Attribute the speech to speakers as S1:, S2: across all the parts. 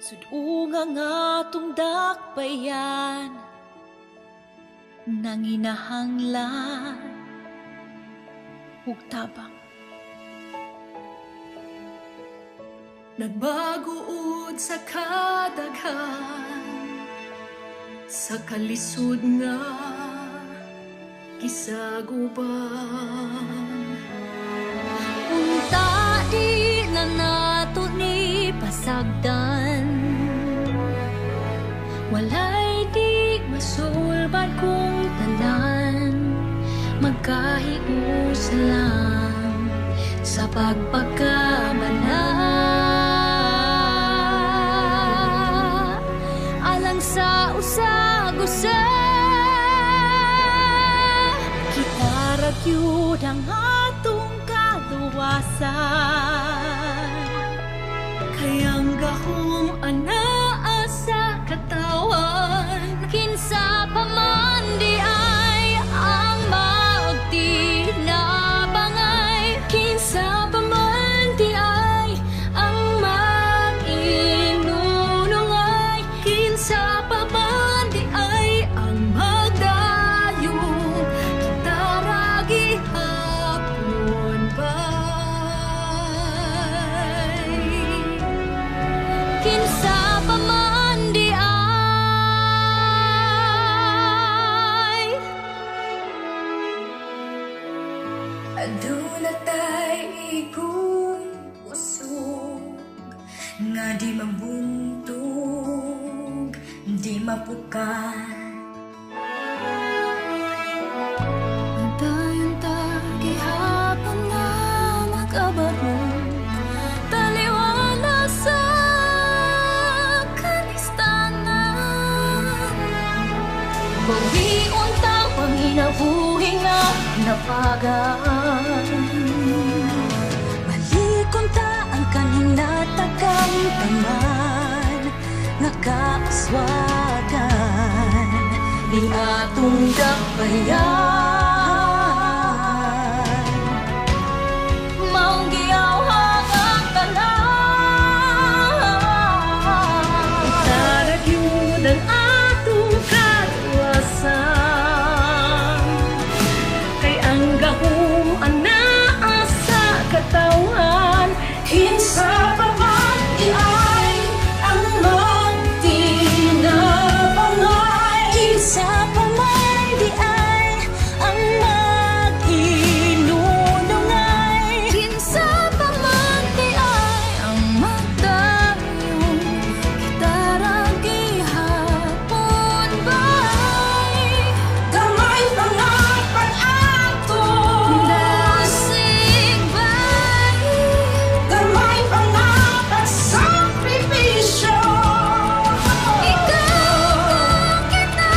S1: Sudunga nga tong dakbayan nang inahanglan ug tabang.
S2: Nagbaguod sa kadaghan, sa kalisod nga gisaguban.
S3: Unta di na nato ni pasagdan, walay di masulbad kung tanan, magkahius lang sa pagpagkamala. Alang sa usag-usa,
S1: Kita ragyud ang atong kaluwasan,
S2: Kayang gahom anaa sa katawan,
S3: kinsa pa man di ay ang magtinabangay,
S2: kinsa pa man di ay ang mag-inunungay, kinsa pa man di ay ang magdayong, kita ragi hapon bay.
S3: kinsa pa man di ay.
S2: Aduna tay ikong usog, nga di mabuntog, di mapukan. Dayon ta gihapon nga mag-abarog, taliwala sa kalistanan.
S3: Bawion ta panginabuhi nga napagaan,
S2: Balikon ta ang kaninatagang taman, nakaaswagan, di atong dakbayan.
S3: maong giyawhang ang tanan.
S2: Taragyud ang atong kaluwasan, kay ang gahom anaa sa katawan, kinsa pa man di ay ang magtinabangay, kinsa pa man di ay ang mag-inunungay,
S3: Kinsa pa man di ay ang magdayong, kita ragi hapon bay.
S2: gamay pa nga pag-ato,
S3: Dasig bay,
S2: gamay pa nga pagsakripisyo.
S3: ikaw kung kita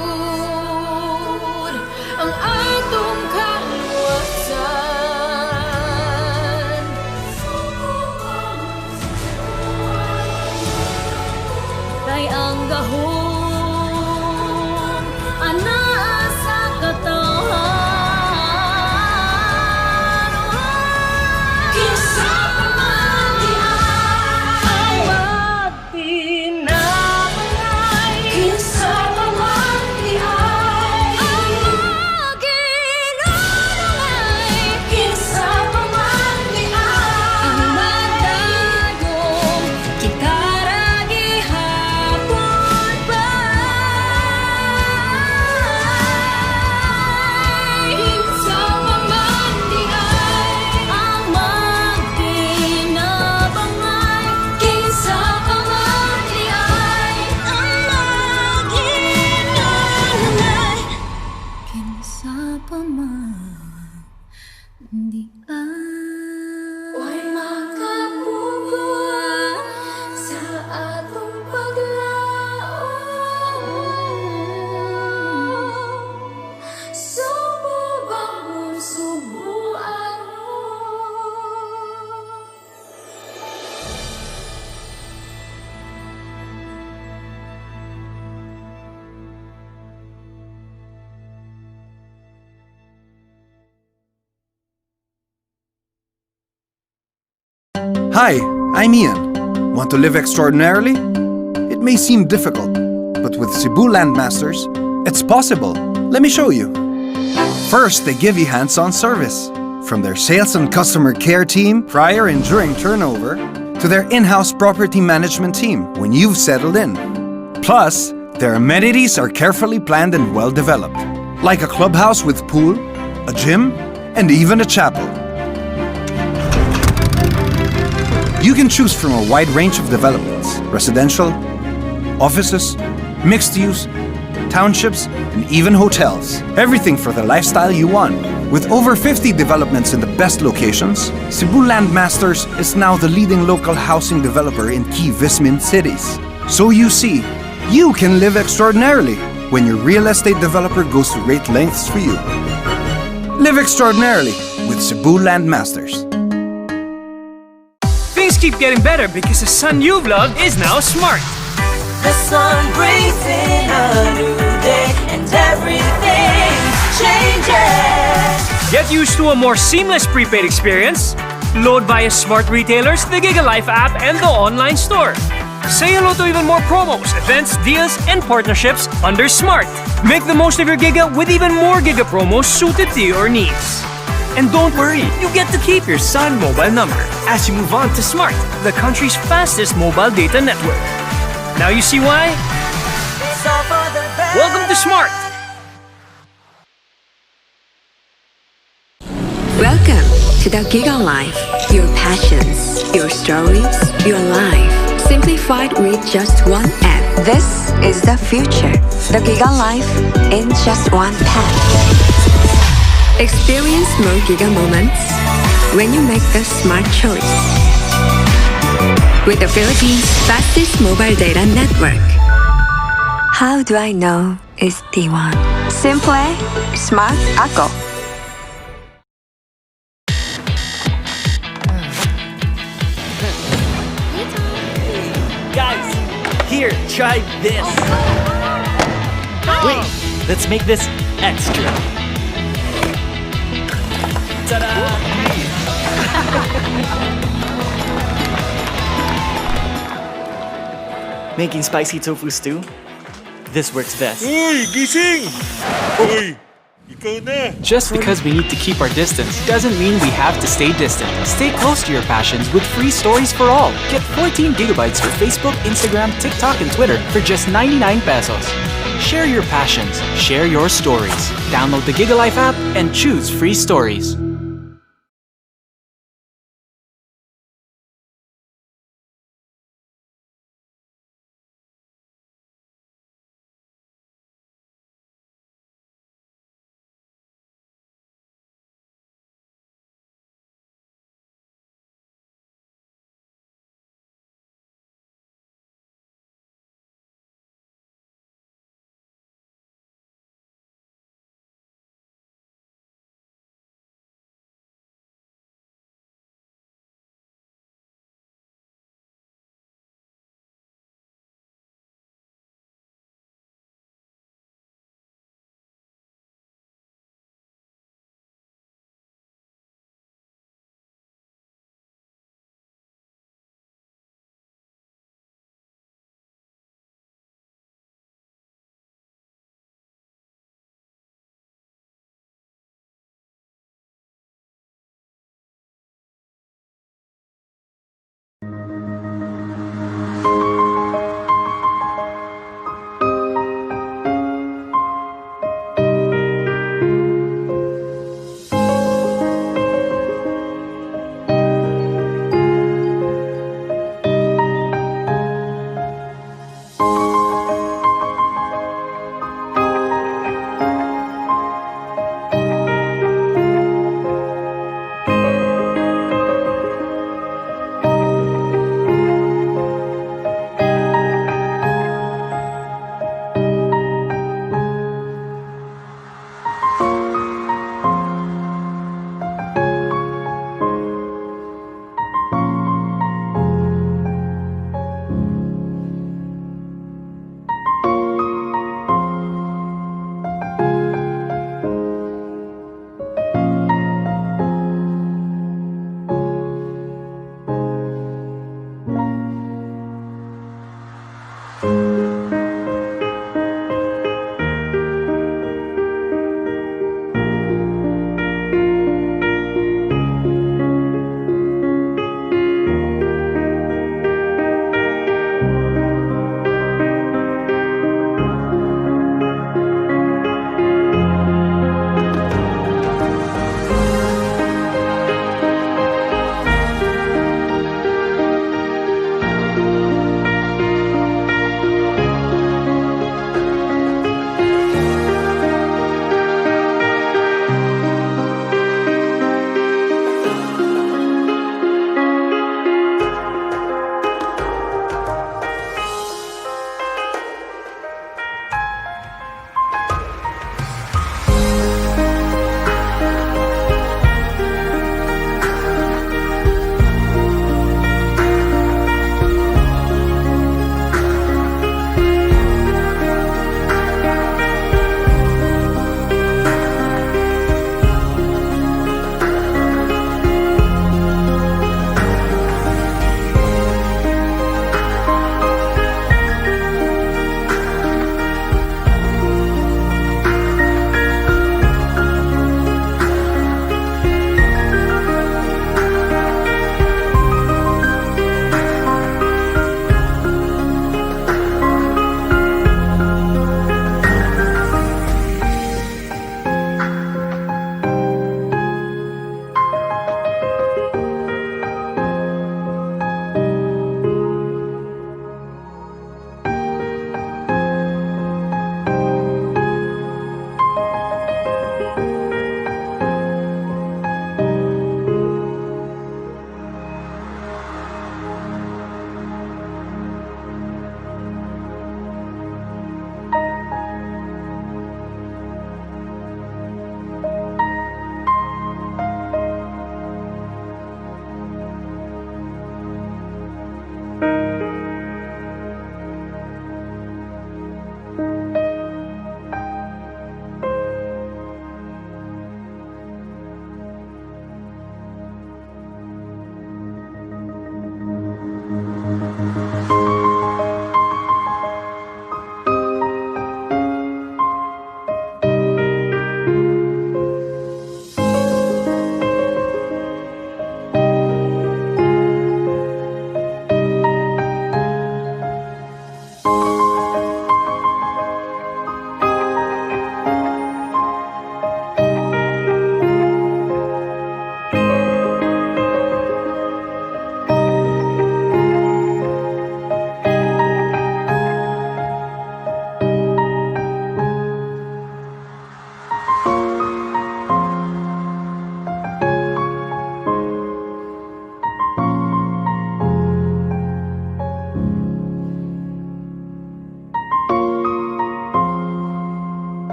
S2: Kitaragyud ang atong kaluwasan,
S3: kay ang gahom anaa sa katawan.
S2: kinsa pa man di ay magtinabangay, kinsa pa man di ay
S3: Maginunungay,
S2: kinsa pa man di
S3: ang
S2: ay
S3: magdayong, kita ragi hapon bay.
S4: Hi, I'm Ian. Want to live extraordinarily? It may seem difficult, but with Cebu Landmasters, it's possible. Let me show you. First, they give you hands-on service. From their sales and customer care team prior and during turnover, to their in-house property management team when you've settled in. Plus, their amenities are carefully planned and well-developed, like a clubhouse with pool, a gym, and even a chapel. You can choose from a wide range of developments: residential, offices, mixed use, townships, and even hotels. Everything for the lifestyle you want. With over 50 developments in the best locations, Cebu Landmasters is now the leading local housing developer in key Vismin cities. So you see, you can live extraordinarily when your real estate developer goes to great lengths for you. Live extraordinarily with Cebu Landmasters.
S5: Things keep getting better because the sun you've loved is now smart.
S2: The sun brings in a new day and everything changes.
S5: Get used to a more seamless prepaid experience. Load via smart retailers, the GigaLife app, and the online store. Say hello to even more promos, events, deals, and partnerships under Smart. Make the most of your Giga with even more Giga promos suited to your needs. And don't worry, you get to keep your Sun mobile number as you move on to Smart, the country's fastest mobile data network. Now you see why? Welcome to Smart!
S6: Welcome to the GigaLife. Your passions, your stories, your life. Simplified with just one app. This is the future. The GigaLife in just one pack. Experience more Giga moments when you make the smart choice. With the Philippines' fastest mobile data network. How do I know it's T1? Simple, smart ako.
S5: Guys, here, try this. Wait, let's make this extra. Ta-da! Making spicy tofu stew? This works best.
S7: Uy, gising! Uy, ikaw na!
S8: Just because we need to keep our distance doesn't mean we have to stay distant. Stay close to your passions with free stories for all. Get 14 gigabytes for Facebook, Instagram, TikTok, and Twitter for just 99 pesos. Share your passions, share your stories. Download the GigaLife app and choose free stories.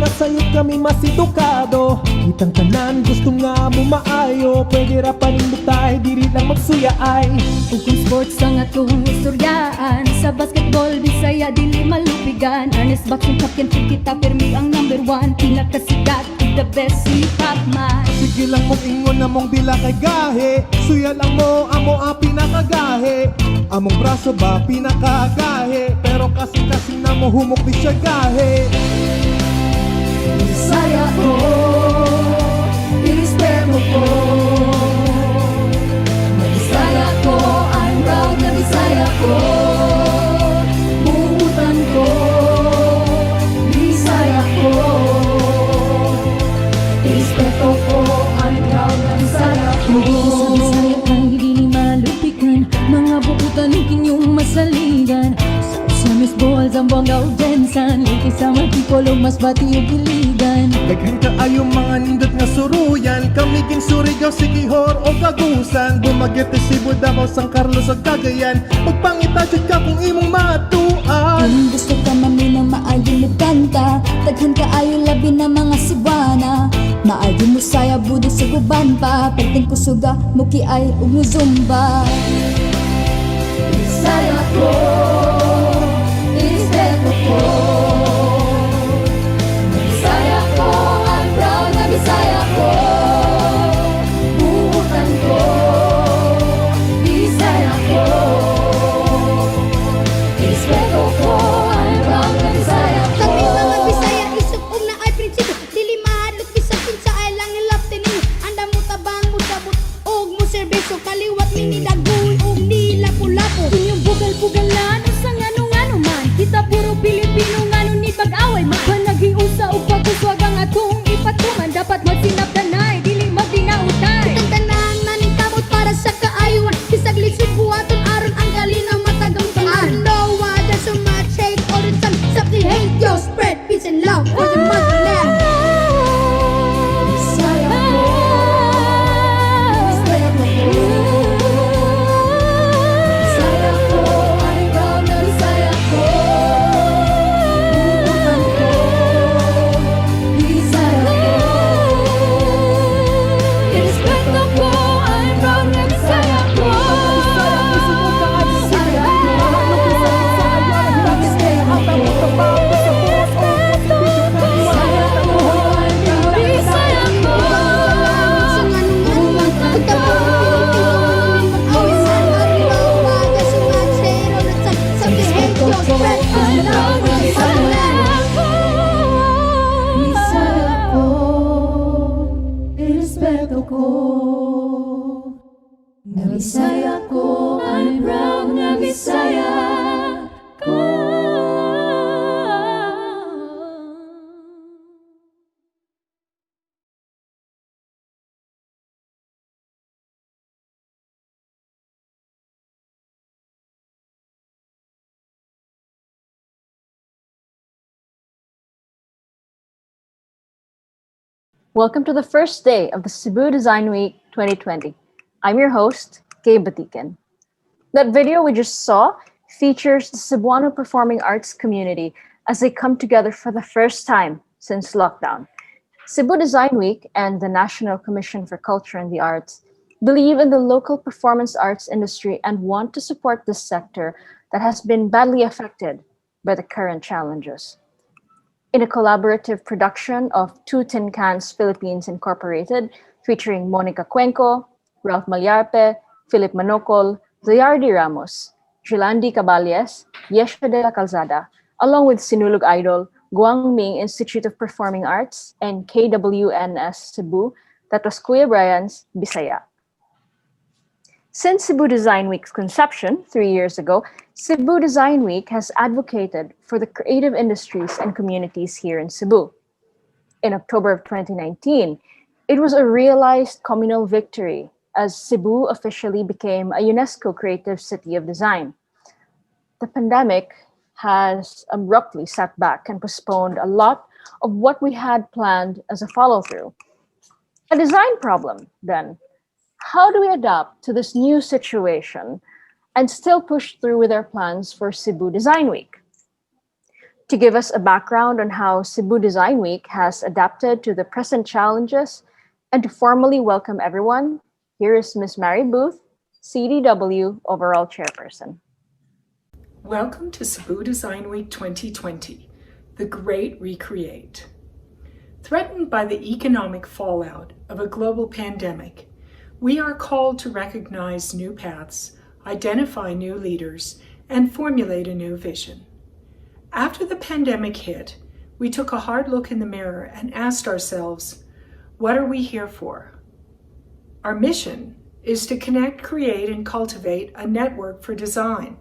S9: masayot kami masidukado. Kitang tanan gusto nga mo maayo. Pwede ra panindutay diri lang magsuya ay.
S1: Ug kung sports ang atong istoryaan, sa basketball Bisaya dili malupigan. Ernest Baksong captain food kita permi ang number 1. Pinakasikat ug the best si Pacman.
S9: Sige lang mong ingon na mong dila kay gahe. Suya lang mo amo ang pinakagahe. Among braso ba pinakagahe. Pero kasing-kasing na mo humok di siya gahe.
S1: Bisaya ko, irespeto ko. Bisaya ko, I'm proud na Bisaya ko. Buutan ko, Bisaya ko. Irespeto ko, I'm proud na Bisaya ko. Sa Bisaya ay hindi ni malupikan, mga buutan ng kinyong masaligan. Sa Miss Balls ang bongga o densan, ikisama tipolong mas bati yung giligan.
S9: Daghan ka ayo mga nindot nga suruyan. Kami king Surigao, Siquijor o Kagusan. Bumagete Cebu, Davao, San Carlos o Cagayan. Magpangitajud ka kung imong matuan.
S1: Kung gusto ka maminang maayong nagkanta, daghan ka ayo labi na mga Cebuana. Maayong musaya budi sa guban pa, perting kusuga muki ay ug zumba. Bisaya ko, irespeto ko. Bisaya ko, I'm proud na Bisaya ko. Buutan ko, Bisaya ko. Irespeto ko, I'm proud na Bisaya ko.
S2: Kami mga Bisaya isip na ay prinsipyo. Dili mahadlok bisag kinsa ay lang ilaptin ninyo. Anda mo tabang mo sabot og mo serbeso. Kaliwat mini dagoy og ni lapu-lapu.
S1: Inyong bugal-bugalan o sa ngano-ngano man, kita puro Pilipino ngano ni pag-away man. Panagiusa o pagkuswag ang atong ipatuman, dapat magsinapdanay, dili magdinautay.
S2: Itang tanan maning kamot para sa kaayuan. Bisag lisod buhaton aron ang galinang matagamtaan. No one there's so much hate all the time. Stop the hate, yo, spread peace and love for the motherland.
S1: Bisaya ko, Bisaya ko. Bisaya ko, I'm proud na Bisaya ko. Buutan ko, Bisaya ko. Irespeto ko, I'm proud na Bisaya ko. Bisaya
S2: Sa nganong-nganong kita po Pilipino maning mag-away sa aron. No one there's so much hate all the time. Stop the hate, yo, spread peace and love for the motherland.
S1: Bisaya ko, irespeto ko. Na Bisaya ko, I'm proud na Bisaya ko.
S10: Welcome to the first day of the Cebu Design Week 2020. I'm your host, Kay Batikan. That video we just saw features the Cebuano performing arts community as they come together for the first time since lockdown. Cebu Design Week and the National Commission for Culture and the Arts believe in the local performance arts industry and want to support this sector that has been badly affected by the current challenges. In a collaborative production of Two Tin Cans Philippines Incorporated, featuring Monica Cuenco, Ralph Malyarpe, Philip Manocol, Zayardi Ramos, Jilandi Caballes, Yesha de la Calzada, along with Sinulog Idol, Guangming Institute of Performing Arts, and KWNS Cebu, that was Kuya Brian's Bisaya. Since Cebu Design Week's conception 3 years ago, Cebu Design Week has advocated for the creative industries and communities here in Cebu. In October of 2019, it was a realized communal victory as Cebu officially became a UNESCO Creative City of Design. The pandemic has abruptly set back and postponed a lot of what we had planned as a follow-through. A design problem, then. How do we adapt to this new situation and still push through with our plans for Cebu Design Week? To give us a background on how Cebu Design Week has adapted to the present challenges and to formally welcome everyone, here is Ms. Mary Booth, CDW Overall Chairperson.
S11: Welcome to Cebu Design Week 2020, the Great ReCREATE. Threatened by the economic fallout of a global pandemic, we are called to recognize new paths, identify new leaders, and formulate a new vision. After the pandemic hit, we took a hard look in the mirror and asked ourselves, what are we here for? Our mission is to connect, create, and cultivate a network for design.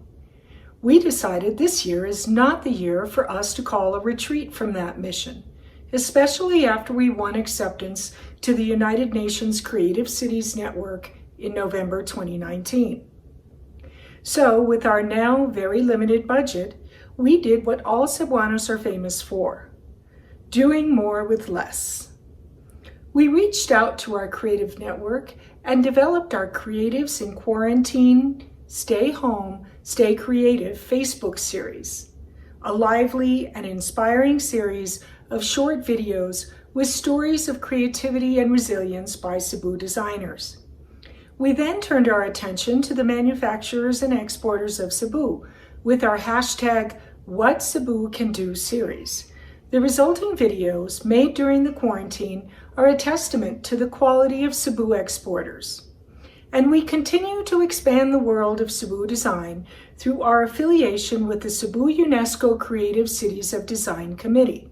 S11: We decided this year is not the year for us to call a retreat from that mission, especially after we won acceptance to the United Nations Creative Cities Network in November 2019. So, with our now very limited budget, we did what all Cebuanos are famous for, doing more with less. We reached out to our creative network and developed our Creatives in Quarantine, Stay Home, Stay Creative Facebook series, a lively and inspiring series of short videos with stories of creativity and resilience by Cebu designers. We then turned our attention to the manufacturers and exporters of Cebu with our hashtag What Cebu Can Do series. The resulting videos made during the quarantine are a testament to the quality of Cebu exporters. And we continue to expand the world of Cebu design through our affiliation with the Cebu UNESCO Creative Cities of Design Committee.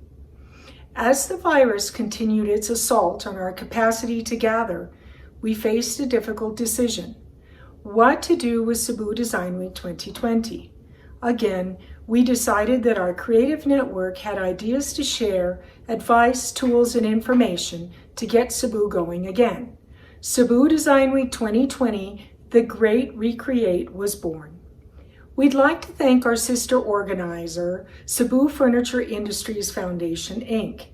S11: As the virus continued its assault on our capacity to gather, we faced a difficult decision: what to do with Cebu Design Week 2020. Again, we decided that our creative network had ideas to share, advice, tools, and information to get Cebu going again. Cebu Design Week 2020, the Great ReCREATE, was born. We'd like to thank our sister organizer, Cebu Furniture Industries Foundation, Inc.,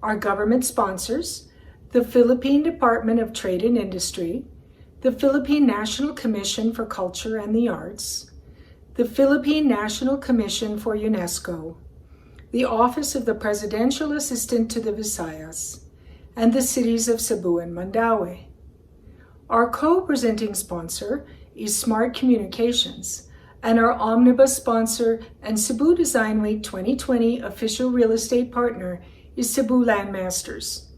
S11: our government sponsors, the Philippine Department of Trade and Industry, the Philippine National Commission for Culture and the Arts, the Philippine National Commission for UNESCO, the Office of the Presidential Assistant to the Visayas, and the cities of Cebu and Mandaue. Our co-presenting sponsor is Smart Communications, and our omnibus sponsor and Cebu Design Week 2020 official real estate partner is Cebu Landmasters.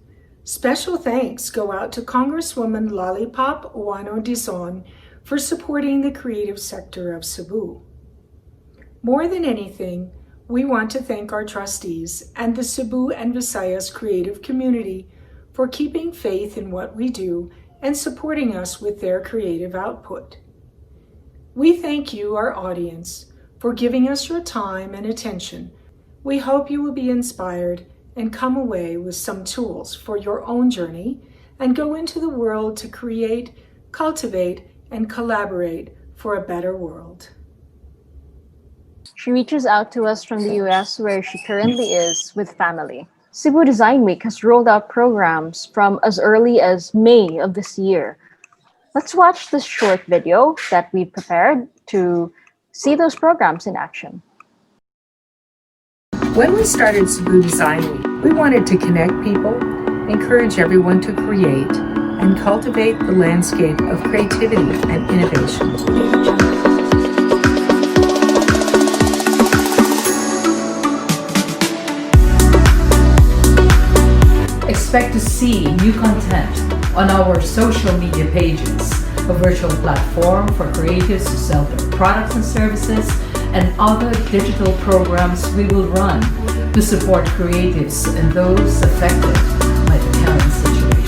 S11: Special thanks go out to Congresswoman Lollipop Uano Dizon for supporting the creative sector of Cebu. More than anything, we want to thank our trustees and the Cebu and Visayas creative community for keeping faith in what we do and supporting us with their creative output. We thank you, our audience, for giving us your time and attention. We hope you will be inspired and come away with some tools for your own journey and go into the world to create, cultivate, and collaborate for a better world.
S10: She reaches out to us from the US, where she currently is with family. Cebu Design Week has rolled out programs from as early as May of this year. Let's watch this short video that we prepared to see those programs in action.
S11: When we started Cebu Design Week, we wanted to connect people, encourage everyone to create, and cultivate the landscape of creativity and innovation.
S12: Expect to see new content on our social media pages, a virtual platform for creatives to sell their products and services, and other digital programs we will run to support creatives and those affected by the current situation.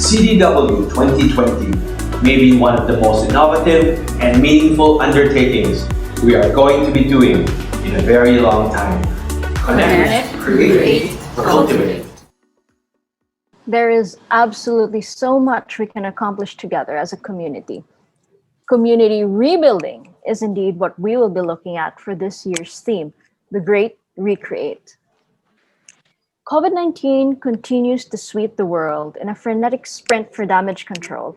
S13: CDW 2020 may be one of the most innovative and meaningful undertakings we are going to be doing in a very long time. Connect, create, cultivate.
S10: There is absolutely so much we can accomplish together as a community. Community rebuilding is indeed what we will be looking at for this year's theme, the Great ReCREATE. COVID-19 continues to sweep the world in a frenetic sprint for damage control,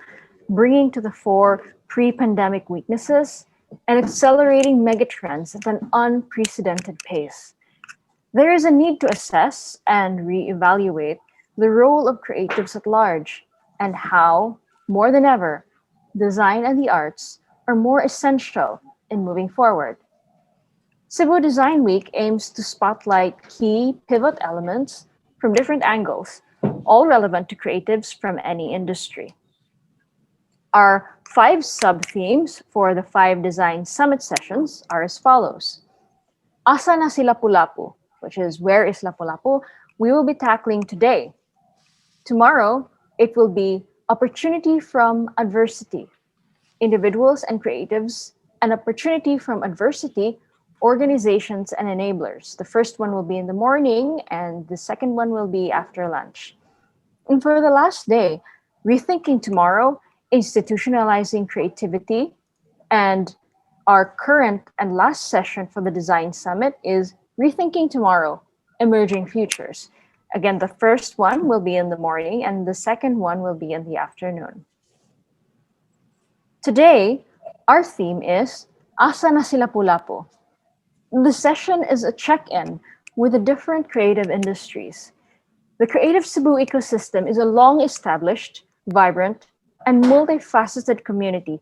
S10: bringing to the fore pre-pandemic weaknesses and accelerating megatrends at an unprecedented pace. There is a need to assess and reevaluate the role of creatives at large and how, more than ever, design and the arts are more essential in moving forward. Cebu Design Week aims to spotlight key pivot elements from different angles, all relevant to creatives from any industry. Our 5 sub-themes for the 5 design summit sessions are as follows. Asa Na Si Lapulapu, which is Where is Lapu-Lapu, we will be tackling today. Tomorrow, it will be Opportunity from Adversity, Individuals and Creatives, an Opportunity from Adversity, Organizations and Enablers. The first one will be in the morning, and the second one will be after lunch. And for the last day, Rethinking Tomorrow, Institutionalizing Creativity, and our current and last session for the Design Summit is Rethinking Tomorrow, Emerging Futures. Again, the first one will be in the morning and the second one will be in the afternoon. Today, our theme is Asa Na Si Lapulapu. The session is a check-in with the different creative industries. The creative Cebu ecosystem is a long-established, vibrant, and multifaceted community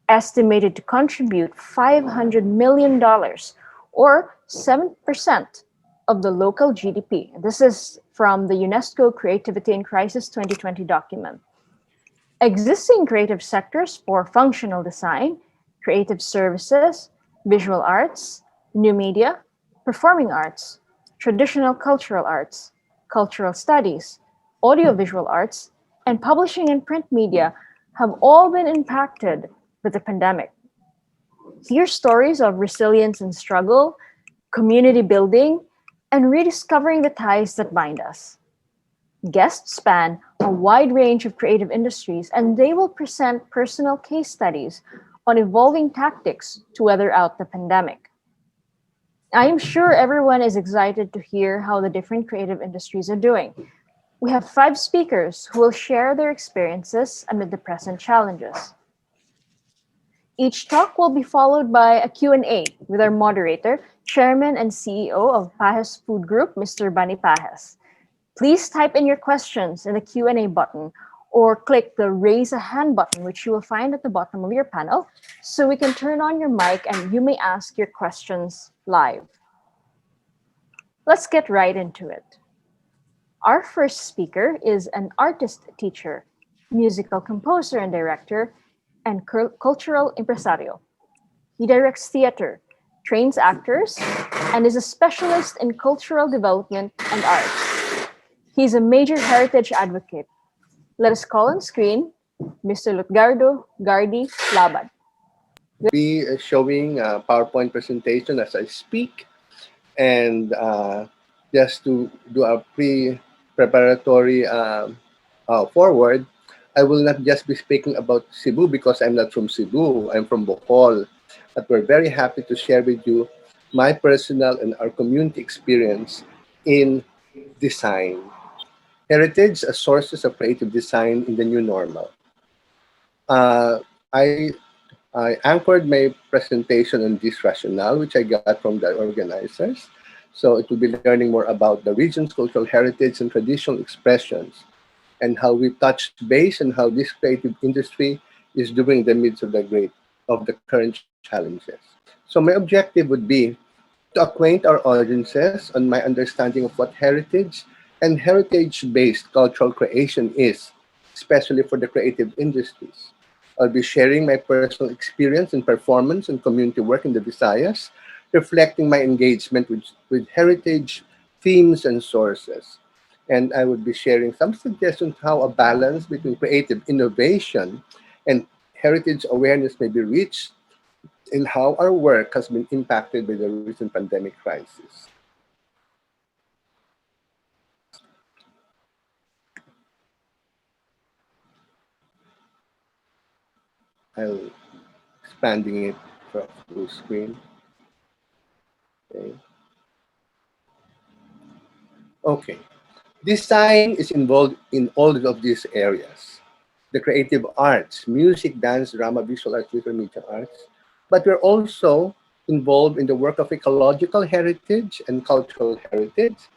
S10: estimated to contribute $500 million or 7% of the local GDP. This is from the UNESCO Creativity in Crisis 2020 document. Existing creative sectors for functional design, creative services, visual arts, new media, performing arts, traditional cultural arts, cultural studies, audiovisual arts, and publishing and print media have all been impacted with the pandemic. Hear stories of resilience and struggle, community building, and rediscovering the ties that bind us. Guests span a wide range of creative industries, and they will present personal case studies on evolving tactics to weather out the pandemic. I am sure everyone is excited to hear how the different creative industries are doing. We have 5 speakers who will share their experiences amid the present challenges. Each talk will be followed by a Q&A with our moderator, Chairman and CEO of Pajes Food Group, Mr. Bani Pajes. Please type in your questions in the Q&A button or click the raise a hand button, which you will find at the bottom of your panel, so we can turn on your mic and you may ask your questions live. Let's get right into it. Our first speaker is an artist teacher, musical composer and director, and cultural impresario. He directs theater, trains actors, and is a specialist in cultural development and arts. He's a major heritage advocate. Let us call on screen Mr. Lutgardo, Gardy, Labad.
S14: Be showing a PowerPoint presentation as I speak, and just to do a preparatory forward, I will not just be speaking about Cebu because I'm not from Cebu, I'm from Bohol. But we're very happy to share with you my personal and our community experience in design. Heritage as sources of creative design in the new normal. I anchored my presentation on this rationale, which I got from the organizers. So it will be learning more about the region's cultural heritage and traditional expressions, and how we touched base and how this creative industry is doing in the midst of the current challenges. So my objective would be to acquaint our audiences on my understanding of what heritage and heritage-based cultural creation is, especially for the creative industries. I'll be sharing my personal experience in performance and community work in the Visayas, reflecting my engagement with heritage themes and sources. And I would be sharing some suggestions how a balance between creative innovation and heritage awareness may be reached in how our work has been impacted by the recent pandemic crisis. I'll expanding it for full screen. Okay. Design is involved in all of these areas. The creative arts, music, dance, drama, visual arts, theater, media arts, but we're also involved in the work of ecological heritage and cultural heritage,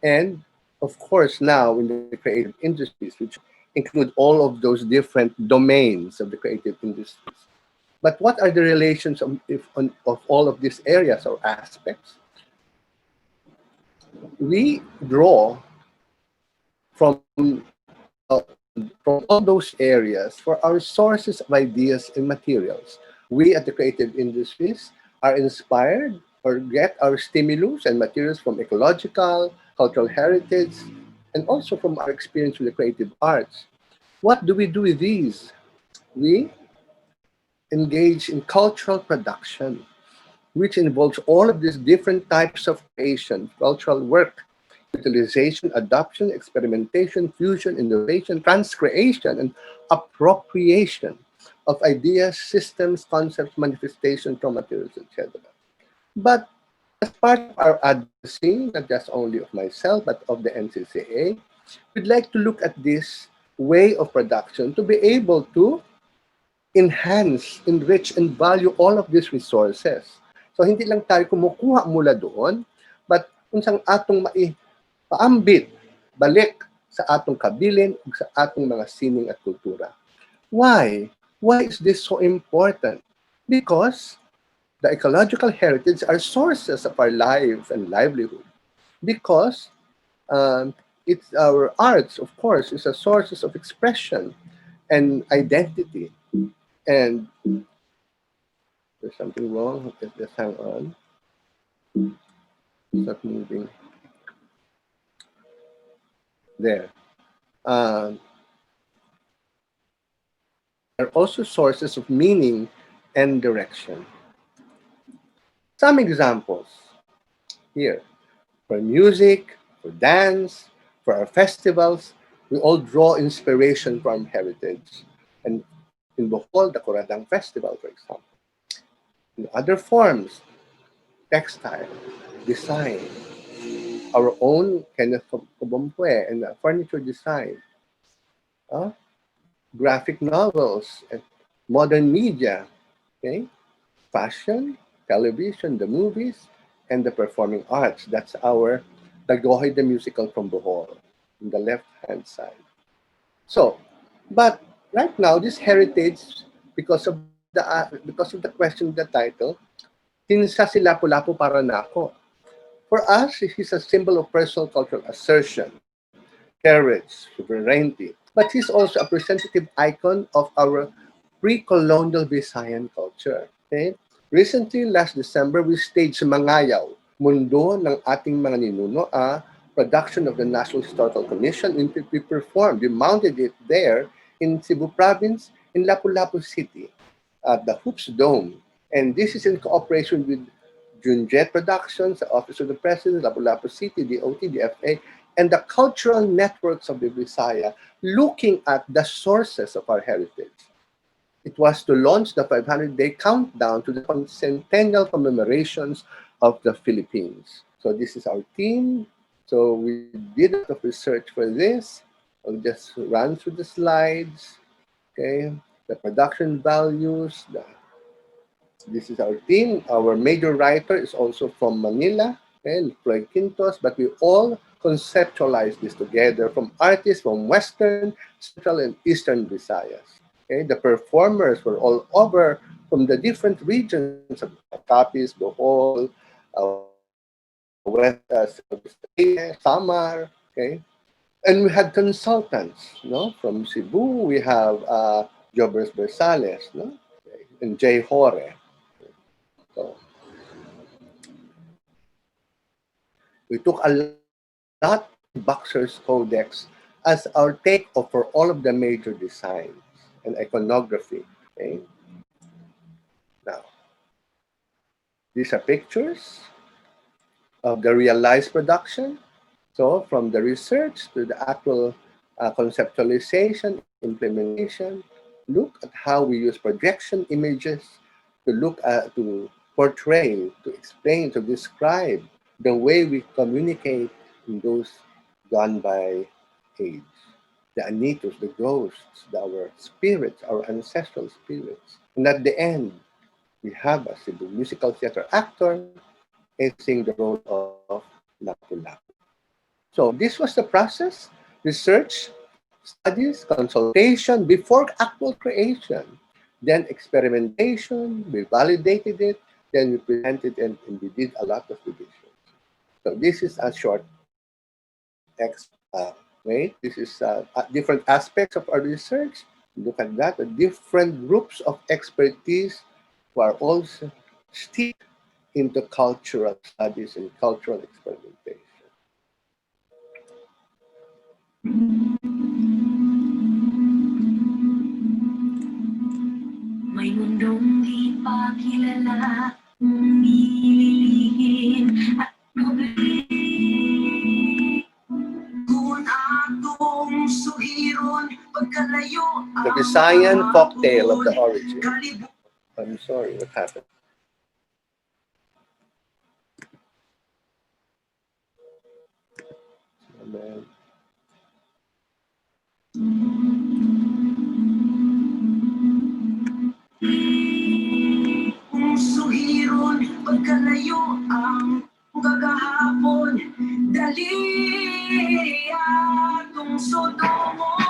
S14: and of course now in the creative industries, which include all of those different domains of the creative industries. But what are the relations of all of these areas or aspects? We draw from uh, from all those areas for our sources of ideas and materials. We at the creative industries are inspired or get our stimulus and materials from ecological, cultural heritage, and also from our experience with the creative arts. What do we do with these? We engage in cultural production, which involves all of these different types of creation, cultural work, utilization, adoption, experimentation, fusion, innovation, transcreation, and appropriation of ideas, systems, concepts, manifestations from materials, etc. But as part of our advocacy, not just only of myself, but of the NCCA, we'd like to look at this way of production to be able to enhance, enrich, and value all of these resources. So hindi lang tayo kumukuha mula doon, but unsang atong paambit, balik sa atong kabilin ug sa atong mga sining at kultura. Why? Why is this so important? Because the ecological heritage are sources of our life and livelihood. Because it's our arts, of course, is a sources of expression and identity. And there's something wrong. Let's hang on. It's not moving. There. Are also sources of meaning and direction. Some examples here. For music, for dance, for our festivals, we all draw inspiration from heritage. And in Bohol, the Kuradang Festival, for example. In other forms, textile, design, our own Kenneth Kobompwe and furniture design, graphic novels, and modern media, okay? Fashion, television, the movies, and the performing arts. That's our Dagohoy the Musical from Bohol, on the left-hand side. So, but right now, this heritage, because of the question, the title, Asa Na Si Lapulapu para nako. For us, it is a symbol of personal cultural assertion, courage, sovereignty, but he's also a representative icon of our pre-colonial Visayan culture. Okay? Recently, last December, we staged Mangayaw, Mundo ng ating mga ninuno, a production of the National Historical Commission, and we performed. We mounted it there in Cebu Province, in Lapu-Lapu City, at the Hoops Dome. And this is in cooperation with Junjet Productions, the Office of the President, Lapu-Lapu City, DOT, DFA, and the cultural networks of the Visaya, looking at the sources of our heritage. It was to launch the 500-day countdown to the centennial commemorations of the Philippines. So this is our team. So we did a lot of research for this. I'll just run through the slides. Okay, the production values. This is our team. Our major writer is also from Manila, okay, Floyd Quintos, but we all conceptualize this together from artists from Western, Central, and Eastern Visayas. Okay, the performers were all over from the different regions of Capiz, Bohol, West, Samar, okay? And we had consultants, no? From Cebu, we have Jobers Bersales, no? Okay. And Jay Hore. So, we took a lot of Boxer's Codex as our take-off for all of the major designs and iconography. Okay? Now, these are pictures of the realized production. So from the research to the actual conceptualization, implementation, look at how we use projection images to look at, to portray, to explain, to describe the way we communicate in those gone by age. The anitos, the ghosts, our spirits, our ancestral spirits. And at the end, we have a Cebu musical theater actor acing the role of Lapu-Lapu. So this was the process: research, studies, consultation before actual creation, then experimentation, we validated it, then we presented and we did a lot of revisions. So this is a short way. This is different aspects of our research. Look at that, the different groups of expertise who are also steeped into cultural studies and cultural experimentation.
S1: May mundong di pa kilala, nililihim at kung atong suhiron pagkalayo
S14: The Visayan folktale of the origin. I'm sorry, what happened? Oh, man.
S1: Kung suhiron pagkalayo ang gagahapon, dali atong sodomon.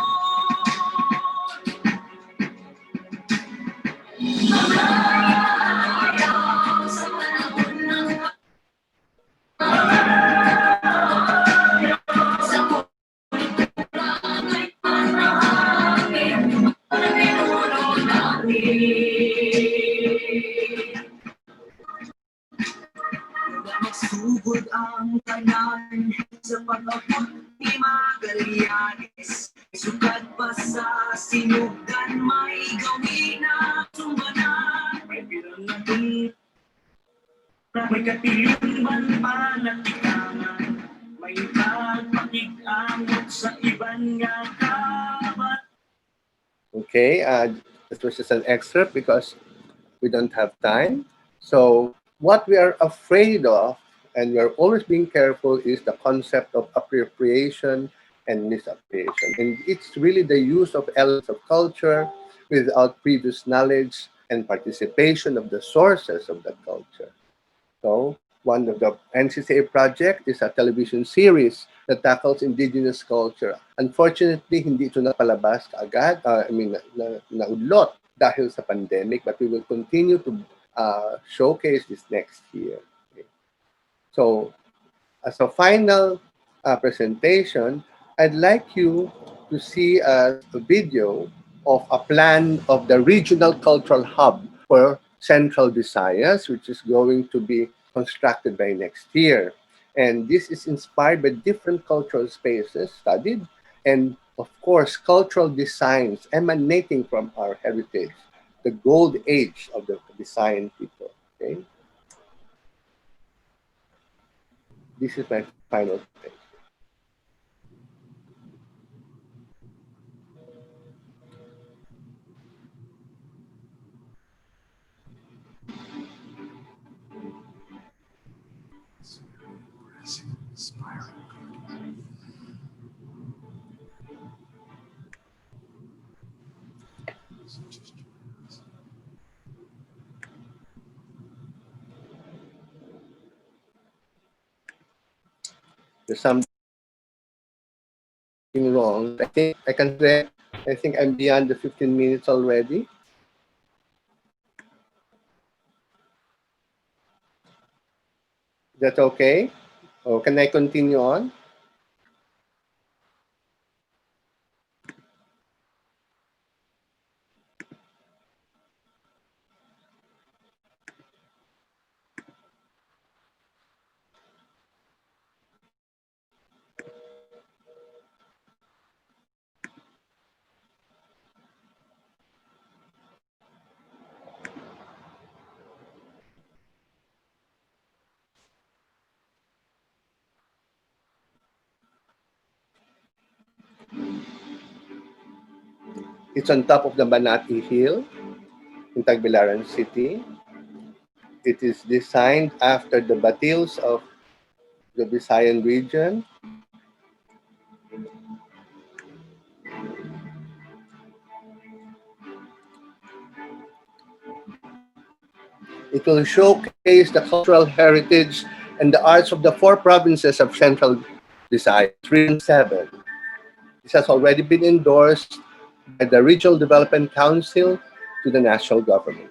S1: Magsugod ang tanan sa pag-abot ni Magallanes. Sukat pa sa sinugdan, may gawin na sumbanan. May pirang natin na may kapiling man panatikangan. May pagpakig-amot sa iban nga kabat.
S14: Okay, this was just an excerpt because we don't have time. So what we are afraid of, and we are always being careful, is the concept of appropriation and misappropriation. And it's really the use of elements of culture without previous knowledge and participation of the sources of that culture. So one of the NCCA project is a television series that tackles indigenous culture. Unfortunately, hindi ito napalabas kaagad. Naudlot dahil sa pandemic, but we will continue to showcase this next year. Okay. So as a final presentation, I'd like you to see a video of a plan of the regional cultural hub for Central Visayas, which is going to be constructed by next year. And this is inspired by different cultural spaces studied, and of course, cultural designs emanating from our heritage, the gold age of the Visayan people. Okay? This is my final thing. There's something wrong. I think I can say, I think I'm beyond the 15 minutes already. That's okay? Or can I continue on? It's on top of the Banati Hill in Tagbilaran City. It is designed after the Batils of the Visayan region. It will showcase the cultural heritage and the arts of the four provinces of Central Visayas, Region 7. This has already been endorsed by the Regional Development Council to the national government.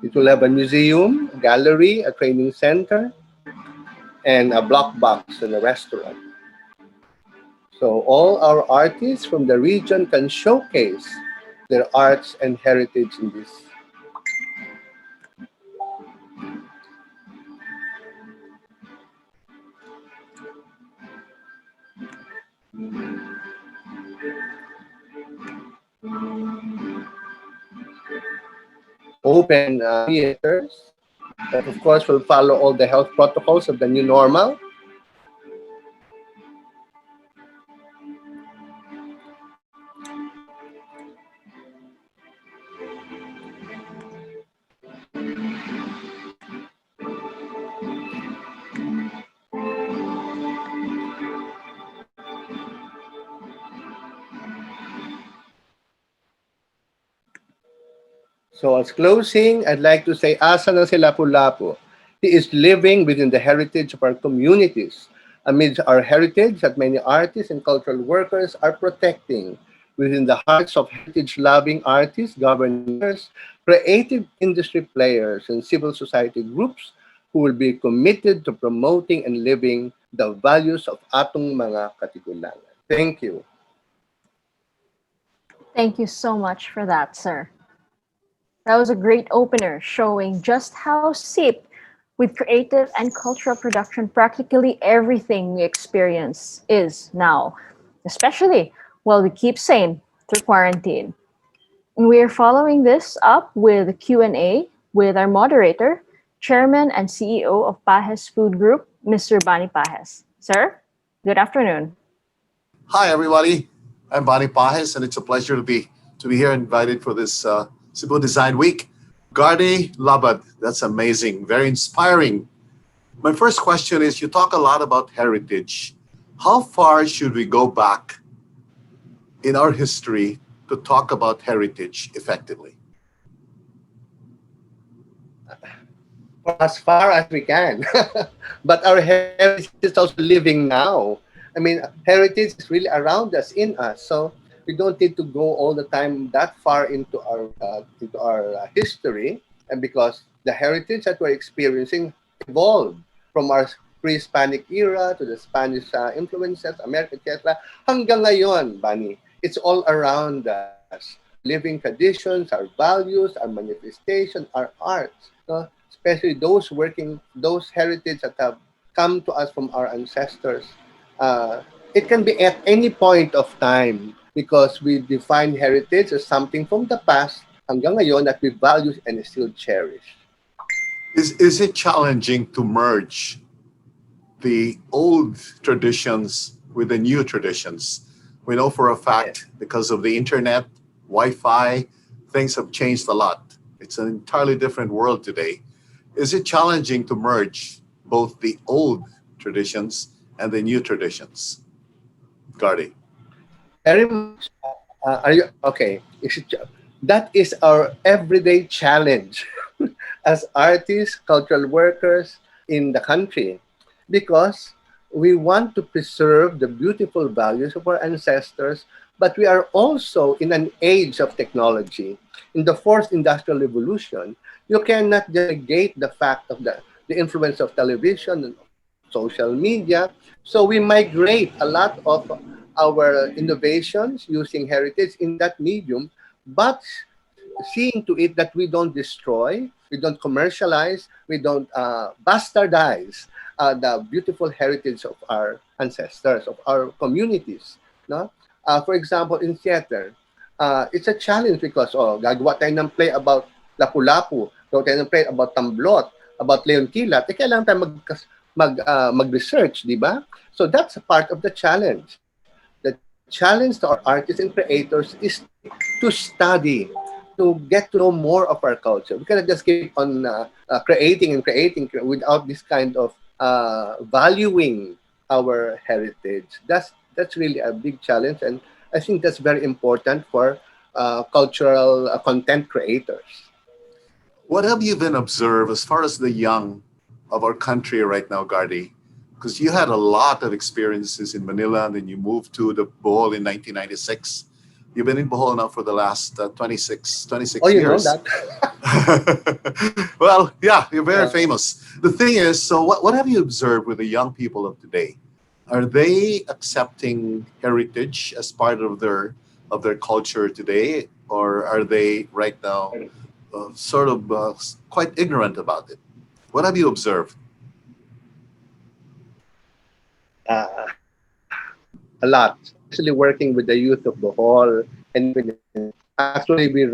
S14: It will have a museum, a gallery, a training center, and a block box and a restaurant. So all our artists from the region can showcase their arts and heritage in this. Open theaters that of course will follow all the health protocols of the new normal. So as closing, I'd like to say Asa Na Si Lapulapu. He is living within the heritage of our communities, amidst our heritage that many artists and cultural workers are protecting within the hearts of heritage-loving artists, governors, creative industry players, and civil society groups who will be committed to promoting and living the values of atong mga katigulangan. Thank you.
S10: Thank you so much for that, sir. That was a great opener showing just how steep with creative and cultural production practically everything we experience is now, especially while we keep sane through quarantine. And we are following this up with a Q&A with our moderator, Chairman and CEO of Pajes Food Group, Mr. Bani Pajes. Sir, good afternoon.
S15: Hi, everybody. I'm Bani Pajes, and it's a pleasure to be here invited for this Cebu Design Week. Gardy, Labad, that's amazing, very inspiring. My first question is, you talk a lot about heritage. How far should we go back in our history to talk about heritage effectively?
S14: As far as we can. But our heritage is also living now. I mean, heritage is really around us, in us. So we don't need to go all the time that far into our history, and because the heritage that we're experiencing evolved from our pre-Hispanic era to the Spanish influences, America, etc. Hanggang ngayon, Bani, it's all around us. Living traditions, our values, our manifestation, our arts, especially those heritage that have come to us from our ancestors. It can be at any point of time, because we define heritage as something from the past hanggang ngayon that we value and still cherish.
S15: Is it challenging to merge the old traditions with the new traditions? We know for a fact, because of the internet, Wi-Fi, things have changed a lot. It's an entirely different world today. Is it challenging to merge both the old traditions and the new traditions? Gardy.
S14: Very much. Are you okay? That is our everyday challenge as artists, cultural workers in the country, because we want to preserve the beautiful values of our ancestors, but we are also in an age of technology. In the fourth industrial revolution, you cannot negate the fact of the influence of television and social media. So we migrate a lot of our innovations using heritage in that medium, but seeing to it that we don't destroy, we don't commercialize, we don't bastardize the beautiful heritage of our ancestors, of our communities. No? For example, in theater, it's a challenge because gagawa tayo ng play about Lapu-Lapu, gagawa tayo ng play about Tamblot, about Leon Kilat, kailangan tayo mag-research, di ba? So that's a part of the challenge. The challenge to our artists and creators is to study, to get to know more of our culture. We cannot just keep on creating without this kind of valuing our heritage. That's really a big challenge, and I think that's very important for cultural content creators.
S15: What have you been observed as far as the young of our country right now, Gardy? Because you had a lot of experiences in Manila, and then you moved to the Bohol in 1996. You've been in Bohol now for the last 26
S14: Oh, you know
S15: years.
S14: that?
S15: Well, yeah, you're very famous. The thing is, so what have you observed with the young people of today? Are they accepting heritage as part of their culture today, or are they right now sort of quite ignorant about it? What have you observed?
S14: Uh, a lot, especially working with the youth of Bohol. And actually, we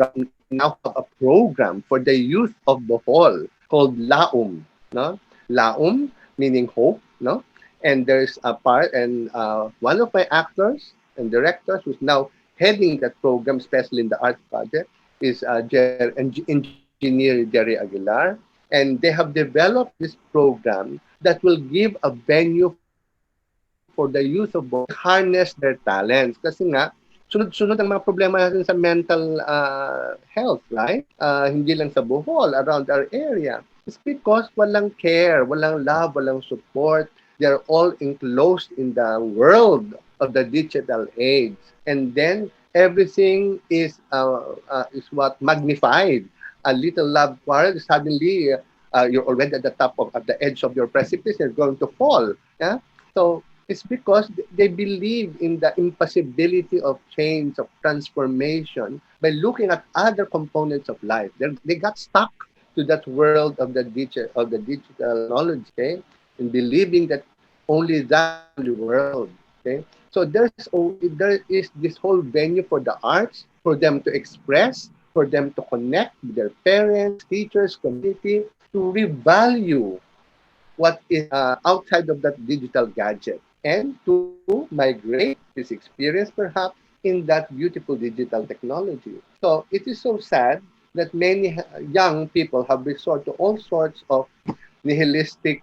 S14: now have a program for the youth of Bohol called Laum. No? Laum, meaning hope. No? And there's a part, and one of my actors and directors who's now heading that program, especially in the art project, is engineer Jerry Aguilar. And they have developed this program that will give a venue for the youth of Bohol harness their talents. Kasi nga, sunod-sunod ang mga problema natin sa mental health, right? Hindi lang sa Bohol, around our area. It's because walang care, walang love, walang support. They're all enclosed in the world of the digital age. And then, everything is what magnified. A little love quarrel, suddenly you're already at the top of at the edge of your precipice, you're going to fall. Yeah? So, it's because they believe in the impossibility of change, of transformation, by looking at other components of life. They got stuck to that world of the digital knowledge, okay? And believing that only that world, okay? So there is this whole venue for the arts, for them to express, for them to connect with their parents, teachers, community, to revalue what is outside of that digital gadget, and to migrate this experience perhaps in that beautiful digital technology. So it is so sad that many young people have resort to all sorts of nihilistic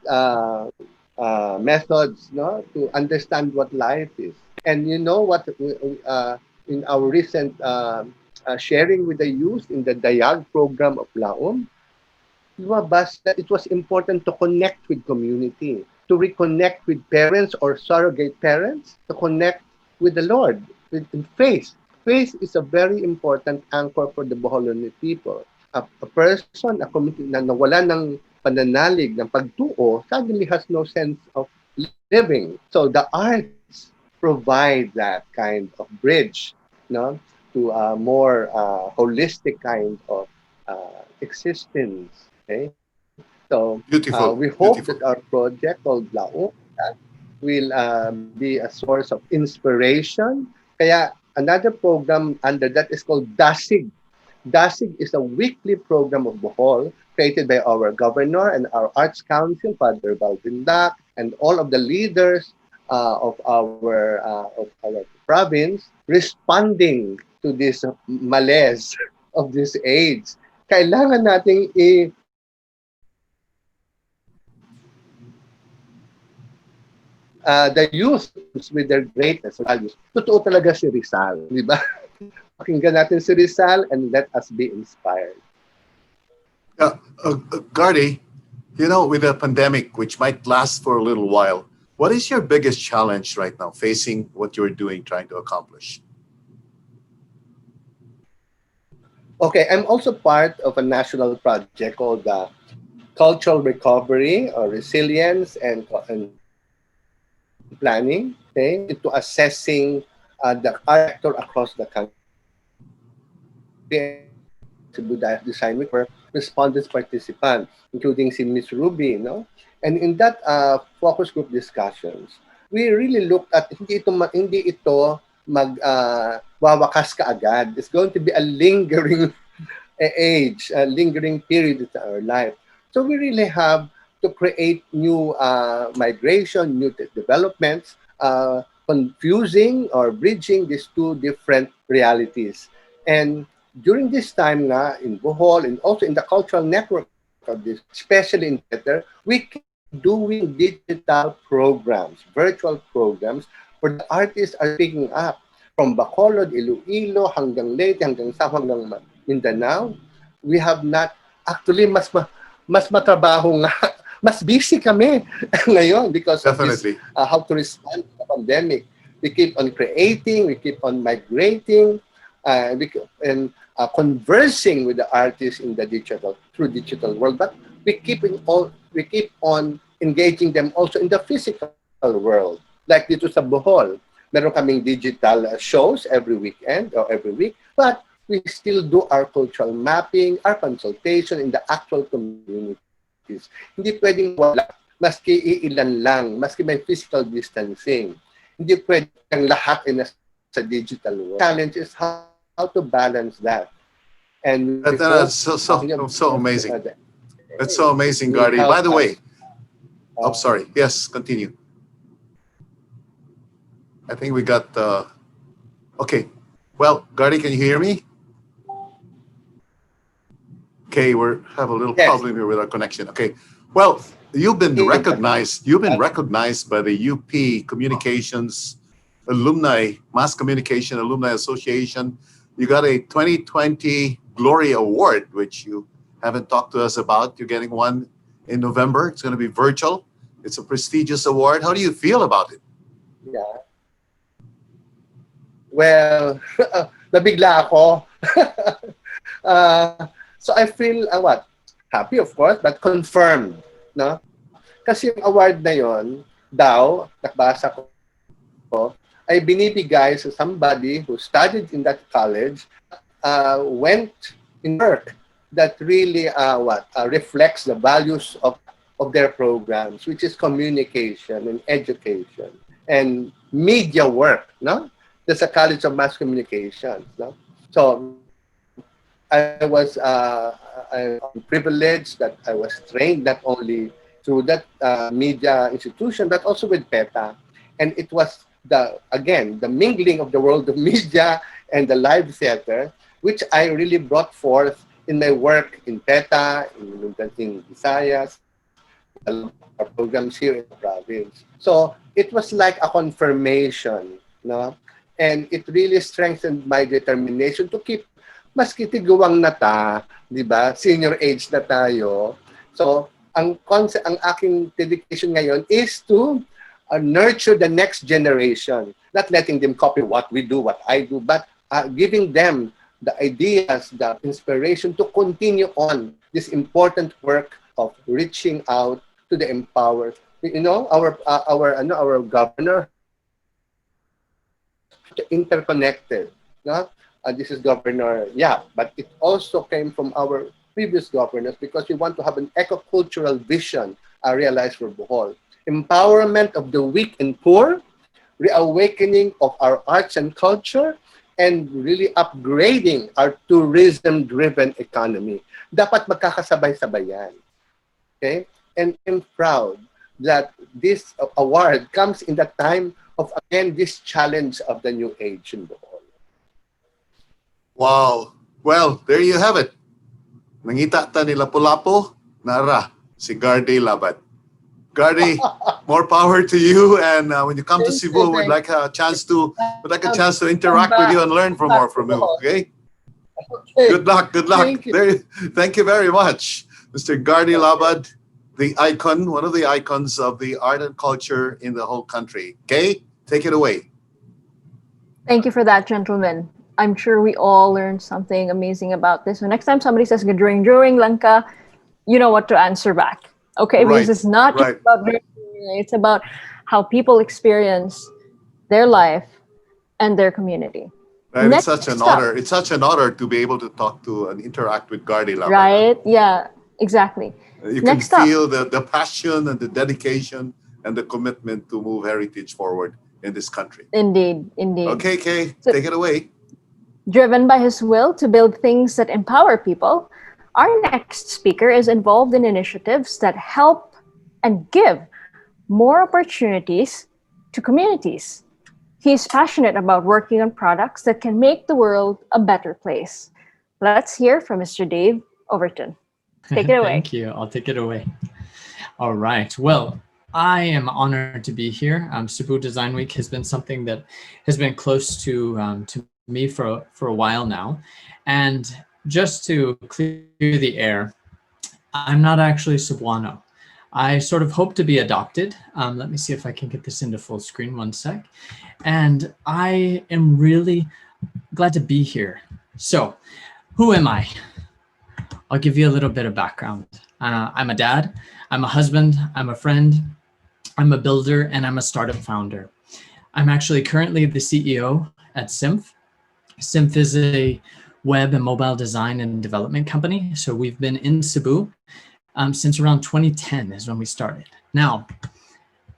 S14: methods, no, to understand what life is. And you know what, in our recent sharing with the youth in the Dayag program of Laon, lumabas that it was important to connect with community, to reconnect with parents or surrogate parents, to connect with the Lord, with faith. Faith is a very important anchor for the Boholoni people. A person, a community na nawala ng pananalig, ng pagtuo, suddenly has no sense of living. So the arts provide that kind of bridge, no, to a more holistic kind of existence. Okay, so we hope that our project called Lao will be a source of inspiration. Kaya another program under that is called DASIG. DASIG is a weekly program of Bohol created by our governor and our arts council, Father Balvindak, and all of the leaders of our province, responding to this malaise of this age. Kailangan nating the youth with their greatness values. Totoo talaga si Rizal, di ba? Pakinggan natin si Rizal and let us be inspired.
S15: Gardy, you know, with the pandemic, which might last for a little while, what is your biggest challenge right now facing what you're doing, trying to accomplish?
S14: Okay, I'm also part of a national project called Cultural Recovery or Resilience and Planning, okay, to assessing the actor across the country. Cebu Design Week were respondents participants, including si Miss Ruby, no? And in that focus group discussions, we really looked at hindi ito wawakas kaagad. It's going to be a lingering age, a lingering period in our life. So we really have to create new migration, new developments, confusing or bridging these two different realities. And during this time nga, in Bohol and also in the cultural network of this, especially in theater, we keep doing digital programs, virtual programs, where the artists are picking up from Bacolod, Iloilo, hanggang Leyte, hanggang Samar, hanggang Mindanao. We have not actually mas matrabaho nga, mas busy kami ngayon because
S15: Definitely.
S14: of this, how to respond to the pandemic. We keep on creating, we keep on migrating, and conversing with the artists in the through digital world. But we keep on engaging them also in the physical world. Like dito sa Bohol, meron kaming digital shows every weekend or every week, but we still do our cultural mapping, our consultation in the actual communities. Hindi pwedeng wala, maski iilan lang, maski may physical distancing. Hindi pwedeng lahat ay nasa digital world. The challenge is how to balance that. And
S15: That's so amazing. That's so amazing, Gardy. By the way, sorry. Yes, continue. I think we got okay. Well, Gardy, can you hear me? Okay, we have a little problem here with our connection. Okay. Well, you've been recognized. You've been recognized by the UP Communications Alumni Mass Communication Alumni Association. You got a 2020 Glory Award, which you haven't talked to us about. You're getting one in November. It's going to be virtual. It's a prestigious award. How do you feel about it?
S14: Yeah. Well, nabigla ako. So I feel happy, of course, but confirmed, no? Kasi yung award na yon daw, nakbasa ko, ay binibigay sa somebody who studied in that college, went in work that really reflects the values of their programs, which is communication and education and media work, no? There's a College of Mass Communications, no? So I was I'm privileged that I was trained not only through that media institution, but also with PETA. And it was the mingling of the world of media and the live theater, which I really brought forth in my work in PETA, in Visayas, our programs here in the province. So it was like a confirmation, no? And it really strengthened my determination to keep, maski tiguwang na ta, di ba? Senior age na tayo. So ang aking dedication ngayon is to nurture the next generation, not letting them copy what we do, what I do, but giving them the ideas, the inspiration to continue on this important work of reaching out to the empowered. You know, our governor, interconnected. No? This is Governor Yap, but it also came from our previous governors because we want to have an eco-cultural vision realized for Bohol. Empowerment of the weak and poor, reawakening of our arts and culture, and really upgrading our tourism-driven economy. Dapat magkakasabay-sabayan. Okay? And I'm proud that this award comes in the time of, again, this challenge of the new age in Bohol.
S15: Wow. Well, there you have it. Nangita ta ni Lapu-Lapu, nara, si Gardy Labad. Gardy, more power to you. And when you come to Cebu, we'd like a chance to interact with you and learn more from you. Okay? Good luck. Good luck. Thank you very much, Mr. Gardy Labad, the icon, one of the icons of the art and culture in the whole country. Okay? Take it away.
S10: Thank you for that, gentlemen. I'm sure we all learned something amazing about this. So next time somebody says drawing Lanka, you know what to answer back. Okay, because it's not just about drawing, it's about how people experience their life and their community.
S15: Right, it's such an honor. It's such an honor to be able to talk to and interact with Gardy Labad.
S10: Right? Yeah, exactly.
S15: You can feel the passion and the dedication and the commitment to move heritage forward in this country.
S10: Indeed, indeed.
S15: Okay, Kay, take it away.
S10: Driven by his will to build things that empower people, our next speaker is involved in initiatives that help and give more opportunities to communities. He's passionate about working on products that can make the world a better place. Let's hear from Mr. Dave Overton. Take it away.
S16: Thank you. I'll take it away. All right. Well, I am honored to be here. Cebu Design Week has been something that has been close to me for a while now. And just to clear the air, I'm not actually Cebuano. I sort of hope to be adopted. Let me see if I can get this into full screen, one sec. And I am really glad to be here. So, who am I? I'll give you a little bit of background. I'm a dad, I'm a husband, I'm a friend, I'm a builder, and I'm a startup founder. I'm actually currently the CEO at Symph. Symph is a web and mobile design and development company. So we've been in Cebu since around 2010 is when we started. Now,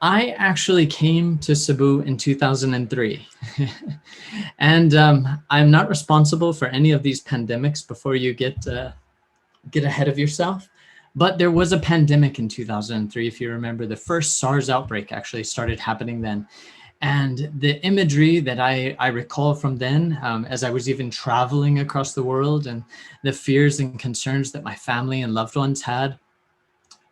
S16: I actually came to Cebu in 2003. And I'm not responsible for any of these pandemics before you get ahead of yourself. But there was a pandemic in 2003, if you remember. The first SARS outbreak actually started happening then. And the imagery that I recall from then, as I was even traveling across the world, and the fears and concerns that my family and loved ones had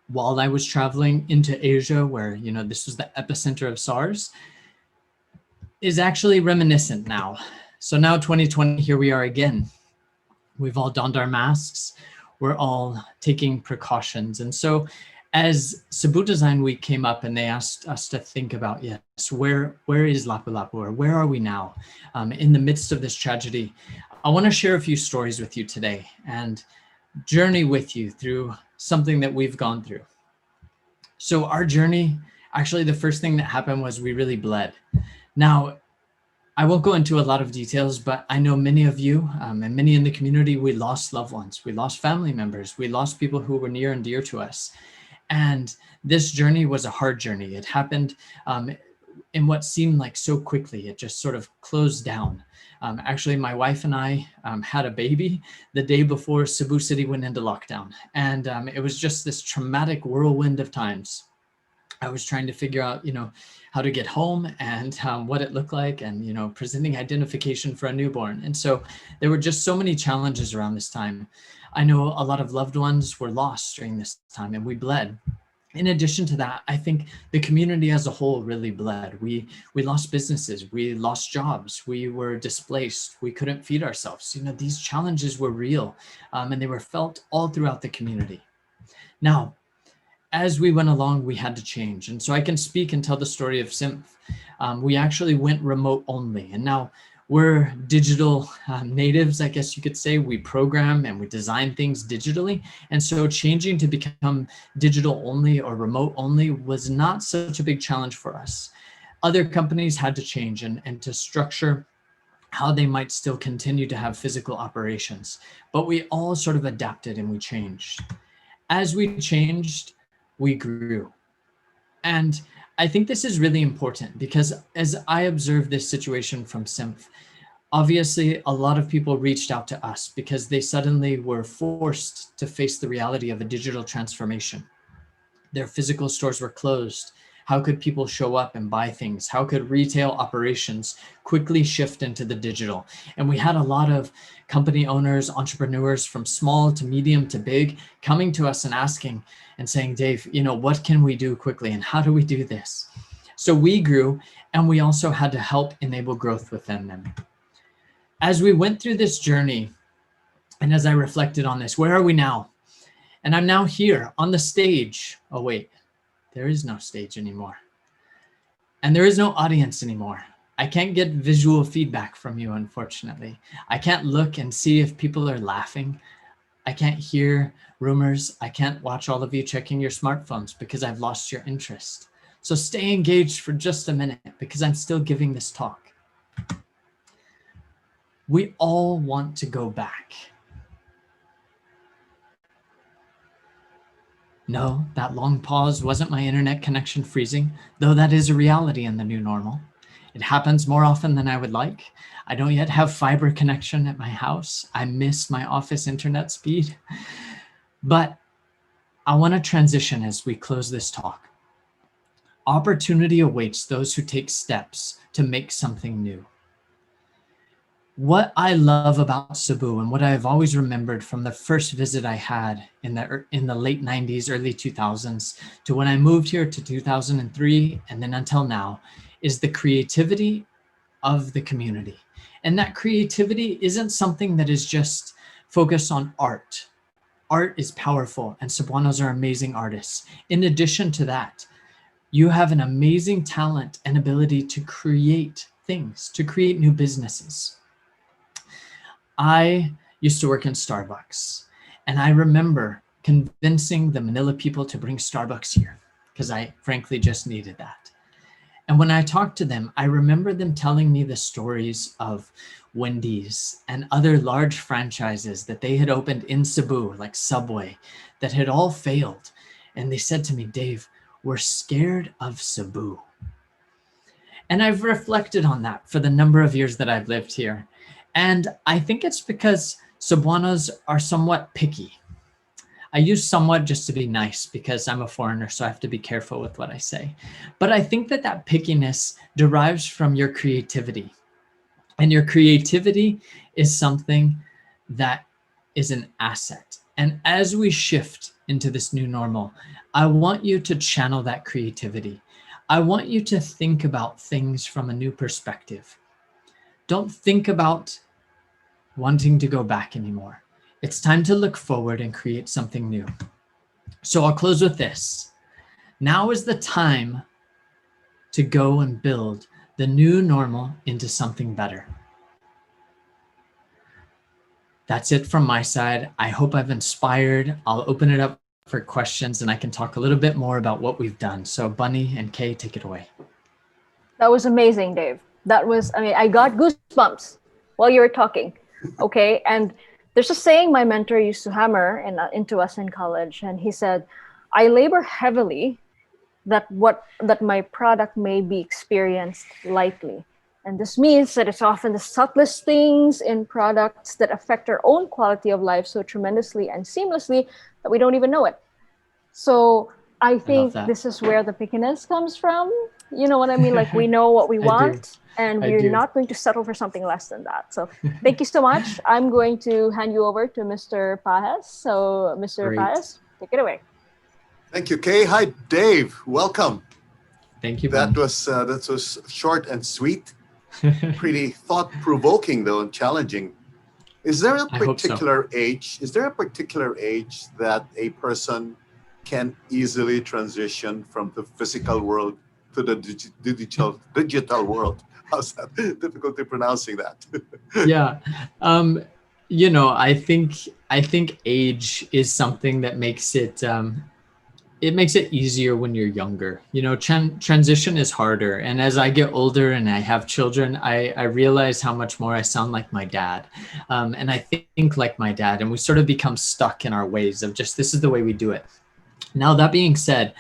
S16: while I was traveling into Asia, where, you know, this was the epicenter of SARS, is actually reminiscent now. So now 2020, here we are again. We've all donned our masks. We're all taking precautions. And so as Cebu Design Week came up and they asked us to think about, yes, where is Lapu-Lapu, or where are we now in the midst of this tragedy? I want to share a few stories with you today and journey with you through something that we've gone through. So our journey, actually the first thing that happened was we really bled. Now, I won't go into a lot of details, but I know many of you and many in the community, we lost loved ones, we lost family members, we lost people who were near and dear to us. And this journey was a hard journey. It happened in what seemed like so quickly. It just sort of closed down. Actually, my wife and I had a baby the day before Cebu City went into lockdown. And it was just this traumatic whirlwind of times. I was trying to figure out, you know, how to get home and what it looked like, and, you know, presenting identification for a newborn. And so there were just so many challenges around this time. I know a lot of loved ones were lost during this time, and we bled. In addition to that, I think the community as a whole really bled. We lost businesses, we lost jobs, we were displaced, we couldn't feed ourselves. You know, these challenges were real, and they were felt all throughout the community. Now, as we went along, we had to change. And so I can speak and tell the story of Symph. We actually went remote only. And now we're digital natives, I guess you could say. We program and we design things digitally. And so changing to become digital only or remote only was not such a big challenge for us. Other companies had to change and to structure how they might still continue to have physical operations. But we all sort of adapted and we changed. As we changed, we grew. And I think this is really important because as I observed this situation from Symph, obviously a lot of people reached out to us because they suddenly were forced to face the reality of a digital transformation. Their physical stores were closed. How could people show up and buy things? How could retail operations quickly shift into the digital? And we had a lot of company owners, entrepreneurs from small to medium to big coming to us and asking and saying, Dave, you know, what can we do quickly and how do we do this? So we grew, and we also had to help enable growth within them. As we went through this journey, and as I reflected on this, where are we now? And I'm now here on the stage. Oh, wait. There is no stage anymore. And there is no audience anymore. I can't get visual feedback from you, unfortunately. I can't look and see if people are laughing. I can't hear rumors. I can't watch all of you checking your smartphones because I've lost your interest. So stay engaged for just a minute because I'm still giving this talk. We all want to go back. No, that long pause wasn't my internet connection freezing, though that is a reality in the new normal. It happens more often than I would like. I don't yet have fiber connection at my house. I miss my office internet speed. But I want to transition as we close this talk. Opportunity awaits those who take steps to make something new. What I love about Cebu and what I've always remembered from the first visit I had in the late 90s, early 2000s, to when I moved here to 2003, and then until now, is the creativity of the community. And that creativity isn't something that is just focused on art. art is powerful and Cebuanos are amazing artists. In addition to that, you have an amazing talent and ability to create things, to create new businesses. I used to work in Starbucks, and I remember convincing the Manila people to bring Starbucks here because I frankly just needed that. And when I talked to them, I remember them telling me the stories of Wendy's and other large franchises that they had opened in Cebu, like Subway, that had all failed. And they said to me, Dave, we're scared of Cebu. And I've reflected on that for the number of years that I've lived here. And I think it's because Cebuanos are somewhat picky. I use somewhat just to be nice because I'm a foreigner, so I have to be careful with what I say. But I think that that pickiness derives from your creativity. And your creativity is something that is an asset. And as we shift into this new normal, I want you to channel that creativity. I want you to think about things from a new perspective. Don't think about wanting to go back anymore. It's time to look forward and create something new. So I'll close with this. Now is the time to go and build the new normal into something better. That's it from my side. I hope I've inspired. I'll open it up for questions and I can talk a little bit more about what we've done. So Bunny and Kay, take it away.
S10: That was amazing, Dave. That was, I got goosebumps while you were talking. Okay. And there's a saying my mentor used to hammer into us in college. And he said, I labor heavily that my product may be experienced lightly. And this means that it's often the subtlest things in products that affect our own quality of life so tremendously and seamlessly that we don't even know it. So I think this is where the pickiness comes from. You know what I mean? Like we know what we want and we're not going to settle for something less than that. So thank you so much. I'm going to hand you over to Mr. Pajes. So Mr. Pajes, take it away.
S15: Thank you, Kay. Hi, Dave. Welcome.
S16: Thank you.
S15: That was short and sweet. Pretty thought-provoking though and challenging. Is there a particular age? Is there a particular age that a person can easily transition from the physical world to the digital world? How's that? Difficulty pronouncing that.
S16: Yeah, you know, I think age is something that makes it. It makes it easier when you're younger. You know, transition is harder. And as I get older and I have children, I realize how much more I sound like my dad. And I think like my dad. And we sort of become stuck in our ways of just, this is the way we do it. Now, that being said,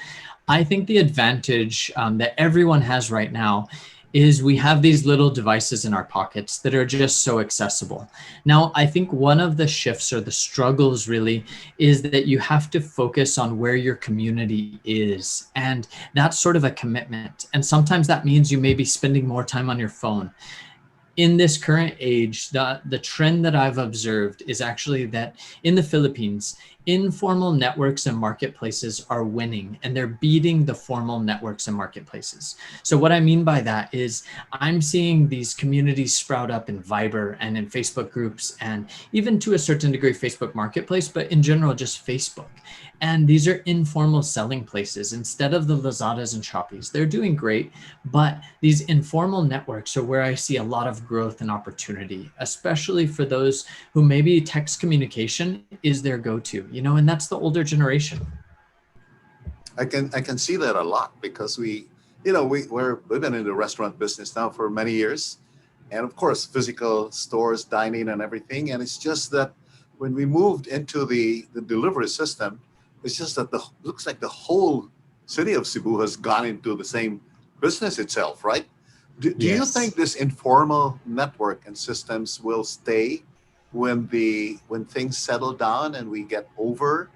S16: I think the advantage that everyone has right now is we have these little devices in our pockets that are just so accessible. Now, I think one of the shifts or the struggles really is that you have to focus on where your community is. And that's sort of a commitment. And sometimes that means you may be spending more time on your phone. In this current age, the trend that I've observed is actually that in the Philippines, informal networks and marketplaces are winning and they're beating the formal networks and marketplaces. So what I mean by that is I'm seeing these communities sprout up in Viber and in Facebook groups and even to a certain degree Facebook Marketplace, but in general just Facebook. And these are informal selling places instead of the Lazadas and Shoppees. They're doing great, but these informal networks are where I see a lot of growth and opportunity, especially for those who maybe text communication is their go-to, you know, and that's the older generation.
S15: I can see that a lot because we've been in the restaurant business now for many years. And of course, physical stores, dining and everything. And it's just that when we moved into the delivery system, it's just that looks like the whole city of Cebu has gone into the same business itself, right? Do you think this informal network and systems will stay when things settle down and we get over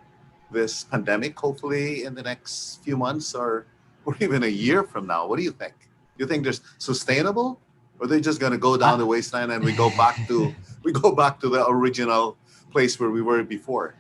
S15: this pandemic, hopefully in the next few months or even a year from now? What do you think? Do you think they're sustainable, or are they just going to go down the waistline and we go back to the original place where we were before?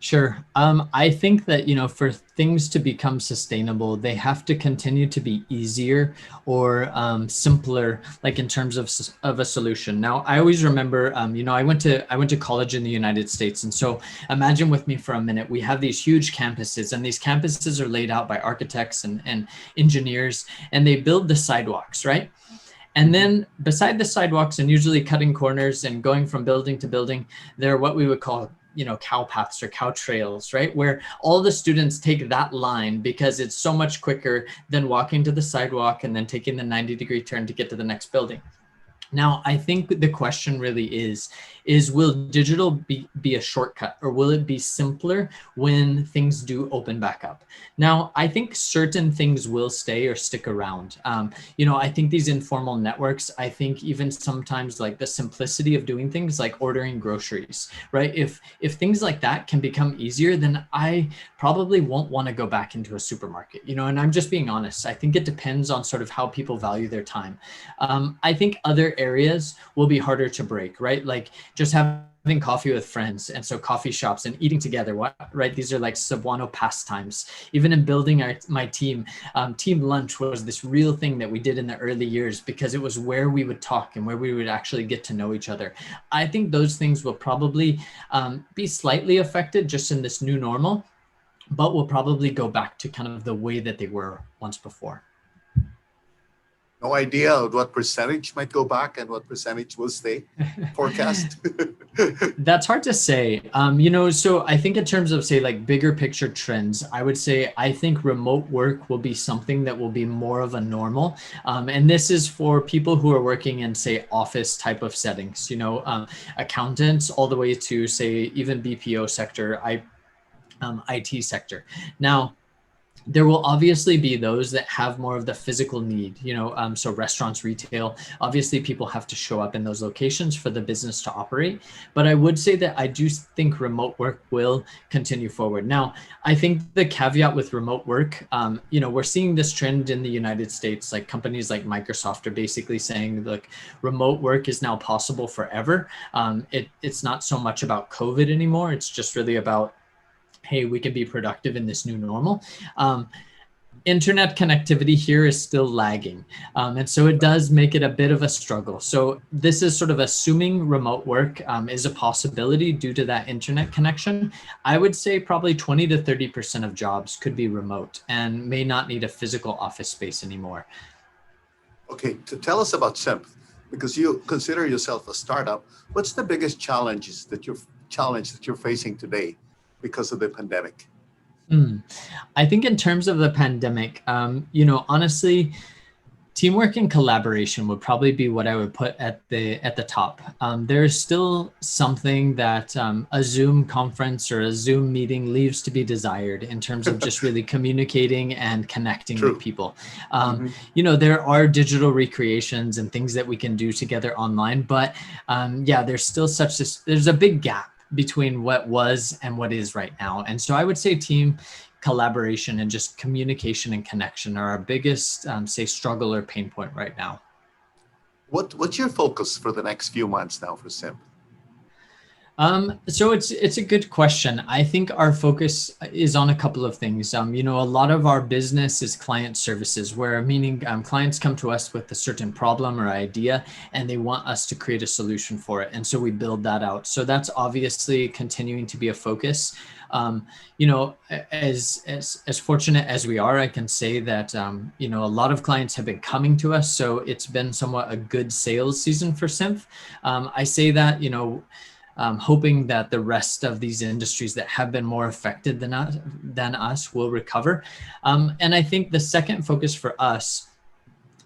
S16: Sure. I think that, for things to become sustainable, they have to continue to be easier or simpler, like in terms of a solution. Now, I always remember, I went to college in the United States. And so imagine with me for a minute, we have these huge campuses, and these campuses are laid out by architects and engineers, and they build the sidewalks, right? And then beside the sidewalks, and usually cutting corners and going from building to building, there are what we would call, cow paths or cow trails, right? Where all the students take that line because it's so much quicker than walking to the sidewalk and then taking the 90-degree turn to get to the next building. Now, I think the question really is will digital be a shortcut, or will it be simpler when things do open back up? Now, I think certain things will stay or stick around. I think these informal networks, I think even sometimes like the simplicity of doing things like ordering groceries, right? If things like that can become easier, then I probably won't want to go back into a supermarket, and I'm just being honest. I think it depends on sort of how people value their time. I think other areas will be harder to break, right? Like just having coffee with friends. And so coffee shops and eating together, right? These are like Cebuano pastimes. Even in building my team, team lunch was this real thing that we did in the early years because it was where we would talk and where we would actually get to know each other. I think those things will probably be slightly affected just in this new normal, but will probably go back to kind of the way that they were once before.
S15: No idea what percentage might go back and what percentage will stay? Forecast?
S16: That's hard to say. So I think in terms of, say, like bigger picture trends, I would say I think remote work will be something that will be more of a normal. And this is for people who are working in, say, office type of settings, accountants all the way to, say, even BPO sector, IT sector. Now, there will obviously be those that have more of the physical need, so restaurants, retail, obviously people have to show up in those locations for the business to operate. But I would say that I do think remote work will continue forward. Now, I think the caveat with remote work, we're seeing this trend in the United States, like companies like Microsoft are basically saying, look, remote work is now possible forever. It's not so much about COVID anymore. It's just really about, hey, we can be productive in this new normal. Internet connectivity here is still lagging. And so it does make it a bit of a struggle. So this is sort of assuming remote work is a possibility due to that internet connection. I would say probably 20 to 30% of jobs could be remote and may not need a physical office space anymore.
S15: Okay, to tell us about SIMP, because you consider yourself a startup, what's the biggest challenge that you're facing today because of the pandemic?
S16: I think in terms of the pandemic, honestly, teamwork and collaboration would probably be what I would put at the top. There's still something that a Zoom conference or a Zoom meeting leaves to be desired in terms of just really communicating and connecting with people. There are digital recreations and things that we can do together online, but there's still there's a big gap between what was and what is right now. And so I would say team collaboration and just communication and connection are our biggest, say, struggle or pain point right now.
S15: What's your focus for the next few months now for SIMP?
S16: So it's a good question. I think our focus is on a couple of things. A lot of our business is client services, meaning clients come to us with a certain problem or idea, and they want us to create a solution for it. And so we build that out. So that's obviously continuing to be a focus. As fortunate as we are, I can say that, a lot of clients have been coming to us. So it's been somewhat a good sales season for SIMP. I say that, hoping that the rest of these industries that have been more affected than us will recover. And I think the second focus for us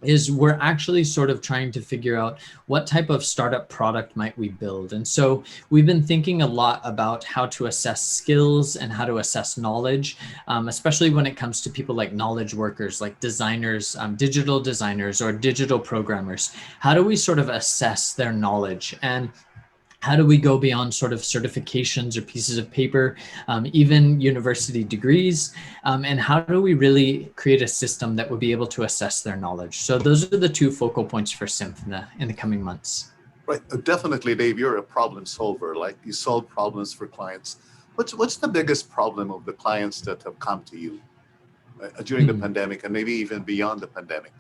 S16: is we're actually sort of trying to figure out what type of startup product might we build. And so we've been thinking a lot about how to assess skills and how to assess knowledge, especially when it comes to people like knowledge workers, like designers, digital designers or digital programmers. How do we sort of assess their knowledge? And how do we go beyond sort of certifications or pieces of paper, even university degrees? And how do we really create a system that would be able to assess their knowledge? So those are the two focal points for SIMP in the coming months.
S15: Right, definitely, Dave, you're a problem solver. Like you solve problems for clients. What's the biggest problem of the clients that have come to you during the pandemic and maybe even beyond the pandemic?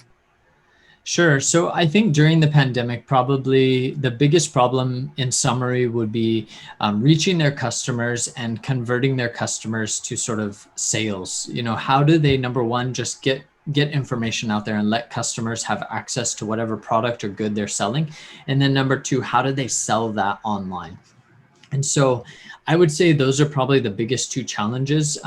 S16: Sure. So I think during the pandemic, probably the biggest problem in summary would be reaching their customers and converting their customers to sort of sales. You know, how do they, number one, just get information out there and let customers have access to whatever product or good they're selling? And then number two, how do they sell that online? And so I would say those are probably the biggest two challenges.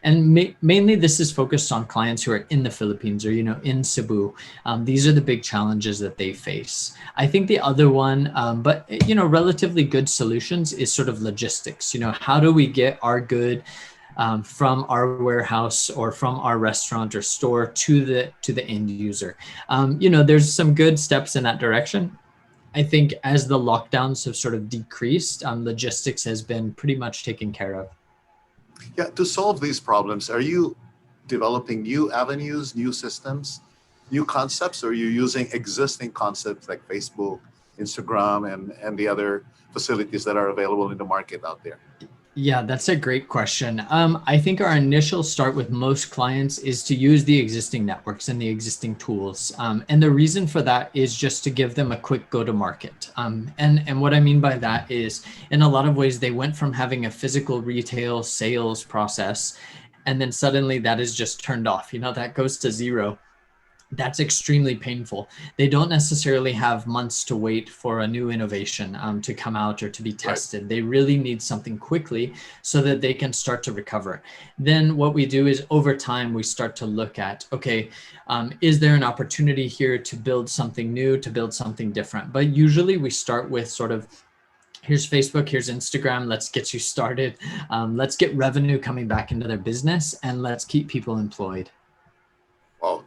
S16: And mainly this is focused on clients who are in the Philippines or, you know, in Cebu. These are the big challenges that they face. I think the other one, but, you know, relatively good solutions is sort of logistics. You know, how do we get our good from our warehouse or from our restaurant or store to the end user? You know, there's some good steps in that direction. I think as the lockdowns have sort of decreased, logistics has been pretty much taken care of.
S15: Yeah, to solve these problems, are you developing new avenues, new systems, new concepts, or are you using existing concepts like Facebook, Instagram, and the other facilities that are available in the market out there?
S16: Yeah, that's a great question. I think our initial start with most clients is to use the existing networks and the existing tools. And the reason for that is just to give them a quick go-to-market. And what I mean by that is, in a lot of ways, they went from having a physical retail sales process, and then suddenly that is just turned off. You know, that goes to zero. That's extremely painful. They don't necessarily have months to wait for a new innovation to come out or to be tested. Right. They really need something quickly so that they can start to recover. Then what we do is over time, we start to look at, okay, is there an opportunity here to build something new, to build something different? But usually we start with sort of, here's Facebook, here's Instagram, let's get you started. Let's get revenue coming back into their business and let's keep people employed.
S15: Wow.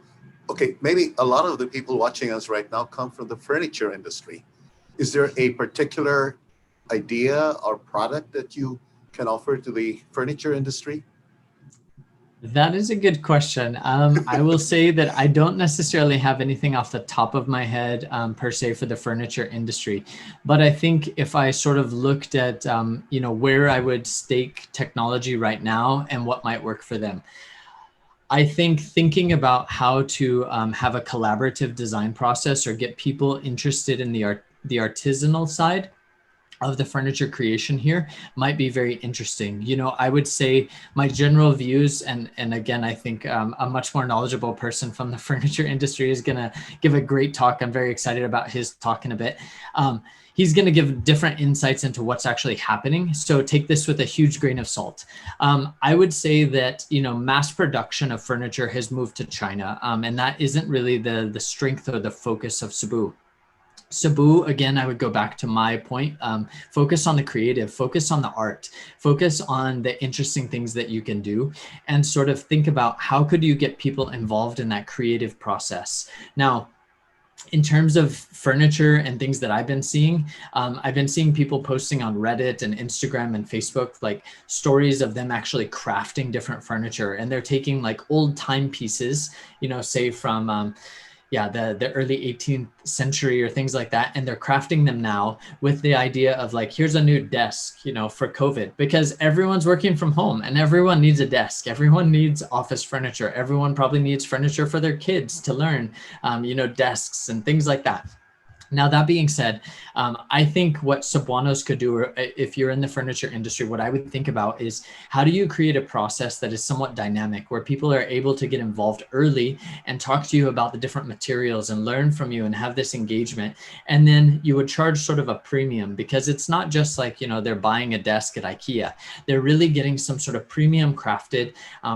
S15: Okay, maybe a lot of the people watching us right now come from the furniture industry. Is there a particular idea or product that you can offer to the furniture industry?
S16: That is a good question. I will say that I don't necessarily have anything off the top of my head per se for the furniture industry. But I think if I sort of looked at, you know, where I would stake technology right now and what might work for them, I think thinking about how to have a collaborative design process or get people interested in the artisanal side of the furniture creation here might be very interesting. You know, I would say my general views, and again, I think a much more knowledgeable person from the furniture industry is gonna give a great talk. I'm very excited about his talk in a bit. He's going to give different insights into what's actually happening. So take this with a huge grain of salt. I would say that, you know, mass production of furniture has moved to China, and that isn't really the strength or the focus of Cebu. Cebu, again, I would go back to my point, focus on the creative, focus on the art, focus on the interesting things that you can do, and sort of think about how could you get people involved in that creative process. Now, in terms of furniture and things that I've been seeing people posting on Reddit and Instagram and Facebook, like stories of them actually crafting different furniture. And they're taking like old timepieces, you know, say from, the early 18th century or things like that. And they're crafting them now with the idea of like, here's a new desk, you know, for COVID, because everyone's working from home and everyone needs a desk. Everyone needs office furniture. Everyone probably needs furniture for their kids to learn, you know, desks and things like that. Now, that being said, I think what Cebuanos could do, or if you're in the furniture industry, what I would think about is how do you create a process that is somewhat dynamic, where people are able to get involved early and talk to you about the different materials and learn from you and have this engagement. And then you would charge sort of a premium, because it's not just like, you know, they're buying a desk at IKEA. They're really getting some sort of premium crafted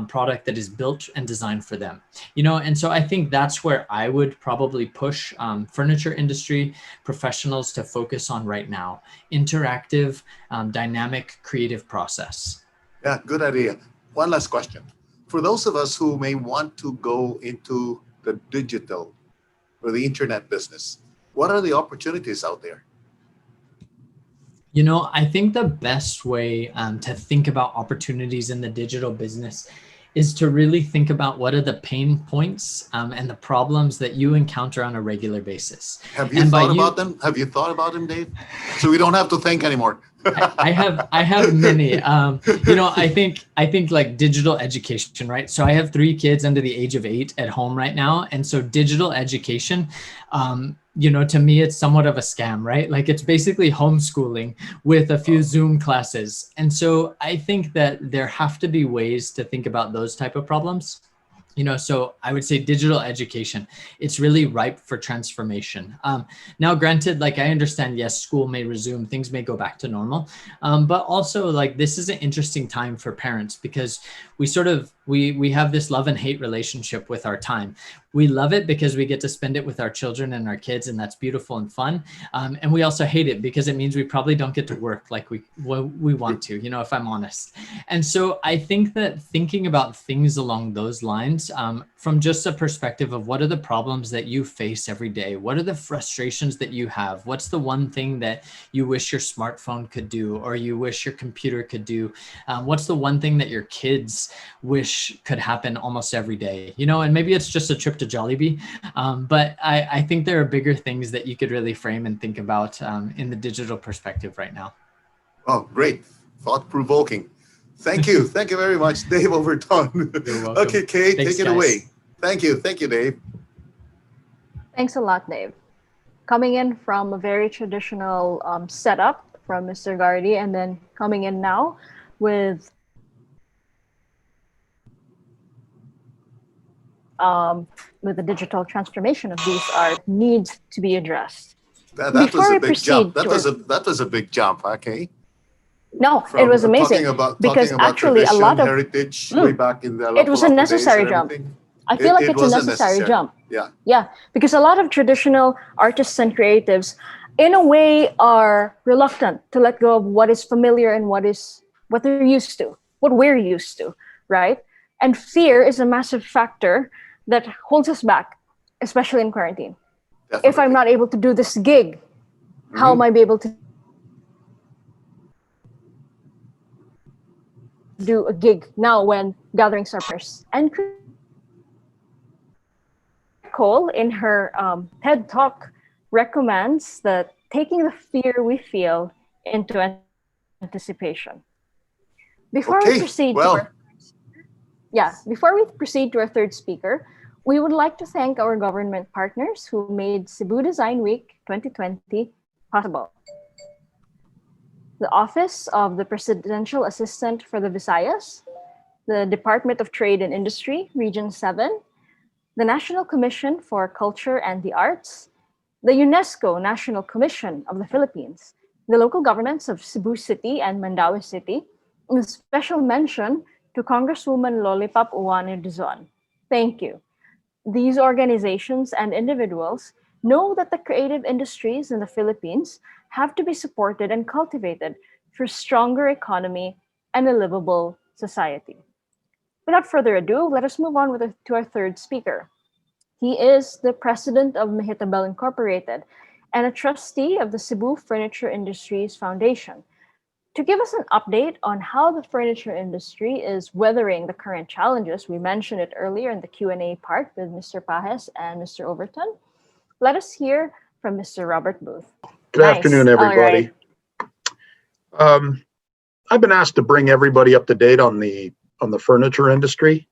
S16: product that is built and designed for them. You know, and so I think that's where I would probably push furniture industry professionals to focus on right now. Interactive, dynamic, creative process.
S15: Yeah, good idea. One last question. For those of us who may want to go into the digital or the internet business, what are the opportunities out there?
S16: You know, I think the best way to think about opportunities in the digital business is to really think about what are the pain points and the problems that you encounter on a regular basis.
S15: Have you thought about them? Have you thought about them, Dave? So we don't have to think anymore.
S16: I have many. I think like digital education, right? So I have 3 kids under the age of 8 at home right now, and so digital education, to me, it's somewhat of a scam, right? Like it's basically homeschooling with a few Zoom classes, and so I think that there have to be ways to think about those type of problems. So I would say digital education, it's really ripe for transformation. Now, granted, like I understand, yes, school may resume, things may go back to normal, but also like this is an interesting time for parents because we have this love and hate relationship with our time. We love it because we get to spend it with our children and our kids, and that's beautiful and fun. And we also hate it because it means we probably don't get to work like we want to, if I'm honest. And so I think that thinking about things along those lines, from just a perspective of what are the problems that you face every day? What are the frustrations that you have? What's the one thing that you wish your smartphone could do, or you wish your computer could do? What's the one thing that your kids wish could happen almost every day? And maybe it's just a trip to Jollibee, but I think there are bigger things that you could really frame and think about in the digital perspective right now.
S15: Oh, great. Thought-provoking. Thank you. Thank you very much, Dave Overton.
S16: You're welcome.
S15: Okay, Kate,
S16: Thanks,
S15: take it
S16: guys.
S15: away. Thank you. Thank you, Dave.
S10: Thanks a lot, Dave. Coming in from a very traditional setup from Mr. Gardy, and then coming in now with the digital transformation of these art needs to be addressed.
S15: That was
S10: Before
S15: a
S10: we
S15: big
S10: proceed
S15: jump. That
S10: to
S15: was a big jump, okay?
S10: No, it was amazing because
S15: talking about
S10: actually a
S15: tradition,
S10: lot of
S15: heritage way back in the
S10: it was a
S15: Lapu-Lapu
S10: necessary
S15: days and
S10: jump.
S15: everything.
S10: I feel like
S15: It
S10: it's a
S15: was
S10: necessary jump.
S15: Yeah.
S10: Because a lot of traditional artists and creatives, in a way, are reluctant to let go of what is familiar and what they're used to, what we're used to, right? And fear is a massive factor that holds us back, especially in quarantine.
S15: Definitely.
S10: If I'm not able to do this gig, how am I be able to do a gig now when gatherings are first? And Cole, in her TED Talk, recommends that taking the fear we feel into anticipation. Before we proceed to our third speaker, we would like to thank our government partners who made Cebu Design Week 2020 possible. The Office of the Presidential Assistant for the Visayas, the Department of Trade and Industry, Region 7, the National Commission for Culture and the Arts, the UNESCO National Commission of the Philippines, the local governments of Cebu City and Mandaue City, and a special mention to Congresswoman Lollipop Uwane Dizon. Thank you. These organizations and individuals know that the creative industries in the Philippines have to be supported and cultivated for a stronger economy and a livable society. Without further ado, let us move on to our third speaker. He is the president of Mehitabel Incorporated and a trustee of the Cebu Furniture Industries Foundation, to give us an update on how the furniture industry is weathering the current challenges. We mentioned it earlier in the Q&A part with Mr. Pajes and Mr. Overton. Let us hear from Mr. Robert Booth.
S17: Good afternoon, everybody. I've been asked to bring everybody up to date on the furniture industry.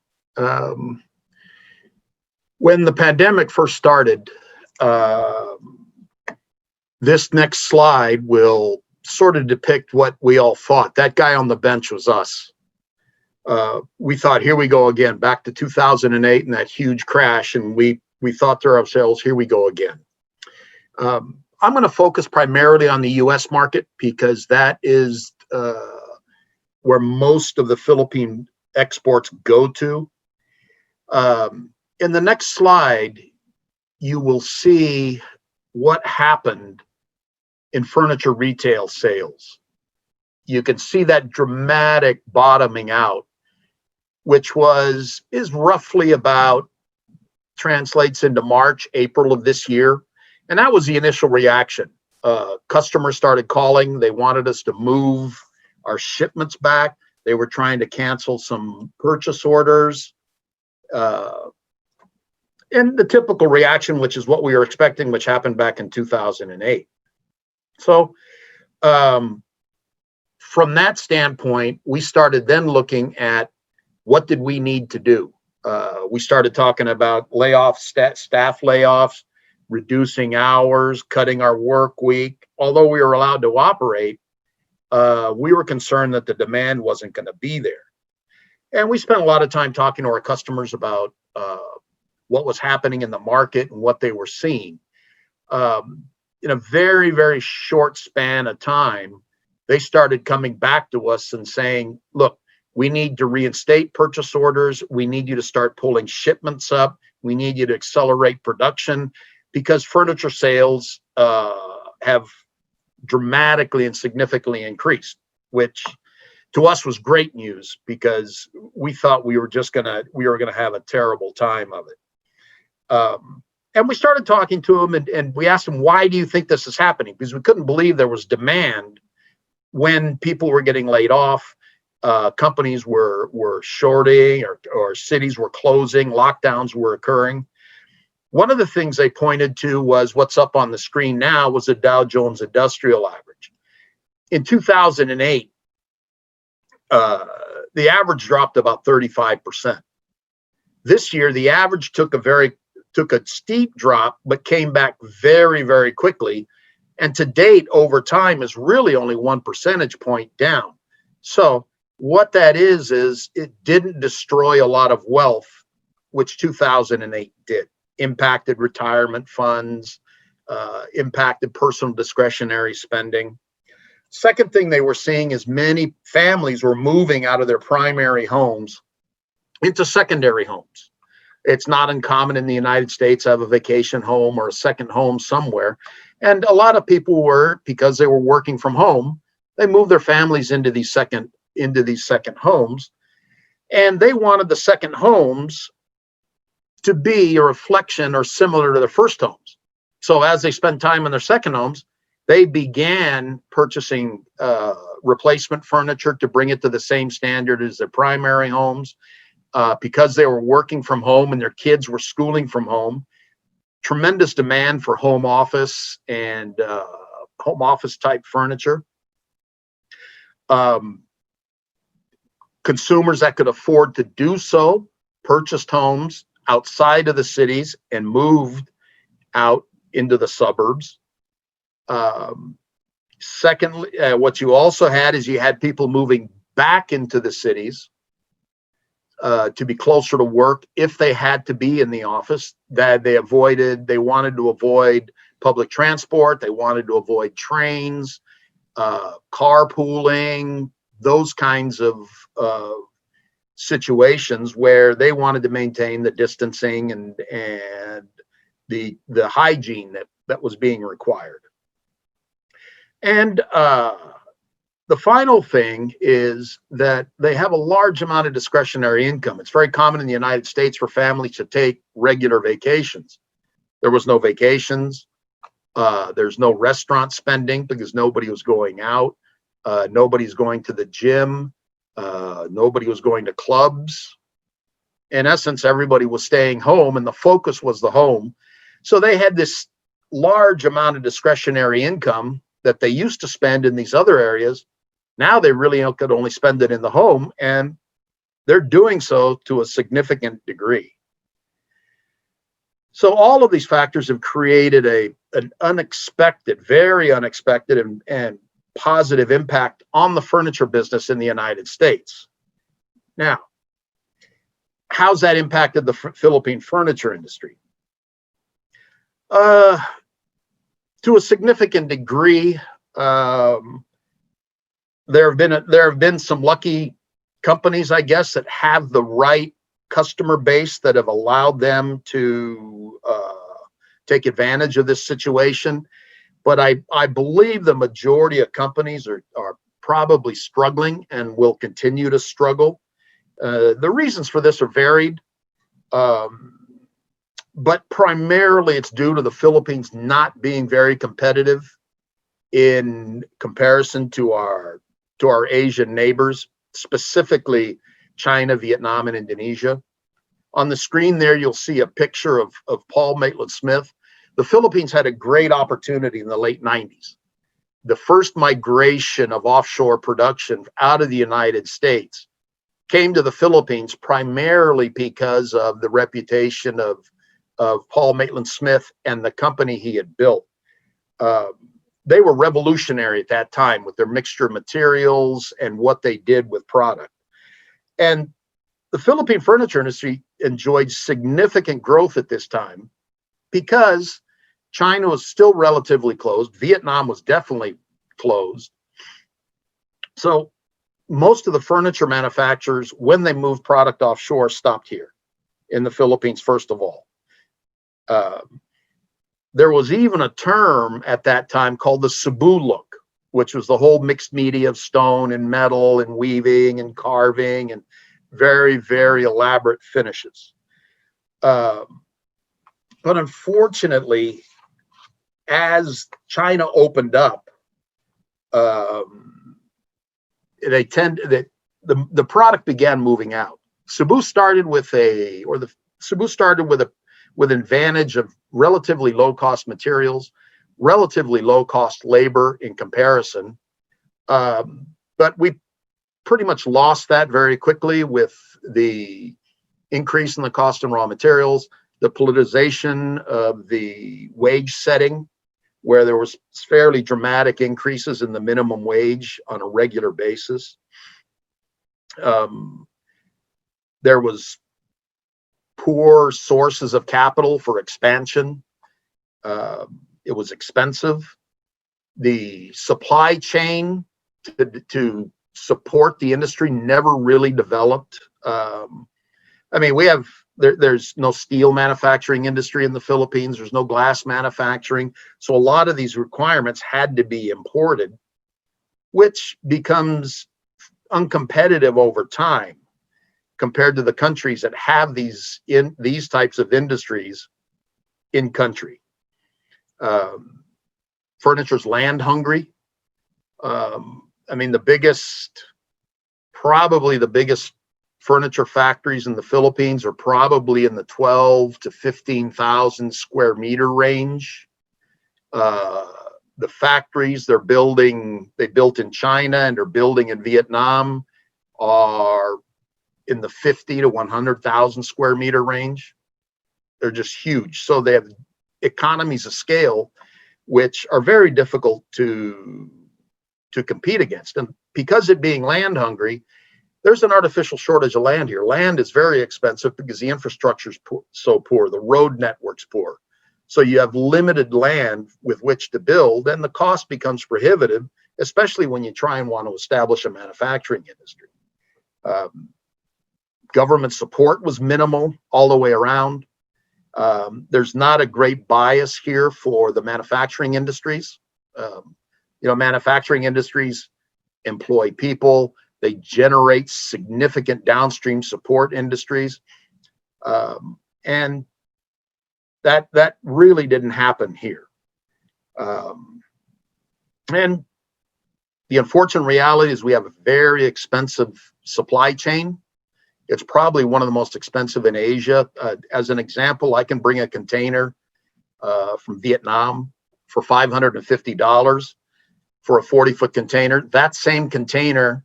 S17: When the pandemic first started, this next slide will sort of depict what we all thought. That guy on the bench was us. We thought, here we go again, back to 2008 and that huge crash, and we thought to ourselves, here we go again. I'm going to focus primarily on the U.S. market because that is where most of the Philippine exports go to. In the next slide, you will see what happened in furniture retail sales. You can see that dramatic bottoming out, which is roughly about, translates into March, April of this year. And that was the initial reaction. Customers started calling. They wanted us to move our shipments back. They were trying to cancel some purchase orders. And the typical reaction, which is what we were expecting, which happened back in 2008. So from that standpoint, we started then looking at what did we need to do. We started talking about layoffs, staff layoffs, reducing hours, cutting our work week. Although we were allowed to operate, we were concerned that the demand wasn't going to be there. And we spent a lot of time talking to our customers about what was happening in the market and what they were seeing. In a very, very short span of time, they started coming back to us and saying, look, we need to reinstate purchase orders. We need you to start pulling shipments up. We need you to accelerate production because furniture sales have dramatically and significantly increased, which to us was great news because we thought we were gonna have a terrible time of it. And we started talking to them and we asked them, why do you think this is happening? Because we couldn't believe there was demand when people were getting laid off, companies were shorting or cities were closing, lockdowns were occurring. One of the things they pointed to was what's up on the screen now was the Dow Jones Industrial Average. In 2008, the average dropped about 35%. This year, the average took a steep drop, but came back very, very quickly. And to date, over time, is really only 1 percentage point down. So what that is it didn't destroy a lot of wealth, which 2008 did. Impacted retirement funds, impacted personal discretionary spending. Second thing they were seeing is many families were moving out of their primary homes into secondary homes. It's not uncommon in the United States to have a vacation home or a second home somewhere. And a lot of people were, because they were working from home, they moved their families into these second homes. And they wanted the second homes to be a reflection or similar to the first homes. So as they spend time in their second homes, they began purchasing replacement furniture to bring it to the same standard as their primary homes. Because they were working from home and their kids were schooling from home, tremendous demand for home office and home office type furniture. Consumers that could afford to do so purchased homes outside of the cities and moved out into the suburbs. Secondly, what you also had is you had people moving back into the cities to be closer to work if they had to be in the office, that they wanted to avoid public transport, they wanted to avoid trains, carpooling, those kinds of situations where they wanted to maintain the distancing and the hygiene that was being required. And the final thing is that they have a large amount of discretionary income. It's very common in the United States for families to take regular vacations. There was no vacations. There's no restaurant spending because nobody was going out. Nobody's going to the gym. Nobody was going to clubs. In essence, everybody was staying home and the focus was the home. So they had this large amount of discretionary income that they used to spend in these other areas. Now they really could only spend it in the home, and they're doing so to a significant degree. So all of these factors have created an unexpected, very unexpected and positive impact on the furniture business in the United States. Now, how's that impacted the Philippine furniture industry? To a significant degree, there have been some lucky companies, I guess, that have the right customer base that have allowed them to take advantage of this situation. But I believe the majority of companies are probably struggling and will continue to struggle. The reasons for this are varied, but primarily it's due to the Philippines not being very competitive in comparison to our Asian neighbors. specifically China, Vietnam, and Indonesia. On the screen there, you'll see a picture of Paul Maitland-Smith. The Philippines had a great opportunity in the late 90s. The first migration of offshore production out of the United States came to the Philippines primarily because of the reputation of Paul Maitland-Smith and the company he had built. They were revolutionary at that time with their mixture materials and what they did with product. And the Philippine furniture industry enjoyed significant growth at this time because China was still relatively closed. Vietnam was definitely closed. So most of the furniture manufacturers, when they moved product offshore, stopped here in the Philippines, first of all. There was even a term at that time called the Cebu look, which was the whole mixed media of stone and metal and weaving and carving and very, very elaborate finishes. But unfortunately, as China opened up, the product began moving out. Cebu started with with advantage of relatively low cost materials, relatively low cost labor in comparison. But we pretty much lost that very quickly with the increase in the cost of raw materials, the politicization of the wage setting, where there was fairly dramatic increases in the minimum wage on a regular basis. There was poor sources of capital for expansion. It was expensive. The supply chain to support the industry never really developed. I mean, there's no steel manufacturing industry in the Philippines. There's no glass manufacturing. So a lot of these requirements had to be imported, which becomes uncompetitive over time compared to the countries that have these types of industries in country. Furniture's land hungry. I mean, probably the biggest furniture factories in the Philippines are probably in the 12 to 15,000 square meter range. The factories they built in China and are building in Vietnam are in the 50 to 100,000 square meter range. They're just huge. So they have economies of scale, which are very difficult to compete against. And because it being land hungry, there's an artificial shortage of land here. Land is very expensive because the infrastructure is so poor, the road network's poor. So you have limited land with which to build, and the cost becomes prohibitive, especially when you try and want to establish a manufacturing industry. Government support was minimal all the way around. There's not a great bias here for the manufacturing industries. Manufacturing industries employ people. They generate significant downstream support industries. And that really didn't happen here. And the unfortunate reality is we have a very expensive supply chain. It's probably one of the most expensive in Asia. As an example, I can bring a container from Vietnam for $550 for a 40-foot container. That same container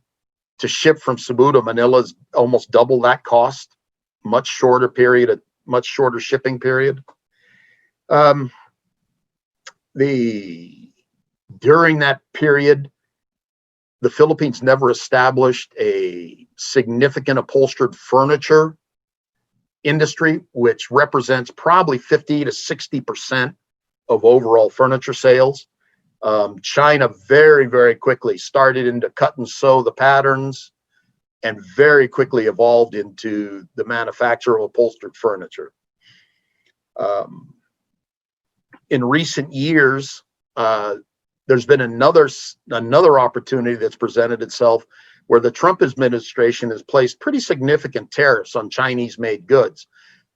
S17: to ship from Cebu to Manila is almost double that cost, much shorter shipping period. During that period, the Philippines never established a significant upholstered furniture industry, which represents probably 50 to 60% of overall furniture sales. China very, very quickly started into cut and sew the patterns and very quickly evolved into the manufacture of upholstered furniture. In recent years, there's been another opportunity that's presented itself where the Trump administration has placed pretty significant tariffs on Chinese-made goods.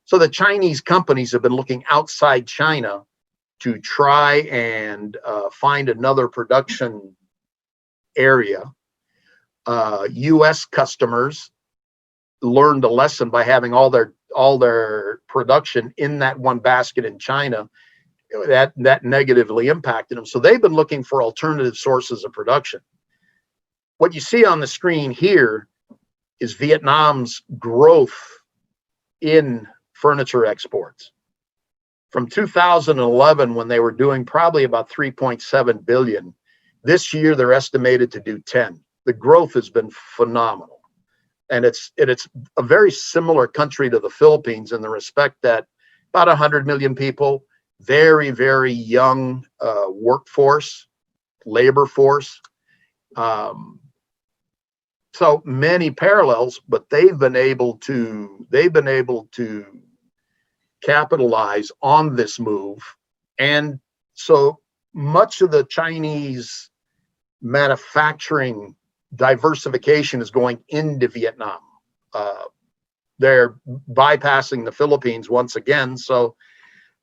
S17: So the Chinese companies have been looking outside China to try and find another production area U.S. customers learned a lesson by having all their production in that one basket in China. That negatively impacted them. So they've been looking for alternative sources of production. What you see on the screen here is Vietnam's growth in furniture exports. From 2011, when they were doing probably about 3.7 billion, this year they're estimated to do 10. The growth has been phenomenal. And it's a very similar country to the Philippines in the respect that about 100 million people, very, very young workforce, labor force. So many parallels, but they've been able to capitalize on this move. And so much of the Chinese manufacturing diversification is going into Vietnam. They're bypassing the Philippines once again. So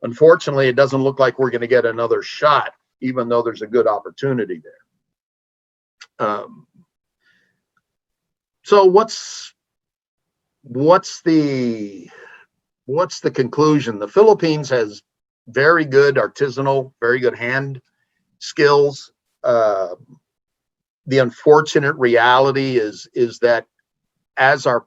S17: unfortunately, it doesn't look like we're going to get another shot, even though there's a good opportunity there. So what's the conclusion? The Philippines has very good artisanal, very good hand skills. The unfortunate reality is that as our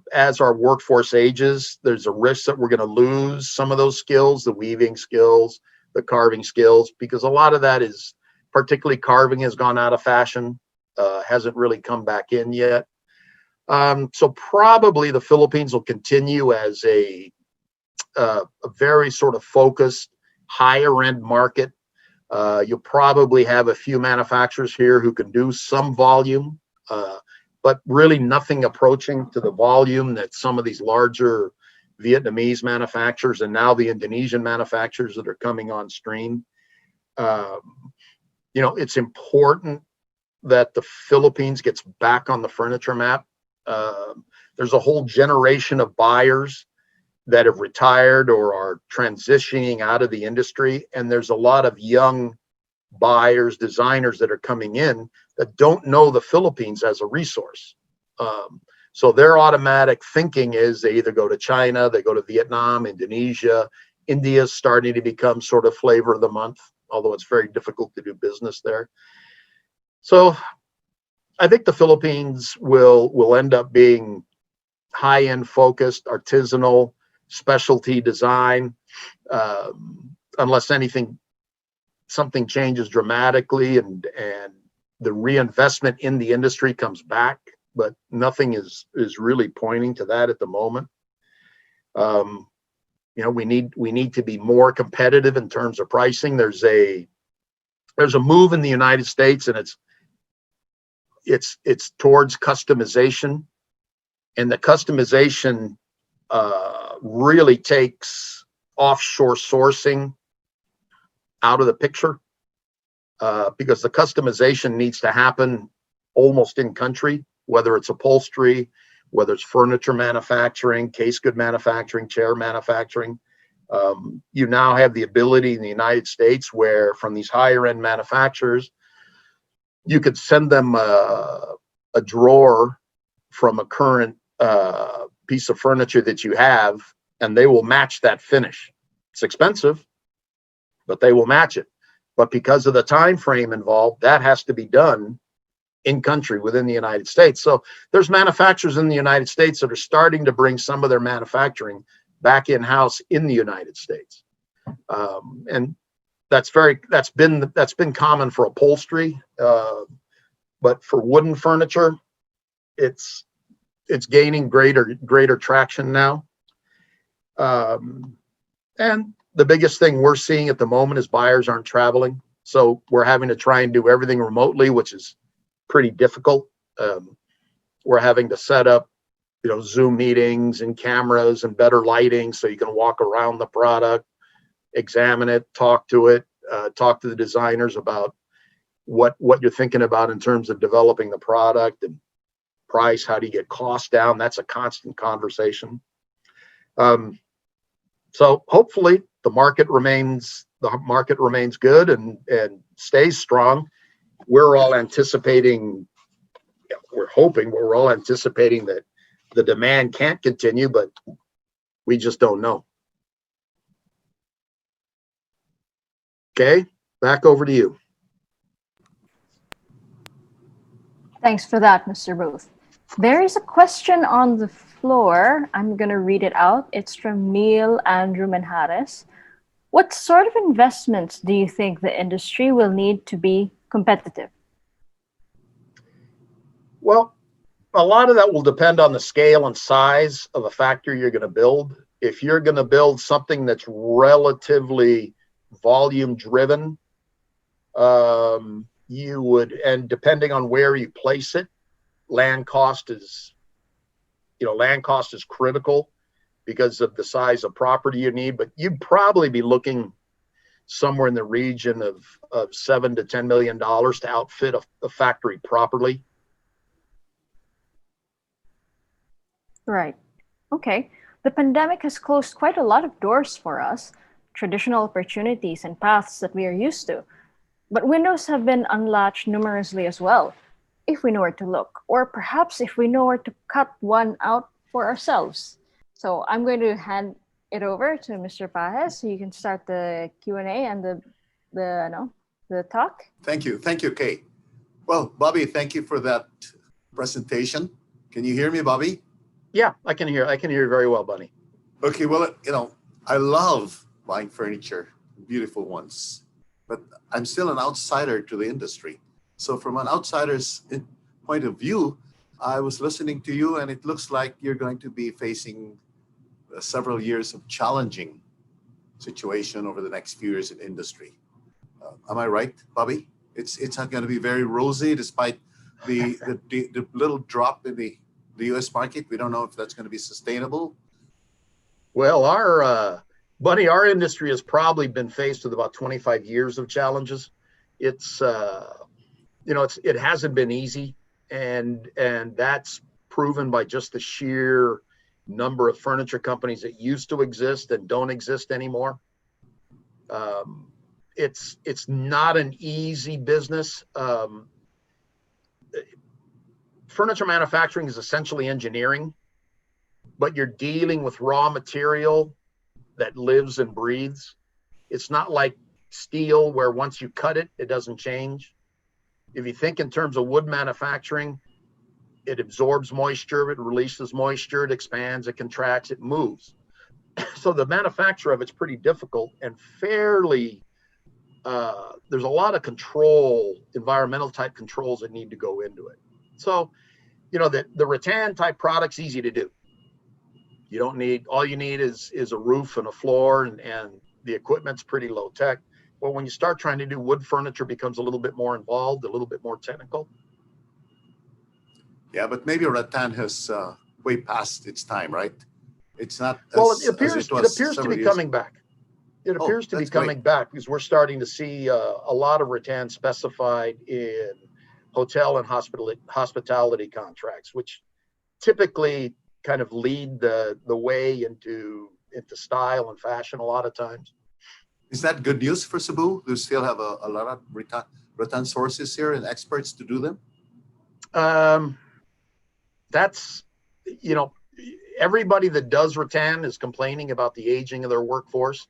S17: workforce ages, there's a risk that we're going to lose some of those skills, the weaving skills, the carving skills, because a lot of that is, particularly carving, has gone out of fashion, hasn't really come back in yet. So probably the Philippines will continue as a very sort of focused, higher end market. You'll probably have a few manufacturers here who can do some volume, but really nothing approaching to the volume that some of these larger Vietnamese manufacturers and now the Indonesian manufacturers that are coming on stream. It's important that the Philippines gets back on the furniture map. There's a whole generation of buyers that have retired or are transitioning out of the industry. And there's a lot of young buyers, designers that are coming in that don't know the Philippines as a resource. So their automatic thinking is they either go to China, they go to Vietnam, Indonesia. India's starting to become sort of flavor of the month, although it's very difficult to do business there. So I think the Philippines will end up being high-end focused, artisanal, specialty design, unless something changes dramatically and the reinvestment in the industry comes back, but nothing is really pointing to that at the moment. We need to be more competitive in terms of pricing. There's a move in the United States, and it's towards customization, and the customization really takes offshore sourcing out of the picture, because the customization needs to happen almost in country, whether it's upholstery, whether it's furniture manufacturing, case good manufacturing, chair manufacturing. You now have the ability in the United States where from these higher end manufacturers, you could send them a drawer from a current piece of furniture that you have, and they will match that finish. It's expensive, but they will match it. But because of the time frame involved, that has to be done in country within the United States. So there's manufacturers in the United States that are starting to bring some of their manufacturing back in-house in the United States. And that's been common for upholstery, but for wooden furniture, it's gaining greater traction now. And the biggest thing we're seeing at the moment is buyers aren't traveling. So we're having to try and do everything remotely, which is pretty difficult. We're having to set up, Zoom meetings and cameras and better lighting so you can walk around the product, examine it, talk to it, talk to the designers about what you're thinking about in terms of developing the product and price. How do you get costs down? That's a constant conversation. So hopefully the market remains good and stays strong. We're all anticipating we're hoping, we're all anticipating that the demand can't continue, but we just don't know. Okay, back over to you.
S10: Thanks for that, Mr. Booth. There is a question on the floor. I'm going to read it out. It's from Neil Andrew Manjares. What sort of investments do you think the industry will need to be competitive?
S17: Well, a lot of that will depend on the scale and size of a factory you're going to build. If you're going to build something that's relatively volume driven, you would, and depending on where you place it, land cost is critical because of the size of property you need, but you'd probably be looking somewhere in the region of $7 to $10 million to outfit a factory properly.
S10: Right. Okay. The pandemic has closed quite a lot of doors for us, traditional opportunities and paths that we are used to. But windows have been unlatched numerously as well, if we know where to look, or perhaps if we know where to cut one out for ourselves. So I'm going to hand it over to Mr. Pajes so you can start the Q&A and the talk.
S15: Thank you, Kay. Well, Bobby, thank you for that presentation. Can you hear me, Bobby?
S17: Yeah, I can hear you very well, Bunny.
S15: Okay, well, I love buying furniture, beautiful ones, but I'm still an outsider to the industry. So from an outsider's point of view, I was listening to you and it looks like you're going to be facing several years of challenging situation over the next few years in industry. Am I right, Bobby? It's not going to be very rosy despite the little drop in the U.S. market. We don't know if that's going to be sustainable.
S17: Well, Bunny, our industry has probably been faced with about 25 years of challenges. It hasn't been easy, and that's proven by just the sheer number of furniture companies that used to exist and don't exist anymore. It's not an easy business. Furniture manufacturing is essentially engineering, but you're dealing with raw material that lives and breathes. It's not like steel where once you cut it, it doesn't change. If you think in terms of wood manufacturing, it absorbs moisture, it releases moisture, it expands, it contracts, it moves. So the manufacture of it's pretty difficult and fairly, there's a lot of control, environmental type controls that need to go into it. So, the rattan type product's easy to do. You don't need, all you need is a roof and a floor and the equipment's pretty low tech. Well, when you start trying to do wood furniture, becomes a little bit more involved, a little bit more technical.
S15: Yeah, but maybe rattan has way past its time, right? It's not.
S17: Well, it appears to be coming back. It appears to be coming back because we're starting to see a lot of rattan specified in hotel and hospitality contracts, which typically kind of lead the way into style and fashion a lot of times.
S15: Is that good news for Cebu? Do you still have a lot of rattan sources here and experts to do them?
S17: That's, everybody that does rattan is complaining about the aging of their workforce.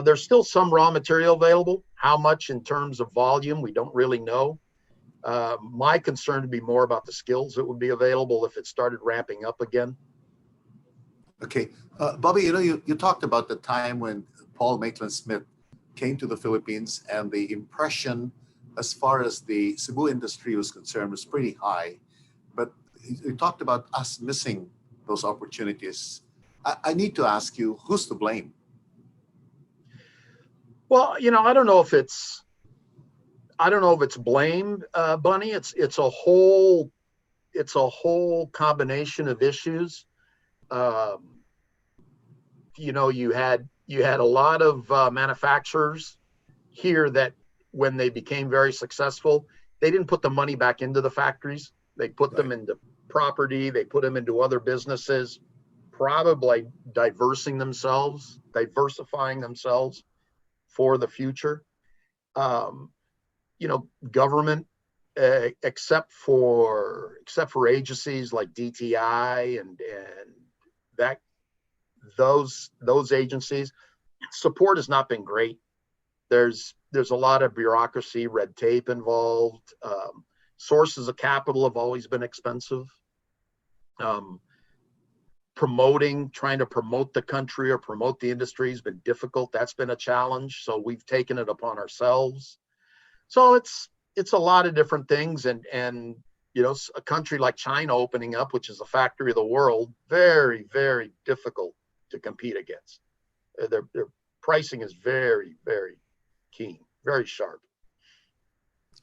S17: There's still some raw material available. How much in terms of volume, we don't really know. My concern would be more about the skills that would be available if it started ramping up again.
S15: Okay. Bobby, you talked about the time when Paul Maitland-Smith came to the Philippines and the impression as far as the Cebu industry was concerned was pretty high. But you talked about us missing those opportunities. I need to ask you, who's to blame?
S17: Well, I don't know if it's blame, Bunny. It's a whole combination of issues. You had a lot of manufacturers here that when they became very successful, they didn't put the money back into the factories. They put them into property. They put them into other businesses, probably diversifying themselves for the future. Government except for agencies like DTI and that those agencies, support has not been great. There's a lot of bureaucracy, red tape involved. Sources of capital have always been expensive. Trying to promote the country or promote the industry has been difficult. That's been a challenge. So we've taken it upon ourselves. So it's a lot of different things. And you know, a country like China opening up, which is the factory of the world, very, very difficult to compete against. Their pricing is very, very keen, very sharp.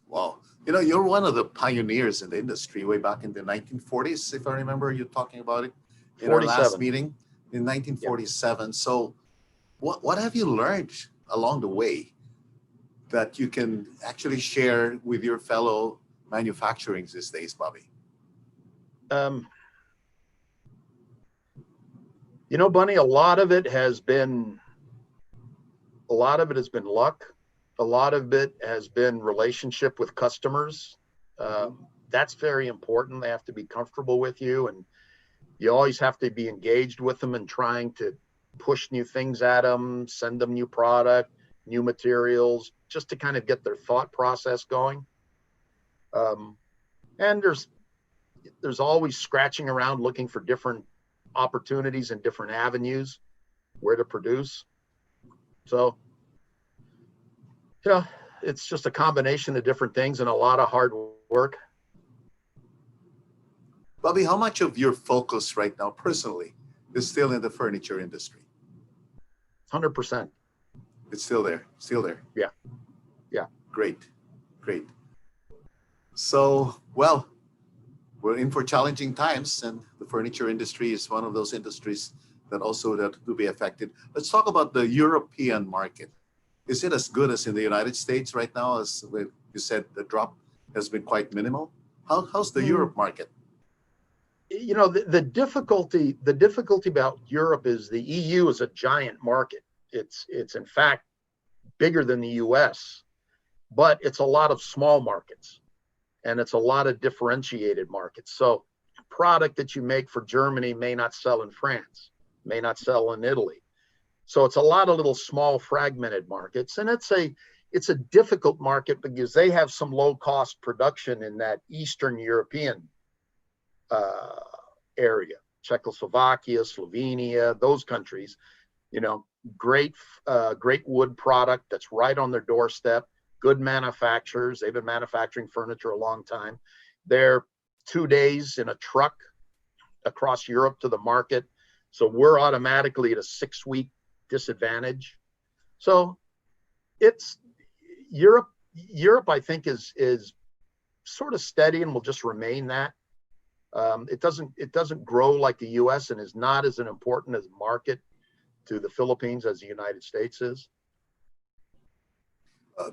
S15: Wow. You know, you're one of the pioneers in the industry way back in the 1940s, if I remember you talking about it in our last meeting in 1947. Yeah. So what have you learned along the way that you can actually share with your fellow manufacturing these days, Bobby?
S17: You know, Bunny, a lot of it has been luck. A lot of it has been relationship with customers. That's very important. They have to be comfortable with you, and you always have to be engaged with them and trying to push new things at them, send them new product, new materials, just to kind of get their thought process going. And there's always scratching around looking for different opportunities and different avenues where to produce. So, you know, it's just a combination of different things and a lot of hard work.
S15: Bobby, how much of your focus right now personally is still in the furniture industry?
S17: 100%.
S15: It's still there.
S17: Yeah.
S15: Great. So, well, we're in for challenging times, and the furniture industry is one of those industries that will be affected. Let's talk about the European market. Is it as good as in the United States right now? As you said, the drop has been quite minimal. How's the Europe market?
S17: You know, the difficulty about Europe is the EU is a giant market. It's in fact bigger than the US, but it's a lot of small markets and it's a lot of differentiated markets. So a product that you make for Germany may not sell in France, may not sell in Italy. So it's a lot of little small fragmented markets, and it's a difficult market because they have some low cost production in that Eastern European area, Czechoslovakia, Slovenia, those countries, you know, great wood product that's right on their doorstep, good manufacturers. They've been manufacturing furniture a long time. They're 2 days in a truck across Europe to the market. So we're automatically at a 6-week disadvantage. So it's Europe, I think is sort of steady and will just remain that. It doesn't grow like the US and is not as an important as market to the Philippines as the United States is.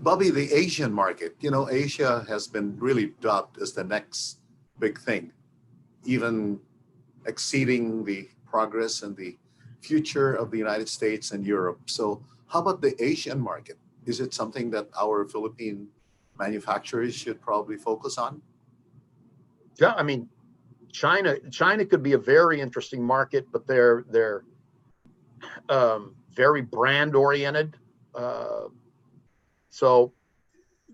S15: Bobby, the Asian market, you know, Asia has been really dubbed as the next big thing, even exceeding the progress and the future of the United States and Europe. So how about the Asian market? Is it something that our Philippine manufacturers should probably focus on?
S17: Yeah, I mean, China could be a very interesting market, but they're very brand oriented. So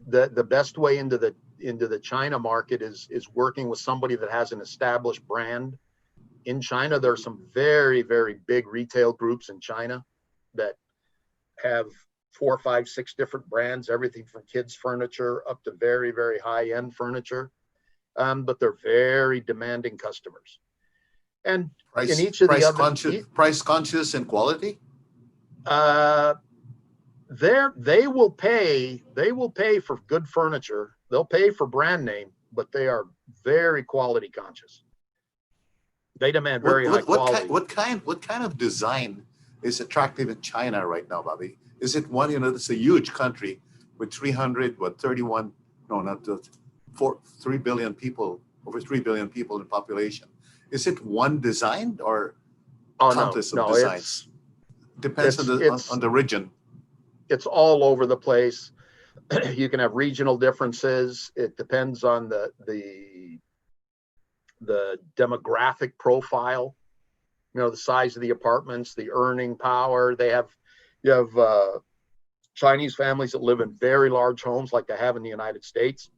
S17: the best way into the China market is working with somebody that has an established brand. In China, there are some very, very big retail groups in China that have 4, 5, 6 different brands, everything from kids furniture up to very, very high end furniture. But they're very demanding customers. And in each of the other
S15: price conscious and quality,
S17: they will pay for good furniture. They'll pay for brand name, but they are very quality conscious. They demand very high quality.
S15: What kind of design is attractive in China right now, Bobby? Is it one, you know, it's a huge country with 3 billion people, over 3 billion people in population. Is it one design or countless of designs? Depends on the region.
S17: It's all over the place. you can have regional differences. It depends on the demographic profile, the size of the apartments, the earning power. You have Chinese families that live in very large homes like they have in the United States.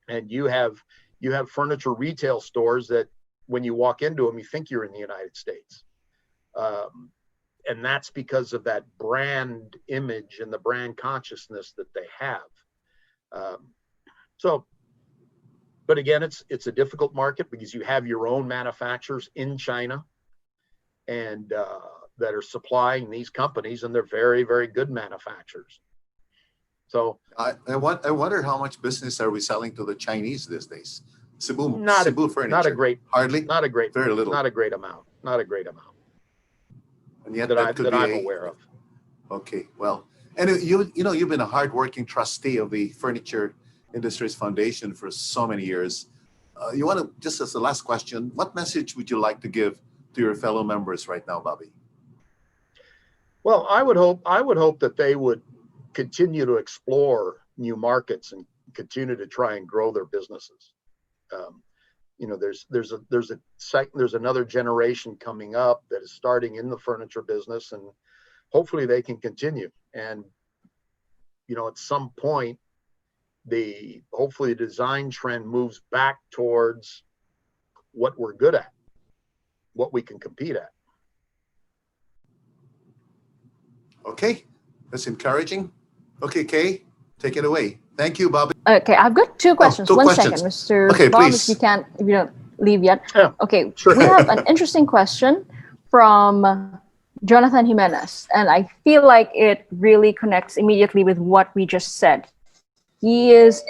S17: And you have furniture retail stores that when you walk into them, you think you're in the United States. And that's because of that brand image and the brand consciousness that they have. But again, it's a difficult market because you have your own manufacturers in China and that are supplying these companies, and they're very, very good manufacturers. So
S15: I wonder how much business are we selling to the Chinese these days? Cebu furniture.
S17: Not a great,
S15: hardly.
S17: Not a great,
S15: very little.
S17: Not a great amount. Not a great amount.
S15: And yet
S17: that
S15: could
S17: I'm
S15: be
S17: aware of.
S15: Okay, well, and you've been a hardworking trustee of the Furniture Industries Foundation for so many years. You want to, just as the last question, what message would you like to give to your fellow members right now, Bobby?
S17: Well, I would hope that they would continue to explore new markets and continue to try and grow their businesses. There's another generation coming up that is starting in the furniture business, and hopefully they can continue. And at some point, hopefully the design trend moves back towards what we're good at, what we can compete at.
S15: Okay, that's encouraging. Okay, Kay, take it away. Thank you, Bobby.
S10: Okay, I've got two questions.
S15: two
S10: One
S15: questions.
S10: second, Mr.
S15: Okay,
S10: Bob,
S15: please.
S10: if you don't leave yet.
S17: Yeah,
S10: okay,
S17: sure.
S10: We have an interesting question from Jonathan Jimenez, and I feel like it really connects immediately with what we just said. He is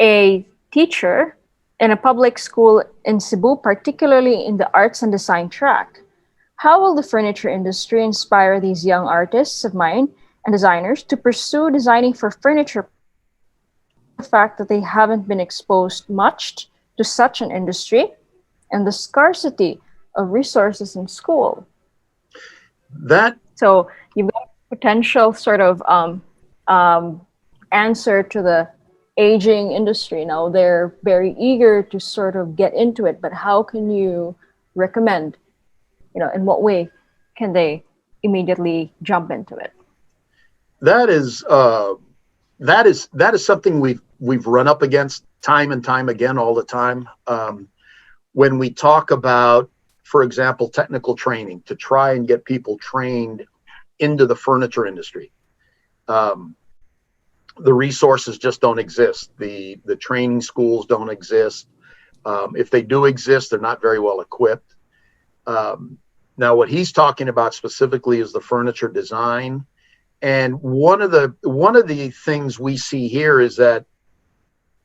S10: a teacher in a public school in Cebu, particularly in the arts and design track. How will the furniture industry inspire these young artists of mine and designers to pursue designing for furniture? The fact that they haven't been exposed much to such an industry and the scarcity of resources in school. So you've got a potential sort of answer to the aging industry. Now they're very eager to sort of get into it, but how can you recommend, in what way can they immediately jump into it?
S17: That is something we've run up against time and time again all the time. When we talk about, for example, technical training to try and get people trained into the furniture industry, the resources just don't exist. The training schools don't exist. If they do exist, they're not very well equipped. Now, what he's talking about specifically is the furniture design. And one of the things we see here is that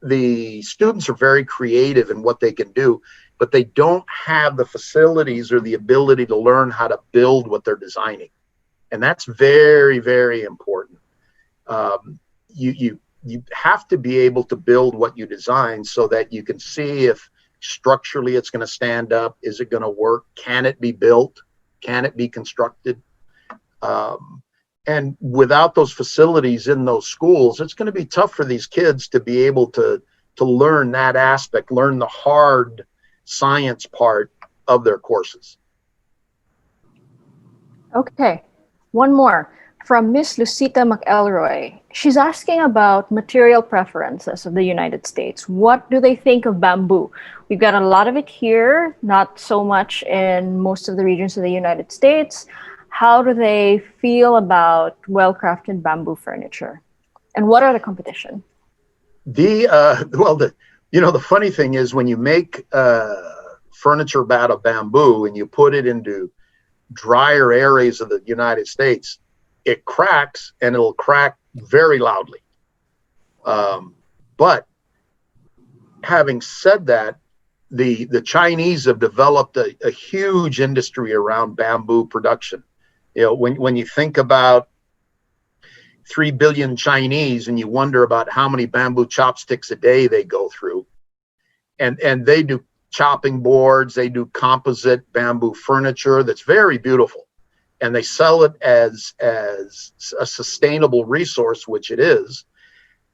S17: the students are very creative in what they can do, but they don't have the facilities or the ability to learn how to build what they're designing. And that's very, very important. You have to be able to build what you design so that you can see if structurally it's going to stand up. Is it going to work? Can it be built? Can it be constructed? And without those facilities in those schools, it's going to be tough for these kids to be able to learn that aspect, learn the hard science part of their courses.
S10: Okay, one more from Miss Lucita McElroy. She's asking about material preferences of the United States. What do they think of bamboo? We've got a lot of it here, not so much in most of the regions of the United States. How do they feel about well-crafted bamboo furniture? And what are the competition?
S17: The funny thing is when you make furniture out of bamboo and you put it into drier areas of the United States, it cracks, and it'll crack very loudly. But having said that, the Chinese have developed a huge industry around bamboo production. When you think about 3 billion Chinese and you wonder about how many bamboo chopsticks a day they go through, and they do chopping boards, they do composite bamboo furniture that's very beautiful, and they sell it as a sustainable resource, which it is.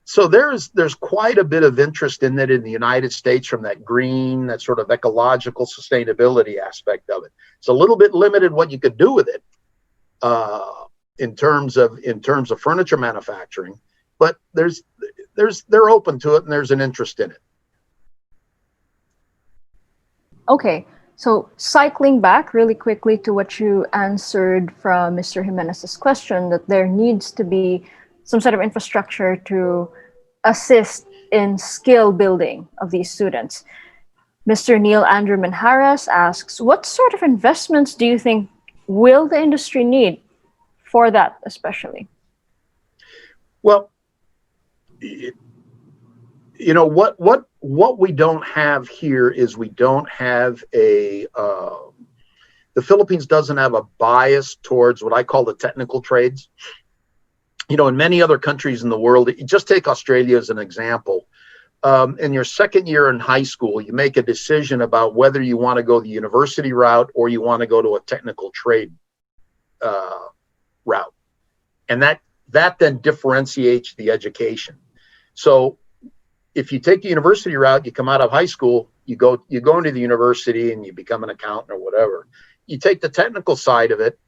S17: So there's quite a bit of interest in that in the United States from that green, that sort of ecological sustainability aspect of it. It's a little bit limited what you could do with it in terms of furniture manufacturing, but they're open to it and there's an interest in it.
S10: Okay, so cycling back really quickly to what you answered from Mr. Jimenez's question, that there needs to be some sort of infrastructure to assist in skill building of these students. Mr. Neil Andrew Manharas asks, what sort of investments do you think will the industry need for that especially?
S17: Well, you know, what we don't have here is we don't have the Philippines doesn't have a bias towards what I call the technical trades. You know, in many other countries in the world, just take Australia as an example. In your second year in high school, you make a decision about whether you want to go the university route or you want to go to a technical trade route. And that then differentiates the education. So if you take the university route, you come out of high school, you go into the university and you become an accountant or whatever. You take the technical side of it.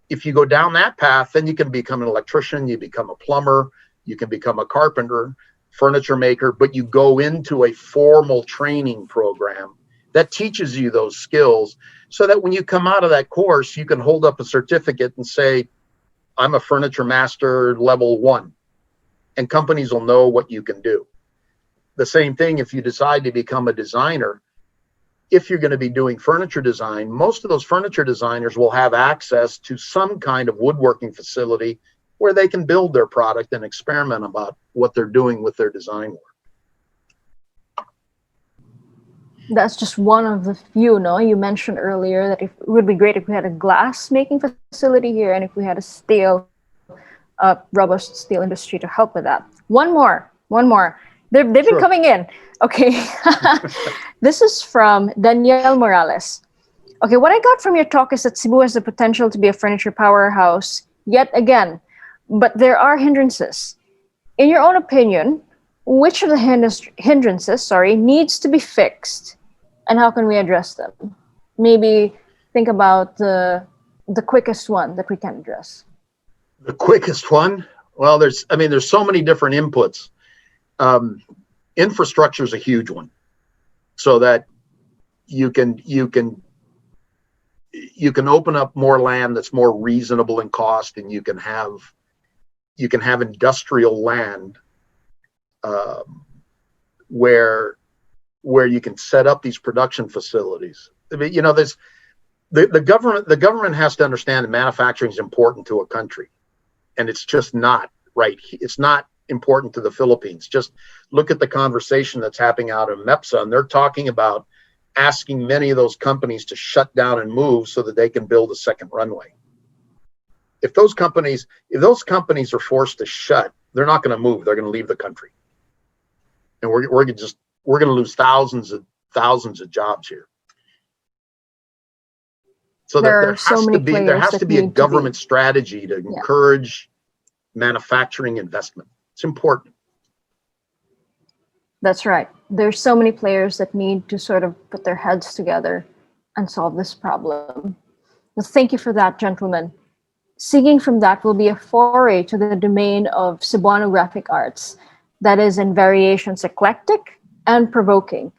S17: If you go down that path, then you can become an electrician, you become a plumber, you can become a carpenter, furniture maker, but you go into a formal training program that teaches you those skills so that when you come out of that course, you can hold up a certificate and say, I'm a furniture master level 1, and companies will know what you can do. The same thing if you decide to become a designer. If you're going to be doing furniture design, most of those furniture designers will have access to some kind of woodworking facility where they can build their product and experiment about what they're doing with their design work.
S10: That's just one of the few, no? You mentioned earlier that it would be great if we had a glass making facility here and if we had a robust steel industry to help with that. One more. They've been coming in. Okay. This is from Danielle Morales. Okay, what I got from your talk is that Cebu has the potential to be a furniture powerhouse yet again, but there are hindrances. In your own opinion, which of the hindrances, needs to be fixed, and how can we address them? Maybe think about the quickest one that we can address.
S17: The quickest one? Well, there's so many different inputs. Infrastructure is a huge one, so that you can open up more land that's more reasonable in cost, and you can have industrial land where you can set up these production facilities. I mean, you know, there's the government has to understand that manufacturing is important to a country, and it's just not right. It's not important to the Philippines. Just look at the conversation that's happening out in MEPSA, and they're talking about asking many of those companies to shut down and move so that they can build a second runway. If those companies are forced to shut, they're not going to move. They're going to leave the country, and we're going to lose thousands of jobs here. So there has to be a government strategy to encourage manufacturing investment. It's important.
S10: That's right. There's so many players that need to sort of put their heads together and solve this problem. Well, thank you for that, gentlemen. Seguing from that will be a foray to the domain of Cebuano graphic arts that is in variations eclectic and provoking.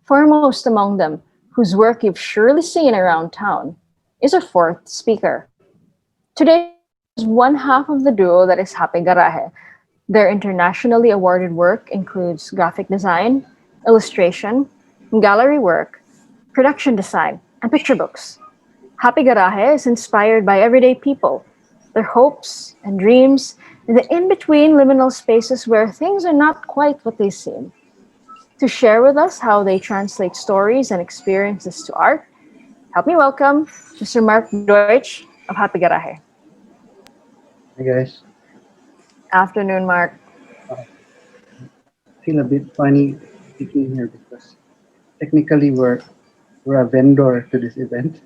S10: Foremost among them, whose work you've surely seen around town, is our fourth speaker. Today is one half of the duo that is Happy Garaje. Their internationally awarded work includes graphic design, illustration, gallery work, production design, and picture books. Happy Garaje is inspired by everyday people, their hopes and dreams, and the in-between liminal spaces where things are not quite what they seem. To share with us how they translate stories and experiences to art, help me welcome Mr. Mark Deutsche of Happy Garaje.
S18: Hi guys.
S10: Afternoon, Mark.
S18: I feel a bit funny speaking here because technically we're a vendor to this event.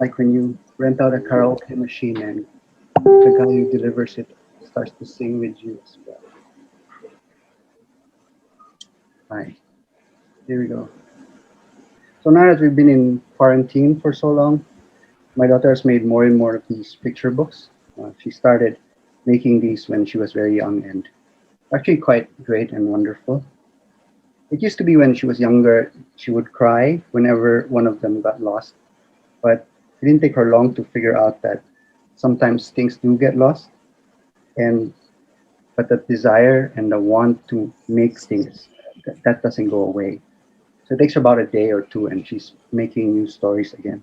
S18: Like when you rent out a karaoke machine and the guy who delivers it starts to sing with you as well. Hi, here we go. So now that we've been in quarantine for so long, my daughter has made more and more of these picture books. She started making these when she was very young and actually quite great and wonderful. It used to be when she was younger, she would cry whenever one of them got lost, but it didn't take her long to figure out that sometimes things do get lost, and but the desire and the want to make things that doesn't go away. So it takes her about a day or two, and she's making new stories again.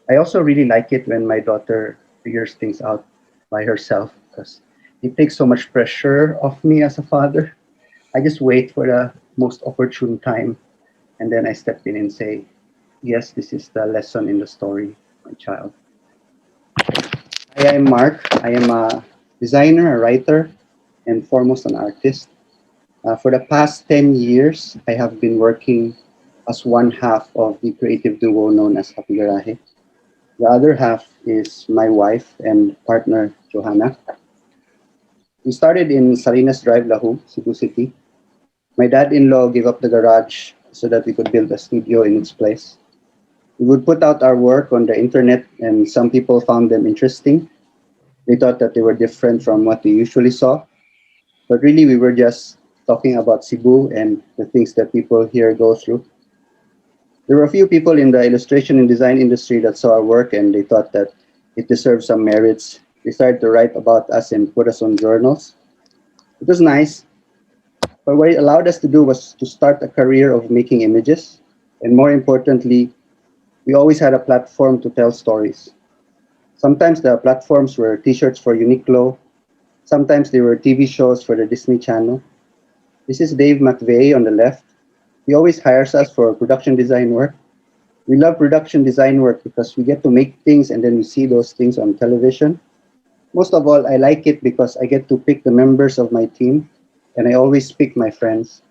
S18: I also really like it when my daughter figures things out by herself because it takes so much pressure off me as a father. I just wait for the most opportune time and then I step in and say, yes, this is the lesson in the story, my child. I am Mark. I am a designer, a writer, and foremost an artist. For the past 10 years, I have been working as one half of the creative duo known as Happy Garahe. The other half is my wife and partner, Johanna. We started in Salinas Drive, Lahu, Cebu City. My dad-in-law gave up the garage so that we could build a studio in its place. We would put out our work on the internet and some people found them interesting. They thought that they were different from what they usually saw. But really, we were just talking about Cebu and the things that people here go through. There were a few people in the illustration and design industry that saw our work and they thought that it deserved some merits. They started to write about us and put us on journals. It was nice, but what it allowed us to do was to start a career of making images. And more importantly, we always had a platform to tell stories. Sometimes the platforms were t-shirts for Uniqlo. Sometimes they were TV shows for the Disney Channel. This is Dave McVeigh on the left. He always hires us for production design work. We love production design work because we get to make things and then we see those things on television. Most of all, I like it because I get to pick the members of my team and I always pick my friends.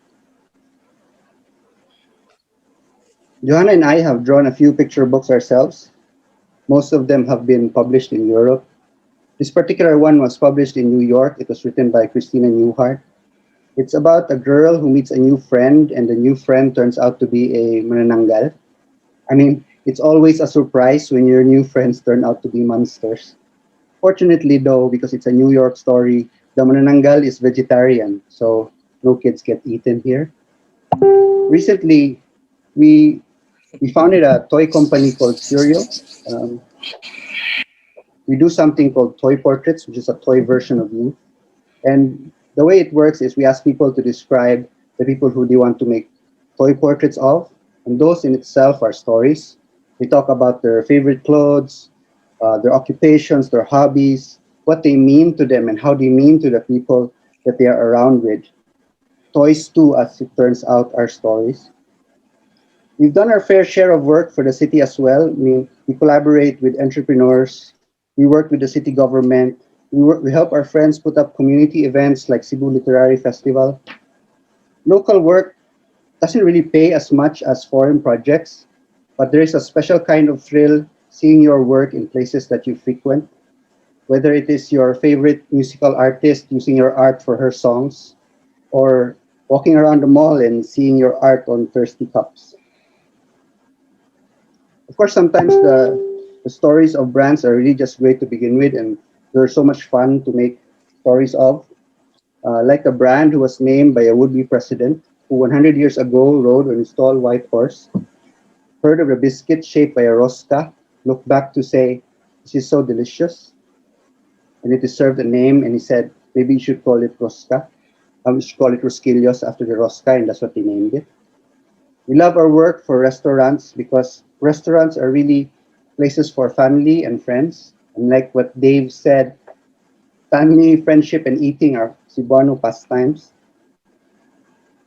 S18: Johanna and I have drawn a few picture books ourselves. Most of them have been published in Europe. This particular one was published in New York. It was written by Christina Newhart. It's about a girl who meets a new friend and the new friend turns out to be a manananggal. I mean, it's always a surprise when your new friends turn out to be monsters. Fortunately though, because it's a New York story, the manananggal is vegetarian, so no kids get eaten here. Recently, we founded a toy company called Curio. We do something called toy portraits, which is a toy version of you. And the way it works is we ask people to describe the people who they want to make toy portraits of, and those in itself are stories. They talk about their favorite clothes, their occupations, their hobbies, what they mean to them, and how they mean to the people that they are around with. Toys too, as it turns out, are stories. We've done our fair share of work for the city as well. I mean, we collaborate with entrepreneurs. We work with the city government. We help our friends put up community events like Cebu Literary Festival. Local work doesn't really pay as much as foreign projects, but there is a special kind of thrill seeing your work in places that you frequent, whether it is your favorite musical artist using your art for her songs, or walking around the mall and seeing your art on thirsty cups. Of course, sometimes the stories of brands are really just great to begin with, and they're so much fun to make stories of. Like a brand who was named by a would-be president who 100 years ago rode on his tall white horse, heard of a biscuit shaped by a rosca, looked back to say, this is so delicious, and it deserved a name, and he said, maybe you should call it rosca. We should call it Rosquillos after the rosca, and that's what they named it. We love our work for restaurants because restaurants are really places for family and friends. And like what Dave said, family, friendship, and eating are Cebuano pastimes.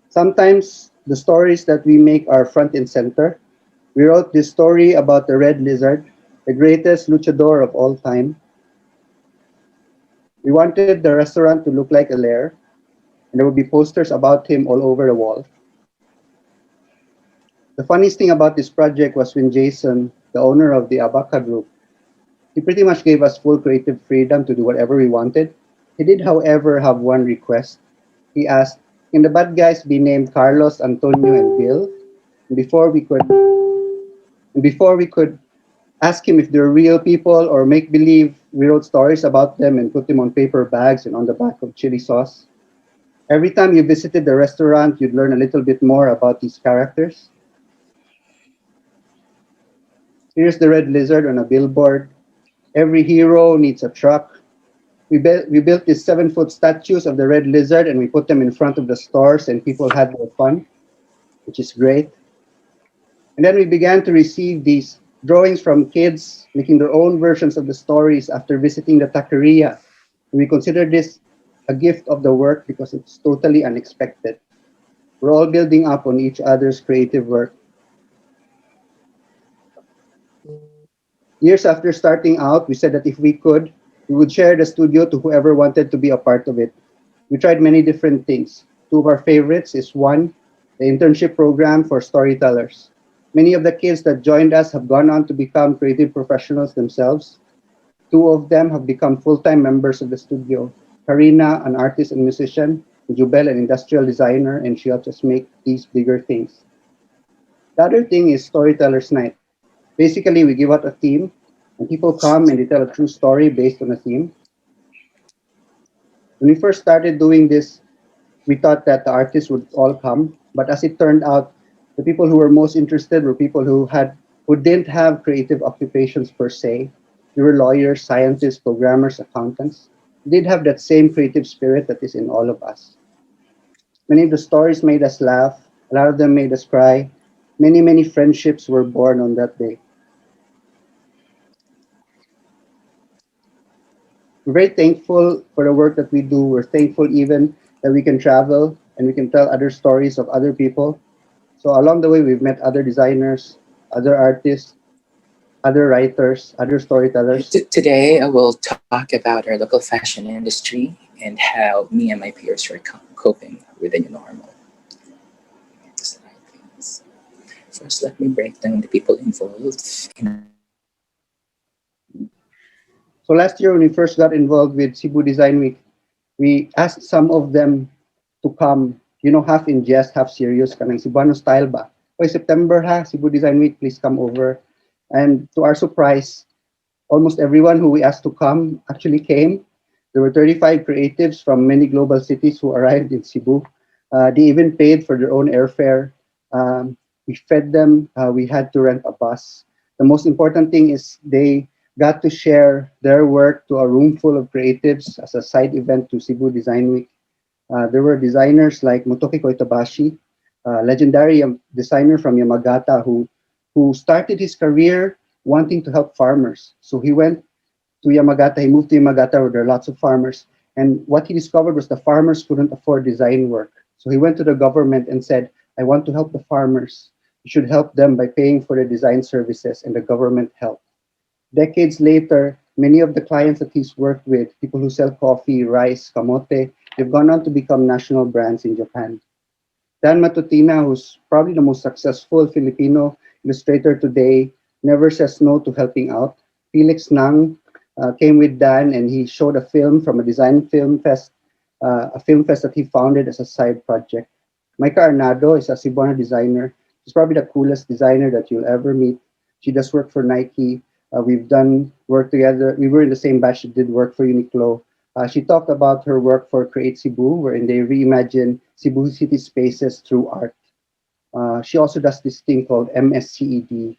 S18: Sometimes the stories that we make are front and center. We wrote this story about the red lizard, the greatest luchador of all time. We wanted the restaurant to look like a lair, and there would be posters about him all over the wall. The funniest thing about this project was when Jason, the owner of the Abaca Group, he pretty much gave us full creative freedom to do whatever we wanted. He did, however, have one request. He asked, Can the bad guys be named Carlos, Antonio, and Bill? And before we could ask him if they're real people or make believe, we wrote stories about them and put them on paper bags and on the back of chili sauce. Every time you visited the restaurant, you'd learn a little bit more about these characters. Here's the red lizard on a billboard. Every hero needs a truck. We built these 7-foot statues of the red lizard and we put them in front of the stores and people had their fun, which is great. And then we began to receive these drawings from kids making their own versions of the stories after visiting the taqueria. We consider this a gift of the work because it's totally unexpected. We're all building up on each other's creative work. Years after starting out, we said that if we could, we would share the studio to whoever wanted to be a part of it. We tried many different things. Two of our favorites is one, the internship program for storytellers. Many of the kids that joined us have gone on to become creative professionals themselves. Two of them have become full-time members of the studio. Karina, an artist and musician, Jubel, an industrial designer, and she helps us make these bigger things. The other thing is Storytellers Night. Basically, we give out a theme, and people come and they tell a true story based on a theme. When we first started doing this, we thought that the artists would all come, but as it turned out, the people who were most interested were people who didn't have creative occupations per se. They were lawyers, scientists, programmers, accountants. They did have that same creative spirit that is in all of us. Many of the stories made us laugh. A lot of them made us cry. Many, many friendships were born on that day. We're very thankful for the work that we do. We're thankful even that we can travel and we can tell other stories of other people. So along the way, we've met other designers, other artists, other writers, other storytellers.
S19: Today, I will talk about our local fashion industry and how me and my peers are coping with the new normal. First, let me break down the people involved.
S18: So last year, when we first got involved with Cebu Design Week, we asked some of them to come, half in jest, half serious, kanang Cebuano style ba? Oy, September ha, Cebu Design Week, please come over. And to our surprise, almost everyone who we asked to come actually came. There were 35 creatives from many global cities who arrived in Cebu. They even paid for their own airfare. We fed them. We had to rent a bus. The most important thing is they got to share their work to a room full of creatives as a side event to Cebu Design Week. There were designers like Motoki Koitabashi, legendary designer from Yamagata who started his career wanting to help farmers. So he went to Yamagata, he moved to Yamagata where there are lots of farmers. And what he discovered was the farmers couldn't afford design work. So he went to the government and said, I want to help the farmers. You should help them by paying for the design services, and the government helped. Decades later, many of the clients that he's worked with, people who sell coffee, rice, kamote, they've gone on to become national brands in Japan. Dan Matutina, who's probably the most successful Filipino illustrator today, never says no to helping out. Felix Nang came with Dan and he showed a film from a design film fest, a film fest that he founded as a side project. Maika Arnado is a Cebuano designer. She's probably the coolest designer that you'll ever meet. She does work for Nike. We've done work together. We were in the same batch. She did work for Uniqlo. She talked about her work for Create Cebu, wherein they reimagine Cebu city spaces through art. She also does this thing called MSCED,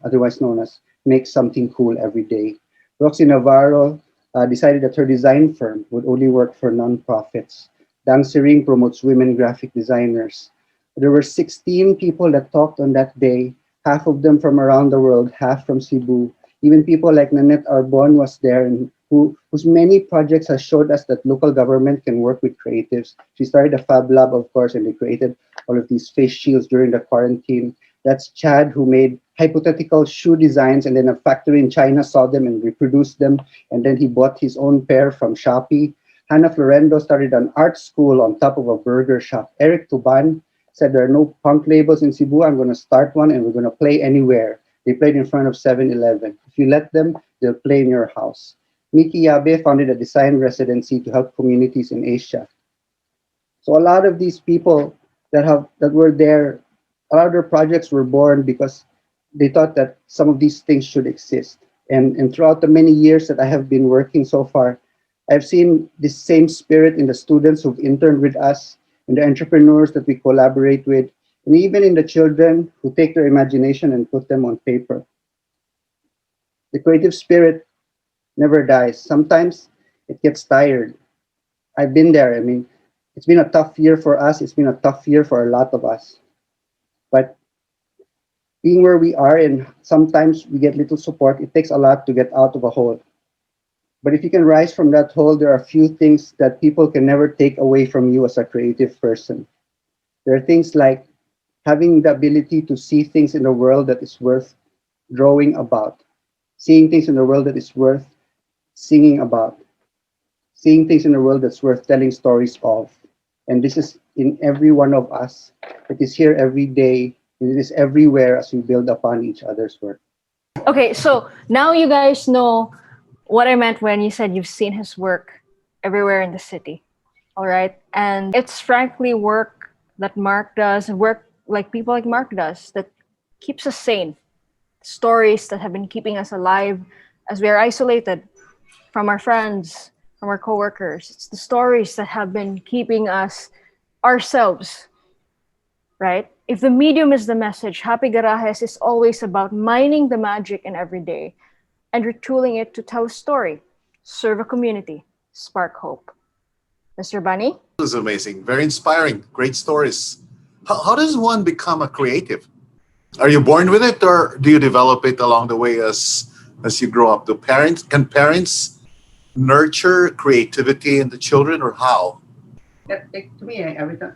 S18: otherwise known as Make Something Cool Every Day. Roxy Navarro decided that her design firm would only work for nonprofits. Dang Sering promotes women graphic designers. There were 16 people that talked on that day, half of them from around the world, half from Cebu. Even people like Nanette Arbon was there, and whose many projects has showed us that local government can work with creatives. She started a Fab Lab, of course, and they created all of these face shields during the quarantine. That's Chad, who made hypothetical shoe designs, and then a factory in China saw them and reproduced them, and then he bought his own pair from Shopee. Hannah Florendo started an art school on top of a burger shop. Eric Tuban said, there are no punk labels in Cebu. I'm going to start one and we're going to play anywhere. They played in front of 7-Eleven. If you let them, they'll play in your house. Miki Yabe founded a design residency to help communities in Asia. So a lot of these people that were there, a lot of their projects were born because they thought that some of these things should exist. And throughout the many years that I have been working so far, I've seen this same spirit in the students who've interned with us, in the entrepreneurs that we collaborate with, and even in the children who take their imagination and put them on paper. The creative spirit never dies. Sometimes it gets tired. I've been there. I mean, it's been a tough year for us. It's been a tough year for a lot of us. But being where we are, and sometimes we get little support, it takes a lot to get out of a hole. But if you can rise from that hole, there are a few things that people can never take away from you as a creative person. There are things like having the ability to see things in the world that is worth drawing about, seeing things in the world that is worth singing about, seeing things in the world that's worth telling stories of. And this is in every one of us. It is here every day. It is everywhere as we build upon each other's work.
S10: Okay, so now you guys know what I meant when you said you've seen his work everywhere in the city. All right. And it's frankly work that Mark does, work like people like Mark does, that keeps us sane. Stories that have been keeping us alive as we are isolated from our friends, from our coworkers. It's the stories that have been keeping us ourselves, right? If the medium is the message, Happy Garajes is always about mining the magic in every day and retooling it to tell a story, serve a community, spark hope. Mr. Bunny?
S15: This is amazing. Very inspiring. Great stories. How does one become a creative? Are you born with it, or do you develop it along the way as you grow up? Can parents nurture creativity in the children, or how?
S18: Yeah, to me,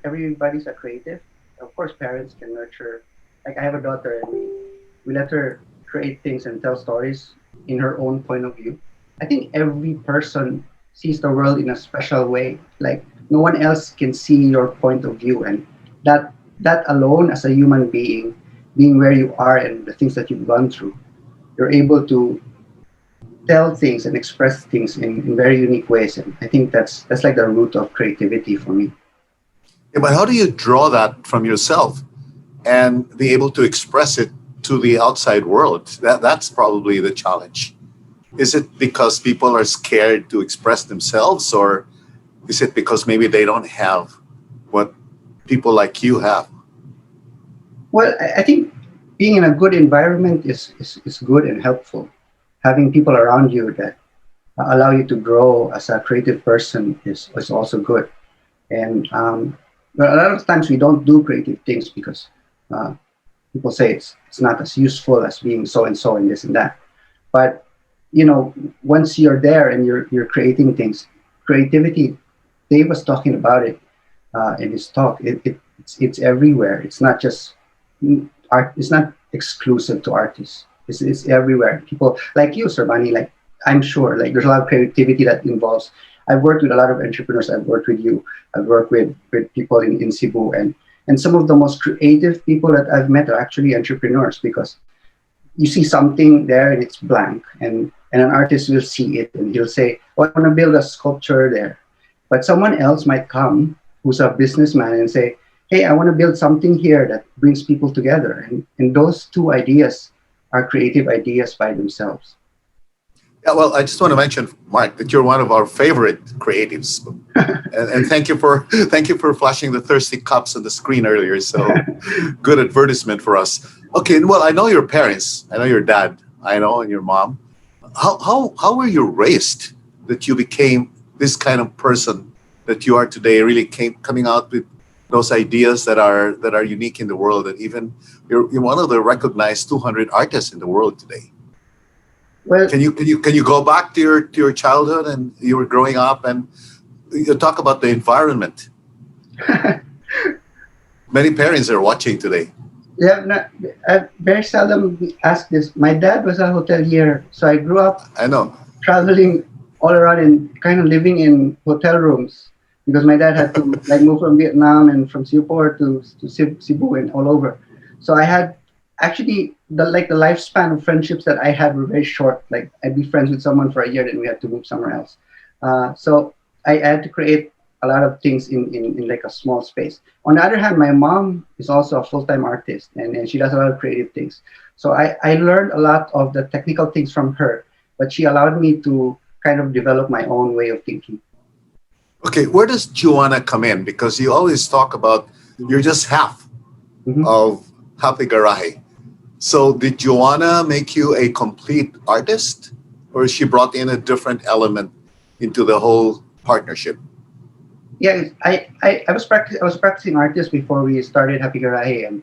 S18: everybody's a creative. Of course, parents can nurture. Like I have a daughter, and we let her create things and tell stories in her own point of view. I think every person sees the world in a special way. Like no one else can see your point of view, and that alone, as a human being where you are and the things that you've gone through, you're able to tell things and express things in very unique ways. And I think that's like the root of creativity for me.
S15: Yeah, but how do you draw that from yourself and be able to express it to the outside world? That's probably the challenge. Is it because people are scared to express themselves, or is it because maybe they don't have what people like you have?
S18: Well, I think being in a good environment is good and helpful. Having people around you that allow you to grow as a creative person is also good. And but a lot of times we don't do creative things because people say it's not as useful as being so and so and this and that. But you know, once you're there and you're creating things, creativity. Dave was talking about it in his talk. It's everywhere. It's not just art. It's not exclusive to artists. It's everywhere. People like you, Sir Bunny, like I'm sure, like there's a lot of creativity that involves. I've worked with a lot of entrepreneurs. I've worked with you. I've worked with people in Cebu, and some of the most creative people that I've met are actually entrepreneurs, because you see something there and it's blank, and an artist will see it and he'll say, "Oh, I want to build a sculpture there," but someone else might come who's a businessman and say, "Hey, I want to build something here that brings people together," and those two ideas are creative ideas by themselves.
S15: Yeah, well, I just want to mention, Mark, that you're one of our favorite creatives, and thank you for flashing the thirsty cups on the screen earlier. So good advertisement for us. Okay, well, I know your parents, I know your dad, I know, and your mom. How were you raised that you became this kind of person that you are today? Really coming out with those ideas that are unique in the world, and even you're one of the recognized 200 artists in the world today.
S18: Well,
S15: can you go back to your childhood and you were growing up, and you talk about the environment? Many parents are watching today.
S18: Yeah, I very seldom ask this. My dad was a hotelier, so I grew up.
S15: I know.
S18: Traveling all around and kind of living in hotel rooms, because my dad had to like move from Vietnam and from Singapore to Cebu and all over. So I had actually the lifespan of friendships that I had were very short. Like I'd be friends with someone for a year, then we had to move somewhere else. So I had to create a lot of things in like a small space. On the other hand, my mom is also a full-time artist, and she does a lot of creative things. So I learned a lot of the technical things from her, but she allowed me to kind of develop my own way of thinking.
S15: Okay, where does Joanna come in? Because you always talk about you're just half of Happy Garahe. So did Joanna make you a complete artist, or she brought in a different element into the whole partnership?
S18: Yeah, I was practicing artist before we started Happy Garahe, and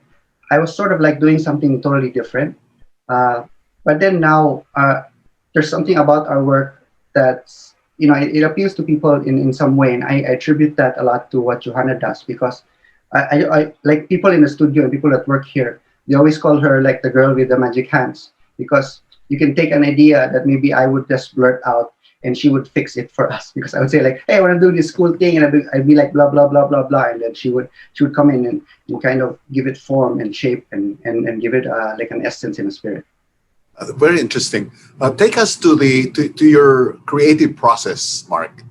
S18: I was sort of like doing something totally different. But then now there's something about our work that's, you know, it appeals to people in some way, and I attribute that a lot to what Johanna does, because I like people in the studio and people that work here, they always call her like the girl with the magic hands, because you can take an idea that maybe I would just blurt out and she would fix it for us, because I would say like, hey, I want to do this cool thing, and I'd be like blah blah blah blah blah, and then she would come in and kind of give it form and shape and give it like an essence and a spirit.
S15: Very interesting. Take us to your creative process, Mark.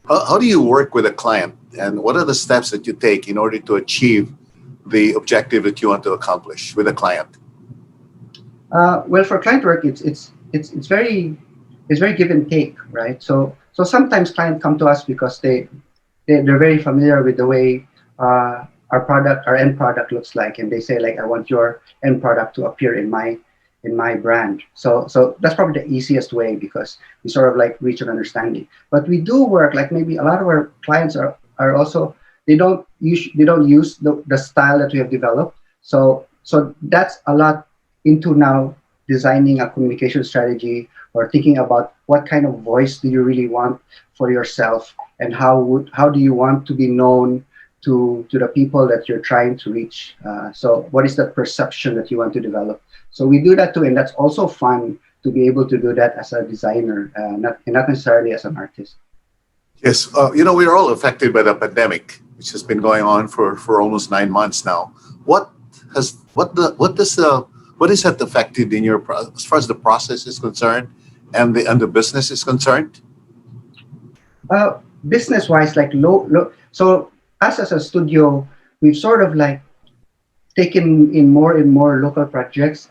S15: How do you work with a client, and what are the steps that you take in order to achieve the objective that you want to accomplish with a client?
S18: Well, for client work, it's very give and take, right? So sometimes clients come to us because they're very familiar with the way our end product looks like, and they say like, I want your end product to appear in my brand. So that's probably the easiest way, because we sort of like reach an understanding. But we do work like, maybe a lot of our clients are also, they don't use the style that we have developed. So that's a lot into now designing a communication strategy, or thinking about what kind of voice do you really want for yourself, and how do you want to be known to the people that you're trying to reach. So what is the perception that you want to develop? So we do that too, and that's also fun to be able to do that as a designer, not necessarily as an artist.
S15: Yes, you know, we're all affected by the pandemic, which has been going on for almost 9 months now. What has that affected in your, as far as the process is concerned, and the business is concerned?
S18: Business wise, like so us as a studio, we've sort of like taken in more and more local projects.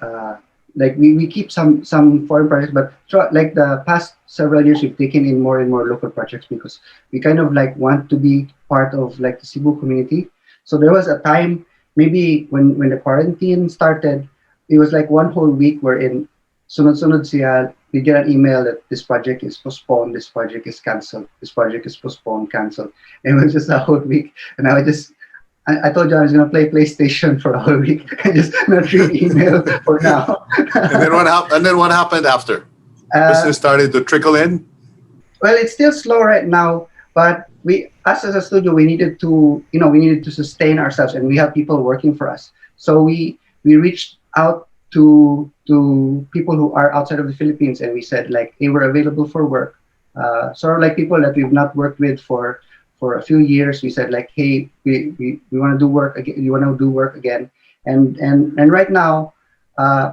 S18: Like we keep some foreign projects, but like the past several years, we've taken in more and more local projects, because we kind of like want to be part of like the Cebu community. So there was a time, maybe when the quarantine started, it was like one whole week wherein sunod-sunod siya, we get an email that this project is postponed, this project is canceled, this project is postponed, canceled. And it was just a whole week. And I told you I was going to play PlayStation for a whole week. I just not read email for now.
S15: And then what happened after? Business started to trickle in?
S18: Well, it's still slow right now, but us as a studio, we needed to sustain ourselves, and we have people working for us. So we reached out to people who are outside of the Philippines, and we said like, hey, we're available for work. Sort of like people that we've not worked with for a few years. We said like, hey, we want to do work again. You want to do work again, and right now,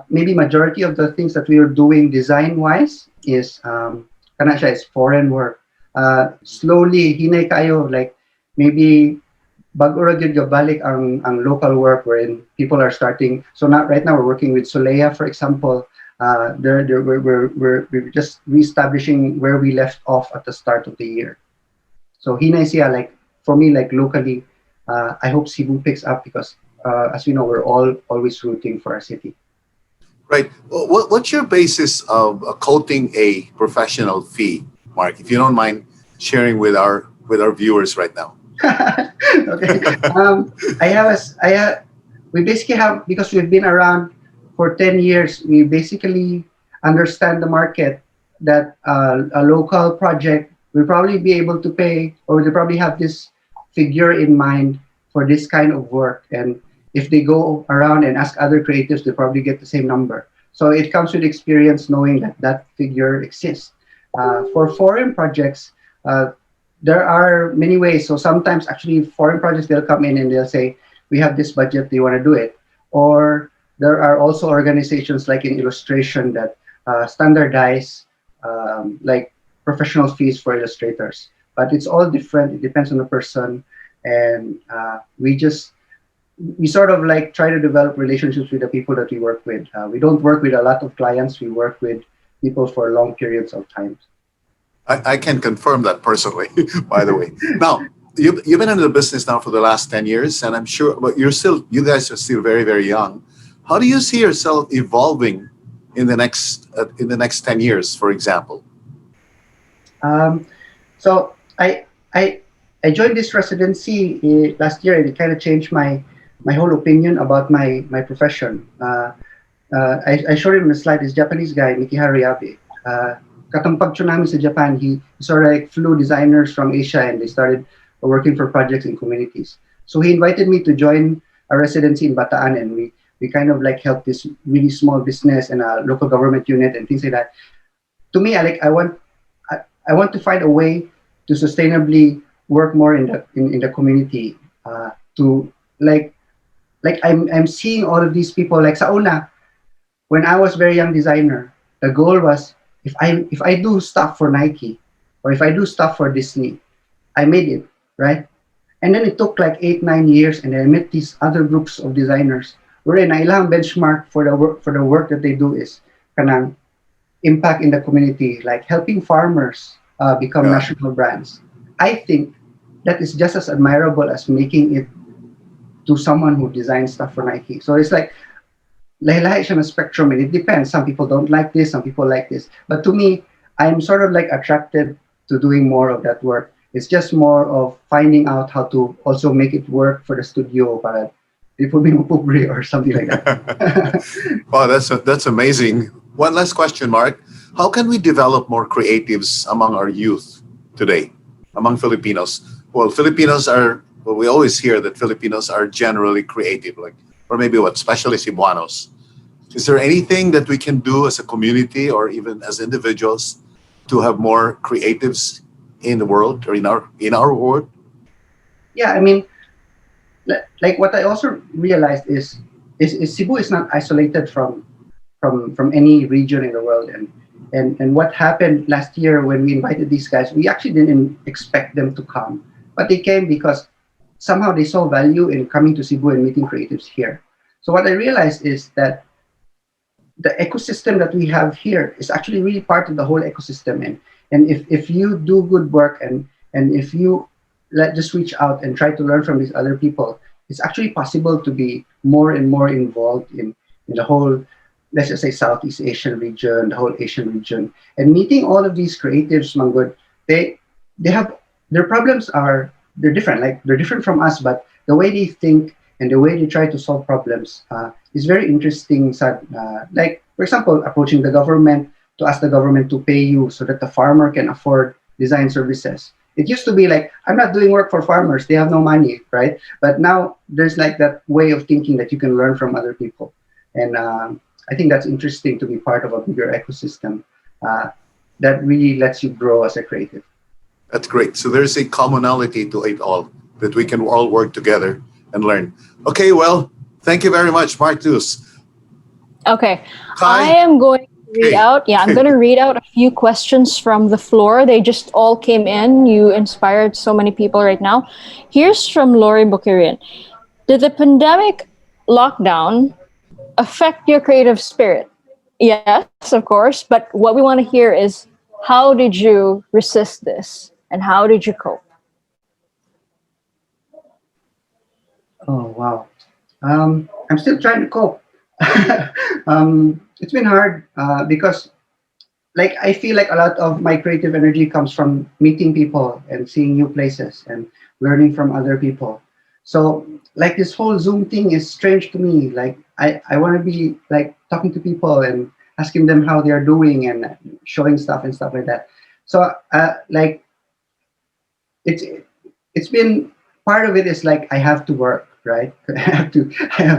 S18: maybe majority of the things that we are doing design wise is is foreign work. Slowly, hinay kayo, like maybe bago ra gyud gabalik ang local work, wherein people are starting. So right now we're working with Solea, for example. We're just reestablishing where we left off at the start of the year. So hinay siya, like for me, like locally, I hope Cebu picks up, because as we know, we're always rooting for our city.
S15: Right. What's your basis of quoting a professional fee, Mark? If you don't mind sharing with our viewers right now.
S18: Okay. We basically have, because we've been around for 10 years, we basically understand the market, that a local project will probably be able to pay, or they probably have this figure in mind for this kind of work. And if they go around and ask other creatives, they probably get the same number. So it comes with experience, knowing that figure exists. For foreign projects, there are many ways. So sometimes actually foreign projects, they'll come in and they'll say, we have this budget, do you want to do it? Or there are also organizations like in illustration that standardize like professional fees for illustrators. but it's all different. It depends on the person, and we sort of like try to develop relationships with the people that we work with. We don't work with a lot of clients. We work with people for long periods of time.
S15: I can confirm that personally, by the way. Now, you've been in the business now for the last 10 years, and I'm sure, but you guys are still very, very young. How do you see yourself evolving in the next 10 years, for example?
S18: So I joined this residency last year, and it kind of changed my whole opinion about my profession. I showed him on the slide, this Japanese guy, Miki Hariabe. Katampag namin sa Japan, he sort of like flew designers from Asia, and they started working for projects in communities. So he invited me to join a residency in Bataan, and we kind of like helped this really small business and a local government unit and things like that. To me, I want to find a way to sustainably work more in the community. To like I'm seeing all of these people, like sa una, when I was very young designer, the goal was if I do stuff for Nike or if I do stuff for Disney, I made it, right? And then it took like 8-9 years, and then I met these other groups of designers wherein na ilang benchmark for the work that they do is kanang impact in the community, like helping farmers become national brands. I think that is just as admirable as making it to someone who designs stuff for Nike. So it's like lahi-lahi siya na spectrum, and it depends. Some people don't like this, some people like this. But to me, I'm sort of like attracted to doing more of that work. It's just more of finding out how to also make it work for the studio, para people being pobre or something like that.
S15: Wow, that's amazing. One last question, Mark. How can we develop more creatives among our youth today, among Filipinos? Well, we always hear that Filipinos are generally creative, or maybe especially Cebuanos. Is there anything that we can do as a community or even as individuals to have more creatives in the world or in our world?
S18: Yeah, I mean, like what I also realized is Cebu is not isolated from any region in the world, and what happened last year when we invited these guys, we actually didn't expect them to come, but they came because somehow they saw value in coming to Cebu and meeting creatives here. So what I realized is that the ecosystem that we have here is actually really part of the whole ecosystem, and if you do good work and if you just reach out and try to learn from these other people, it's actually possible to be more and more involved in the whole, let's just say, Southeast Asian region, the whole Asian region, and meeting all of these creatives, Manggod, they have, their problems are, they're different. Like, they're different from us, but the way they think and the way they try to solve problems is very interesting. Like, for example, approaching the government to ask the government to pay you so that the farmer can afford design services. It used to be like, I'm not doing work for farmers, they have no money, right? But now there's like that way of thinking that you can learn from other people. And I think that's interesting to be part of a bigger ecosystem that really lets you grow as a creative.
S15: That's great. So there's a commonality to it all, that we can all work together and learn. Okay, well, thank you very much, Marcus.
S10: Okay,
S15: Hi.
S10: I am going to read out. Yeah, I'm going to read out a few questions from the floor. They just all came in. You inspired so many people right now. Here's from Lori Bukirian. Did the pandemic lockdown affect your creative spirit? Yes, of course. But what we want to hear is, how did you resist this? And how did you cope?
S18: Oh, wow. I'm still trying to cope. It's been hard because, like, I feel like a lot of my creative energy comes from meeting people and seeing new places and learning from other people. So, like, this whole Zoom thing is strange to me. Like, I want to be, like, talking to people and asking them how they are doing and showing stuff and stuff like that. So, like, it's been, part of it is like I have to work, right? I have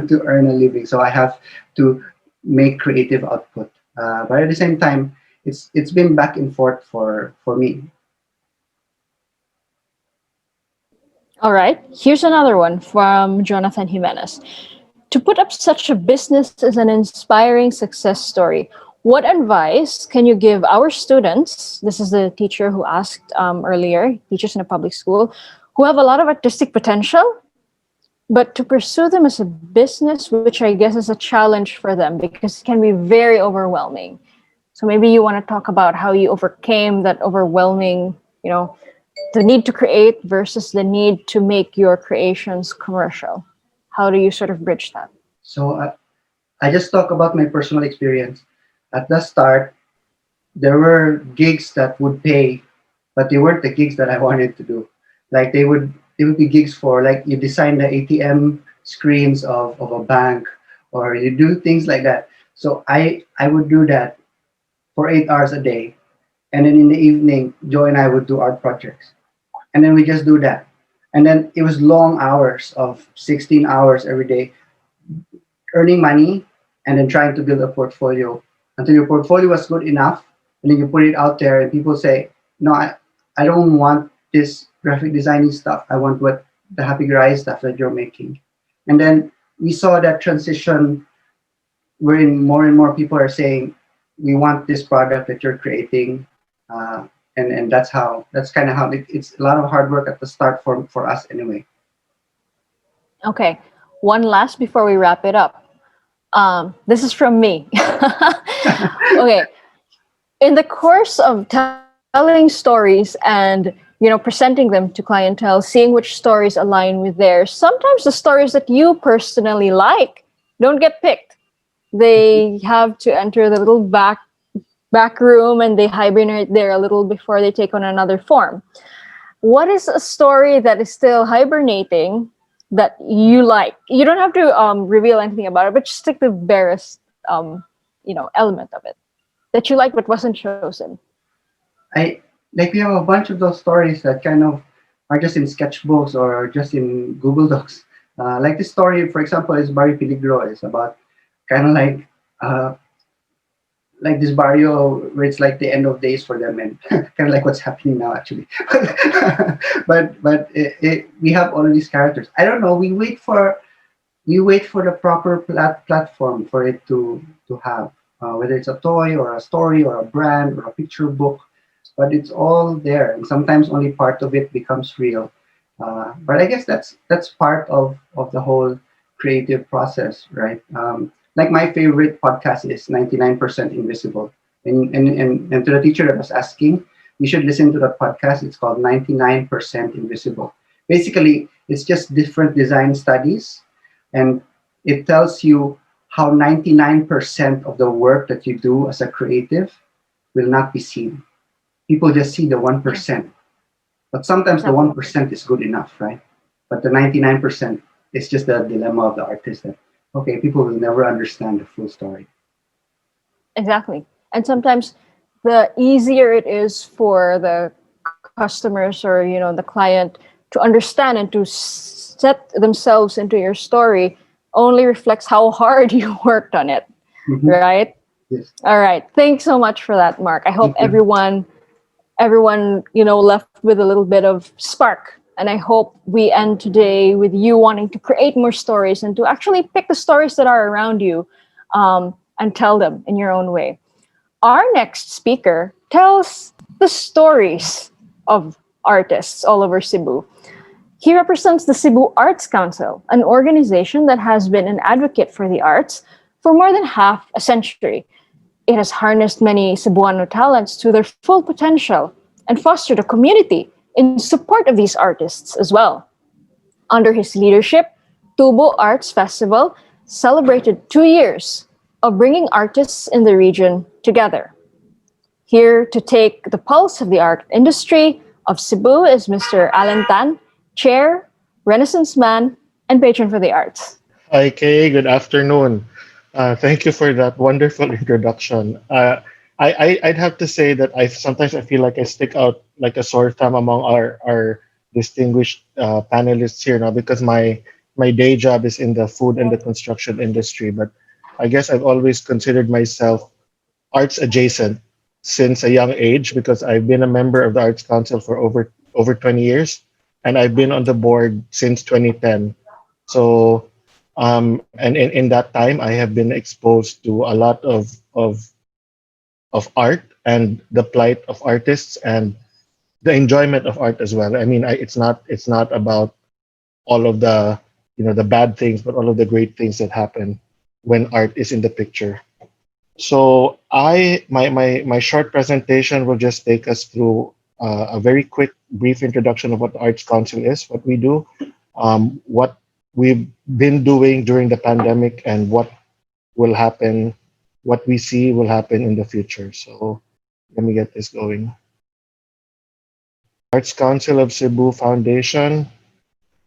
S18: to earn a living, so I have to make creative output. But at the same time, it's been back and forth for me.
S10: All right, here's another one from Jonathan Jimenez. To put up such a business is an inspiring success story. What advice can you give our students? This is the teacher who asked earlier, teachers in a public school, who have a lot of artistic potential, but to pursue them as a business, which I guess is a challenge for them because it can be very overwhelming. So maybe you want to talk about how you overcame that overwhelming, the need to create versus the need to make your creations commercial. How do you sort of bridge that?
S18: So I just talk about my personal experience. At the start, there were gigs that would pay, but they weren't the gigs that I wanted to do. Like they would be gigs for like you design the ATM screens of a bank, or you do things like that. So I would do that for 8 hours a day, and then in the evening, Joe and I would do art projects, and then we just do that, and then it was long hours of 16 hours every day, earning money, and then trying to build a portfolio until your portfolio was good enough, and then you put it out there, and people say, "No, I don't want this graphic designing stuff. I want what the Happy Gray stuff that you're making." And then we saw that transition wherein more and more people are saying, "We want this product that you're creating," and that's kind of how it's a lot of hard work at the start for us anyway.
S10: Okay, one last before we wrap it up. This is from me. Okay, in the course of telling stories and presenting them to clientele, seeing which stories align with theirs, sometimes the stories that you personally like don't get picked. They have to enter the little back room and they hibernate there a little before they take on another form. What is a story that is still hibernating that you like? You don't have to reveal anything about it, but just take the barest element of it that you like but wasn't chosen.
S18: We have a bunch of those stories that kind of are just in sketchbooks or just in Google Docs. Like this story, for example, is Barrio Peligro. It's about kind of like this barrio where it's like the end of days for them, and kind of like what's happening now actually. but we have all of these characters. I don't know. We wait for the proper platform for it to have, whether it's a toy or a story or a brand or a picture book. But it's all there, and sometimes only part of it becomes real. But I guess that's part of the whole creative process, right? Like my favorite podcast is 99% Invisible, and to the teacher that was asking, you should listen to the podcast. It's called 99% Invisible. Basically, it's just different design studies, and it tells you how 99% of the work that you do as a creative will not be seen. People just see the 1%, but sometimes the 1% is good enough, right? But the 99% is just the dilemma of the artist that, okay, people will never understand the full story.
S10: Exactly. And sometimes the easier it is for the customers or the client to understand and to set themselves into your story only reflects how hard you worked on it, right?
S18: Yes.
S10: All right. Thanks so much for that, Mark. I hope everyone left with a little bit of spark. And I hope we end today with you wanting to create more stories and to actually pick the stories that are around you and tell them in your own way. Our next speaker tells the stories of artists all over Cebu. He represents the Cebu Arts Council, an organization that has been an advocate for the arts for more than half a century. It has harnessed many Cebuano talents to their full potential and fostered a community in support of these artists as well. Under his leadership, Tubo Arts Festival celebrated 2 years of bringing artists in the region together. Here to take the pulse of the art industry of Cebu is Mr. Alan Tan, Chair, Renaissance Man, and Patron for the Arts.
S20: Hi, Kay. Good afternoon. Thank you for that wonderful introduction. I'd have to say that sometimes I feel like I stick out like a sore thumb among our distinguished panelists here now because my day job is in the food and the construction industry. But I guess I've always considered myself arts adjacent since a young age because I've been a member of the Arts Council for over 20 years, and I've been on the board since 2010. So and in that time, I have been exposed to a lot of of art and the plight of artists and the enjoyment of art as well. I mean, it's not about all of the the bad things, but all of the great things that happen when art is in the picture. So my short presentation will just take us through a very quick, brief introduction of what the Arts Council is, what we do, what we've been doing during the pandemic, and what will happen, what we see will happen in the future. So let me get this going. Arts Council of Cebu Foundation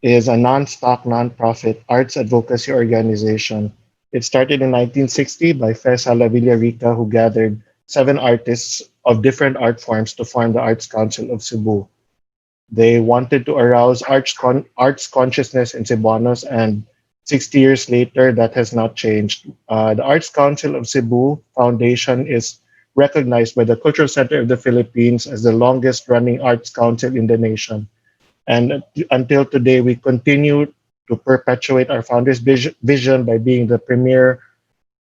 S20: is a non-stock, non-profit arts advocacy organization. It started in 1960 by Fesa La Villarica, who gathered 7 artists of different art forms to form the Arts Council of Cebu. They wanted to arouse arts consciousness in Cebuanos, and 60 years later, that has not changed. The Arts Council of Cebu Foundation is recognized by the Cultural Center of the Philippines as the longest running arts council in the nation. And until today, we continue to perpetuate our founder's vision by being the premier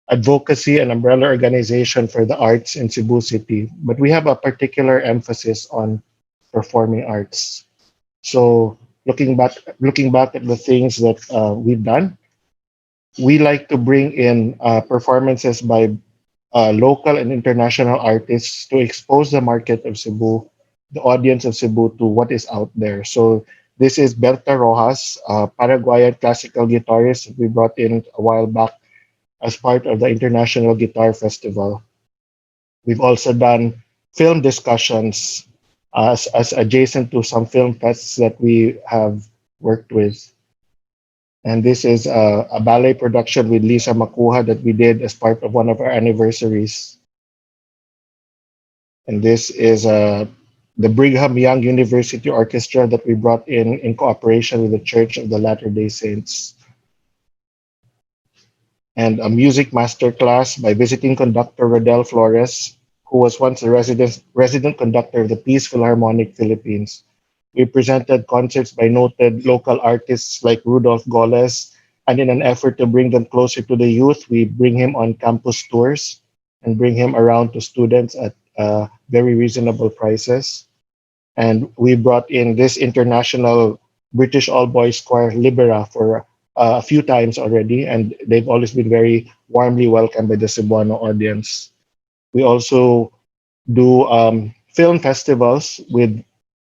S20: advocacy and umbrella organization for the arts in Cebu City. But we have a particular emphasis on performing arts. So looking back at the things that we've done, we like to bring in performances by local and international artists to expose the market of Cebu, the audience of Cebu, to what is out there. So this is Berta Rojas, a Paraguayan classical guitarist that we brought in a while back as part of the International Guitar Festival. We've also done film discussions as adjacent to some film fests that we have worked with. And this is a ballet production with Lisa Makuha that we did as part of one of our anniversaries. And this is the Brigham Young University Orchestra that we brought in cooperation with the Church of the Latter-day Saints. And a music masterclass by visiting conductor Rodel Flores, who was once the resident conductor of the Peace Philharmonic Philippines. We presented concerts by noted local artists like Rudolph Goles, and in an effort to bring them closer to the youth, we bring him on campus tours and bring him around to students at very reasonable prices. And we brought in this international British all-boys choir, Libera, for a few times already, and they've always been very warmly welcomed by the Cebuano audience. We also do film festivals with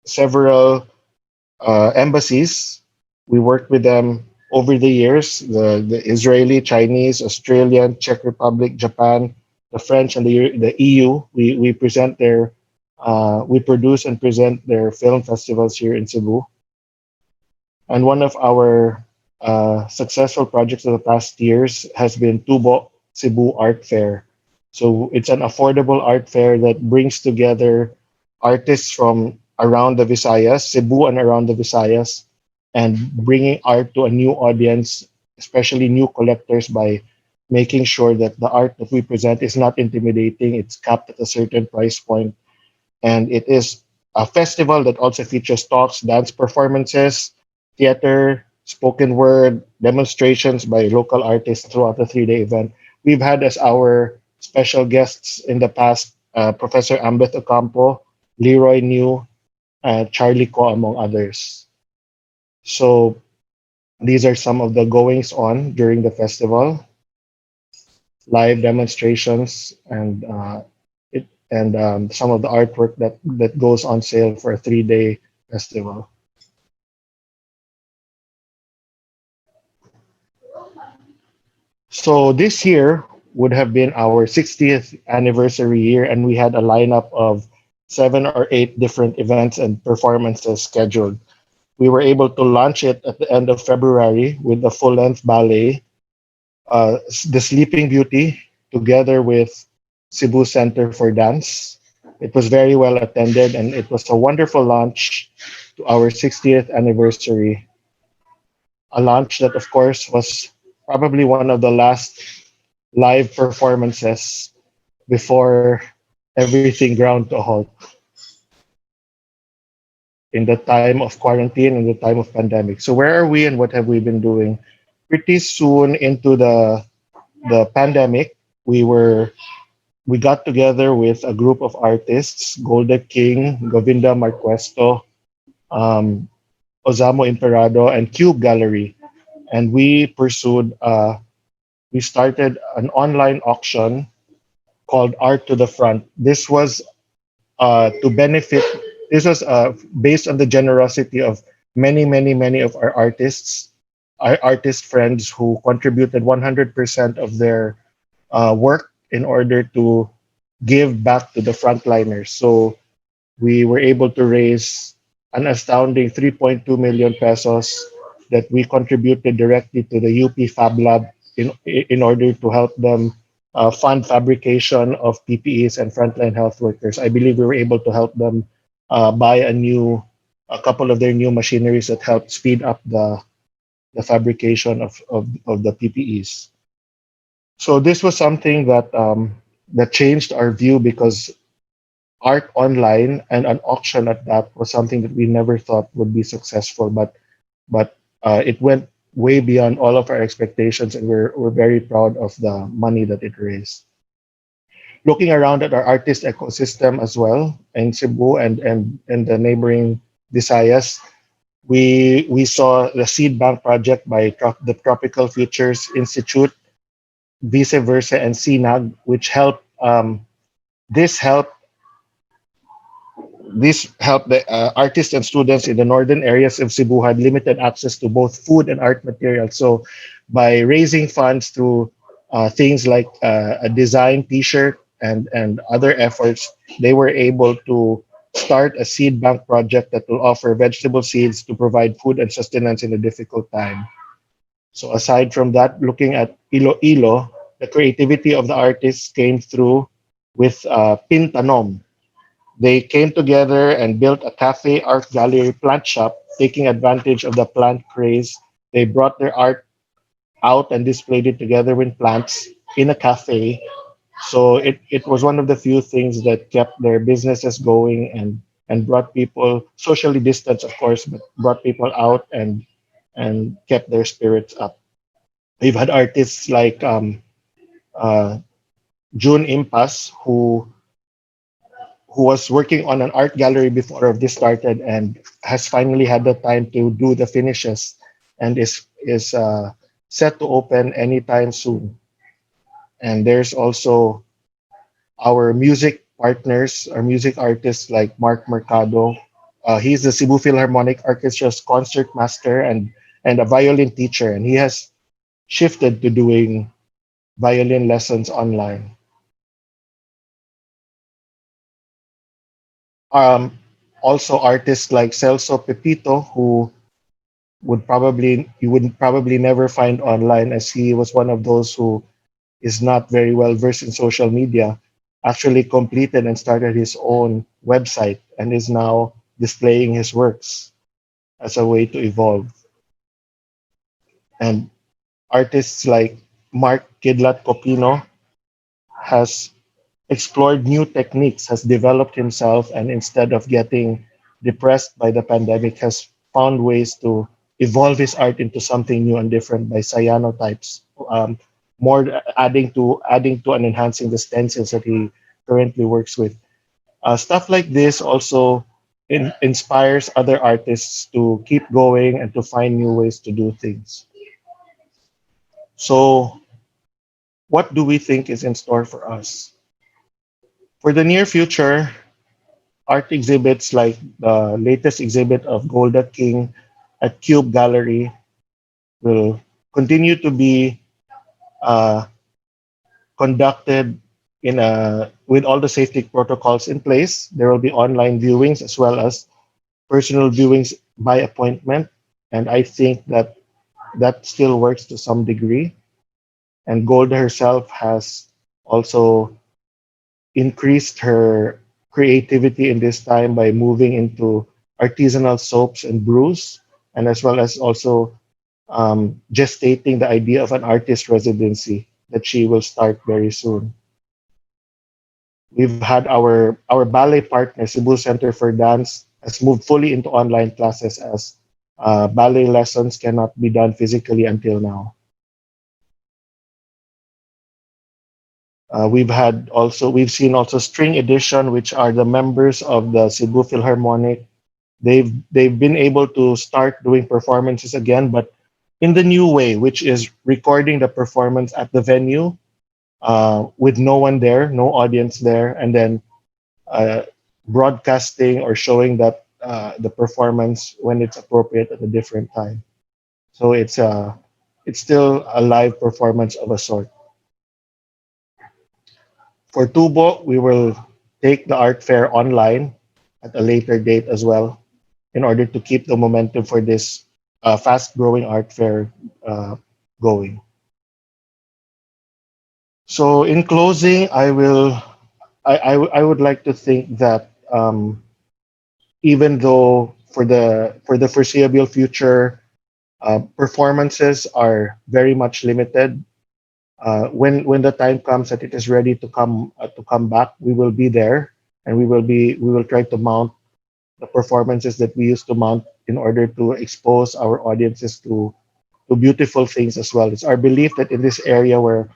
S20: several embassies. We worked with them over the years, the Israeli, Chinese, Australian, Czech Republic, Japan, the French, and the EU. We present their, we produce and present their film festivals here in Cebu. And one of our successful projects of the past years has been Tubo Cebu Art Fair. So it's an affordable art fair that brings together artists from around the Visayas, Cebu and around the Visayas, and bringing art to a new audience, especially new collectors, by making sure that the art that we present is not intimidating. It's capped at a certain price point. And it is a festival that also features talks, dance performances, theater, spoken word, demonstrations by local artists throughout the 3-day event. We've had as our special guests in the past Professor Ambeth Ocampo, Leroy New, Charlie Ko, among others. So these are some of the goings on during the festival, live demonstrations, and some of the artwork that goes on sale for a 3-day festival. So this year would have been our 60th anniversary year, and we had a lineup of 7 or 8 different events and performances scheduled. We were able to launch it at the end of February with a full-length ballet, The Sleeping Beauty, together with Cebu Center for Dance. It was very well attended, and it was a wonderful launch to our 60th anniversary. A launch that, of course, was probably one of the last live performances before everything ground to a halt in the time of quarantine and the time of pandemic. So where are we and what have we been doing? Pretty soon into the pandemic, we were we got together with a group of artists, Golden King, Govinda Marquesto, um, Ozamo Imperado, and Cube Gallery. And we started an online auction called Art to the Front. This was to benefit, this was based on the generosity of many of our artist friends who contributed 100% of their work in order to give back to the frontliners. So we were able to raise an astounding 3.2 million pesos that we contributed directly to the UP Fab Lab in order to help them fund fabrication of PPEs and frontline health workers. I believe we were able to help them buy a couple of their new machineries that helped speed up the fabrication of the PPEs. So this was something that changed our view, because art online and an auction at that was something that we never thought would be successful, but it went way beyond all of our expectations, and we're very proud of the money that it raised. Looking around at our artist ecosystem as well in Cebu and the neighboring Visayas, we saw the seed bank project by the Tropical Futures Institute, Vice Versa, and CNAG, which helped this helped the artists and students in the northern areas of Cebu had limited access to both food and art materials. So by raising funds through things like a design T-shirt and other efforts, they were able to start a seed bank project that will offer vegetable seeds to provide food and sustenance in a difficult time. So aside from that, looking at Iloilo, the creativity of the artists came through with Pintanom. They came together and built a cafe, art gallery, plant shop, taking advantage of the plant craze. They brought their art out and displayed it together with plants in a cafe. So it was one of the few things that kept their businesses going and brought people, socially distanced of course, but brought people out and kept their spirits up. We've had artists like June Impas, who was working on an art gallery before this started and has finally had the time to do the finishes and is set to open anytime soon. And there's also our music partners, our music artists like Mark Mercado. He's the Cebu Philharmonic Orchestra's concert master and a violin teacher, and he has shifted to doing violin lessons online. Also artists like Celso Pepito, who you would probably never find online, as he was one of those who is not very well versed in social media, actually completed and started his own website and is now displaying his works as a way to evolve. And artists like Mark Kidlat Copino has explored new techniques, has developed himself, and instead of getting depressed by the pandemic, has found ways to evolve his art into something new and different by cyanotypes, more adding to and enhancing the stencils that he currently works with. Stuff like this also inspires other artists to keep going and to find new ways to do things. So, what do we think is in store for us? For the near future, art exhibits like the latest exhibit of Golda King at Cube Gallery will continue to be conducted with all the safety protocols in place. There will be online viewings as well as personal viewings by appointment, and I think that still works to some degree. And Golda herself has also increased her creativity in this time by moving into artisanal soaps and brews, and as well as also gestating the idea of an artist residency that she will start very soon. We've had our ballet partner, Cebu Center for Dance, has moved fully into online classes as ballet lessons cannot be done physically until now. We've seen also string edition, which are the members of the Cebu Philharmonic. They've been able to start doing performances again, but in the new way, which is recording the performance at the venue with no one there, no audience there, and then uh, broadcasting or showing that the performance when it's appropriate at a different time. So it's still a live performance of a sort. For Tubo, we will take the art fair online at a later date as well in order to keep the momentum for this fast-growing art fair going. So in closing, I would like to think that even though for the foreseeable future, performances are very much limited. When the time comes that it is ready to come back, we will be there, and we will try to mount the performances that we used to mount in order to expose our audiences to beautiful things as well. It's our belief that in this area where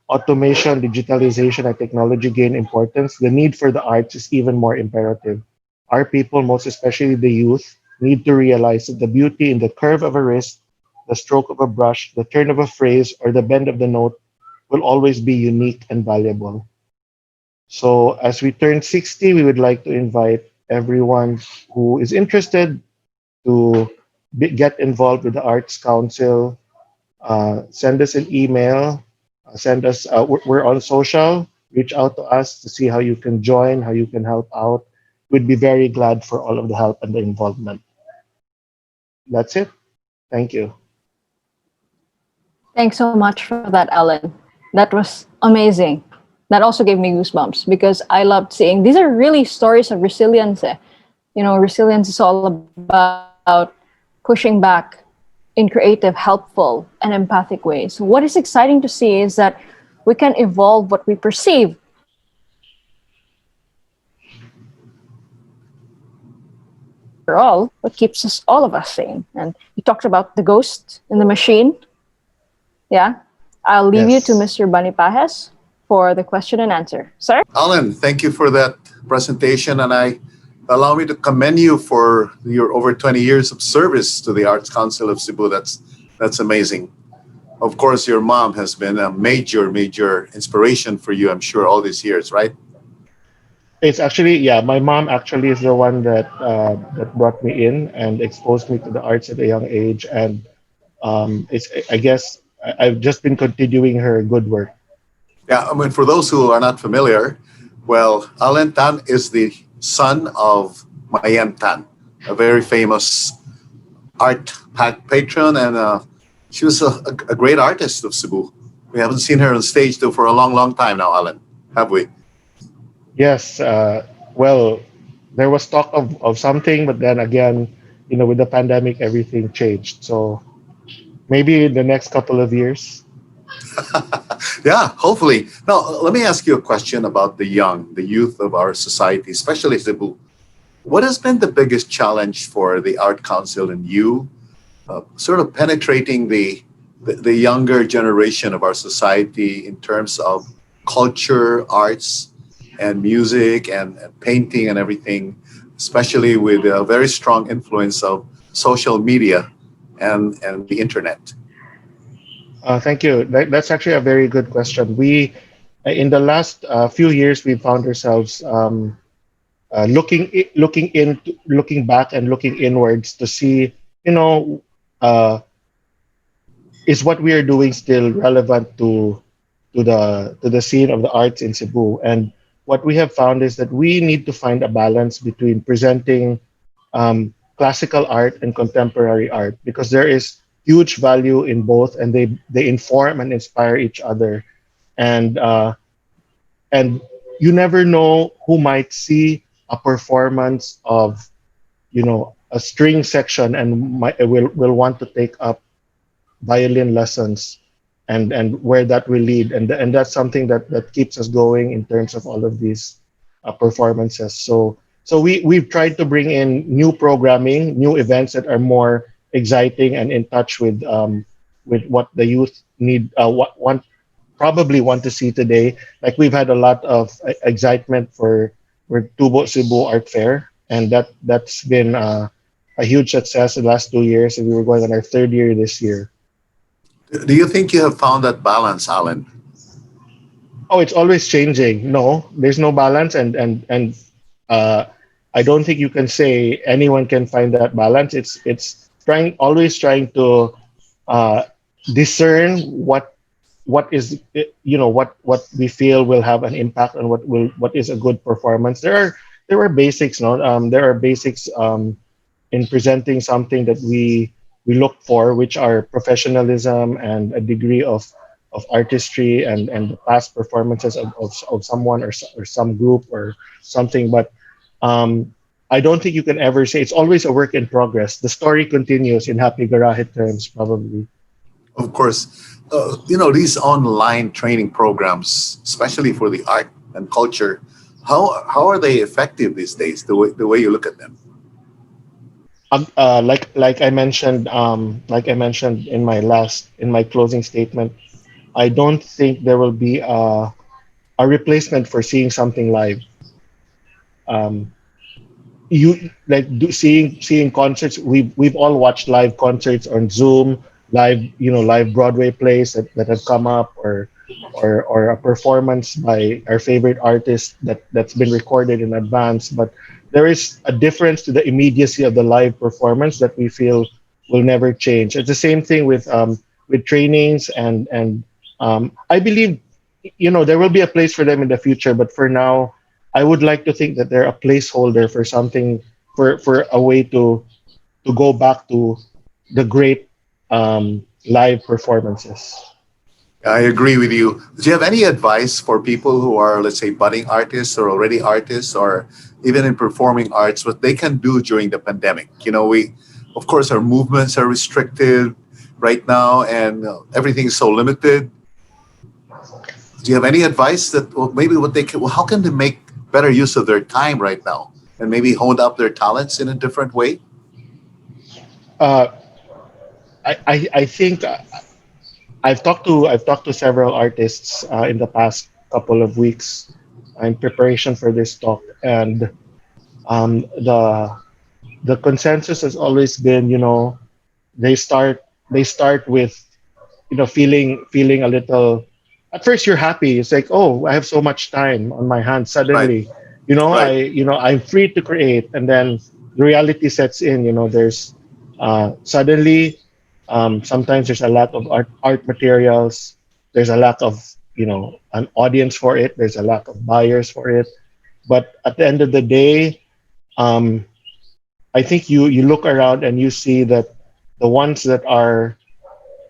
S20: automation, digitalization, and technology gain importance, the need for the arts is even more imperative. Our people, most especially the youth, need to realize that the beauty in the curve of a wrist, the stroke of a brush, the turn of a phrase, or the bend of the note will always be unique and valuable. So as we turn 60, we would like to invite everyone who is interested to get involved with the Arts Council. Send us an email. Send us. We're on social. Reach out to us to see how you can join, how you can help out. We'd be very glad for all of the help and the involvement. That's it. Thank you.
S10: Thanks so much for that, Alan. That was amazing. That also gave me goosebumps because I loved seeing these are really stories of resilience. You know, resilience is all about pushing back in creative, helpful, and empathic ways. What is exciting to see is that we can evolve what we perceive. After all, what keeps us all of us sane. And you talked about the ghost in the machine. Yeah, I'll leave you to Mr. Bonipajes for the question and answer. Sir?
S15: Alan, thank you for that presentation, and allow me to commend you for your over 20 years of service to the Arts Council of Cebu. That's amazing. Of course, your mom has been a major inspiration for you, I'm sure, all these years, right?
S20: It's actually, yeah, my mom actually is the one that brought me in and exposed me to the arts at a young age, and I guess I've just been continuing her good work.
S15: Yeah, I mean, for those who are not familiar, well, Alan Tan is the son of Mayem Tan, a very famous art patron, and she was a great artist of Cebu. We haven't seen her on stage though for a long time now, Alan, have we?
S20: Yes, well, there was talk of something, but then again, you know, with the pandemic, everything changed. So maybe in the next couple of years.
S15: Yeah, hopefully. Now, let me ask you a question about the youth of our society, especially Cebu. What has been the biggest challenge for the Art Council and you, sort of penetrating the younger generation of our society in terms of culture, arts, and music, and painting and everything, especially with a very strong influence of social media and the internet?
S20: Thank you. That's actually a very good question. We, in the last few years, we found ourselves looking back and looking inwards to see, you know, is what we are doing still relevant to the scene of the arts in Cebu? And what we have found is that we need to find a balance between presenting classical art and contemporary art, because there is huge value in both, and they inform and inspire each other, and you never know who might see a performance of, you know, a string section and will want to take up violin lessons, and where that will lead, and that's something that keeps us going in terms of all of these performances. So we've tried to bring in new programming, new events that are more exciting and in touch with what the youth need, want probably want to see today. Like we've had a lot of excitement for Tubo Cebu Art Fair, and that's been a huge success the last 2 years, and we were going on our third year this year.
S15: Do you think you have found that balance, Alan?
S20: Oh, it's always changing. No, there's no balance, and uh, I don't think you can say anyone can find that balance. It's always trying to uh, discern what is what we feel will have an impact on what is a good performance. There are basics, no. There are basics in presenting something that we look for, which are professionalism and a degree of artistry and the past performances of someone or some group or something. But I don't think you can ever say it's always a work in progress. The story continues in happy garahe terms, probably.
S15: Of course, these online training programs, especially for the art and culture, how are they effective these days? The way you look at them.
S20: Like I mentioned in my closing statement, I don't think there will be a replacement for seeing something live. You like seeing concerts. We've all watched live concerts on Zoom, live Broadway plays that have come up, or a performance by our favorite artist that's been recorded in advance. But there is a difference to the immediacy of the live performance that we feel will never change. It's the same thing with trainings and I believe there will be a place for them in the future, but for now I would like to think that they're a placeholder for something, for a way to go back to the great live performances.
S15: I agree with you. Do you have any advice for people who are, let's say, budding artists or already artists, or even in performing arts, what they can do during the pandemic? We, of course, our movements are restricted right now, and everything is so limited. Do you have any advice that maybe how can they make better use of their time right now, and maybe hone up their talents in a different way?
S20: I think I've talked to several artists in the past couple of weeks in preparation for this talk, and the consensus has always been, they start with feeling a little. At first, you're happy. It's like, oh, I have so much time on my hands. Suddenly, I'm free to create, and then the reality sets in. There's suddenly. Sometimes there's a lack of art materials. There's a lack of an audience for it. There's a lack of buyers for it. But at the end of the day, I think you look around and you see that the ones that are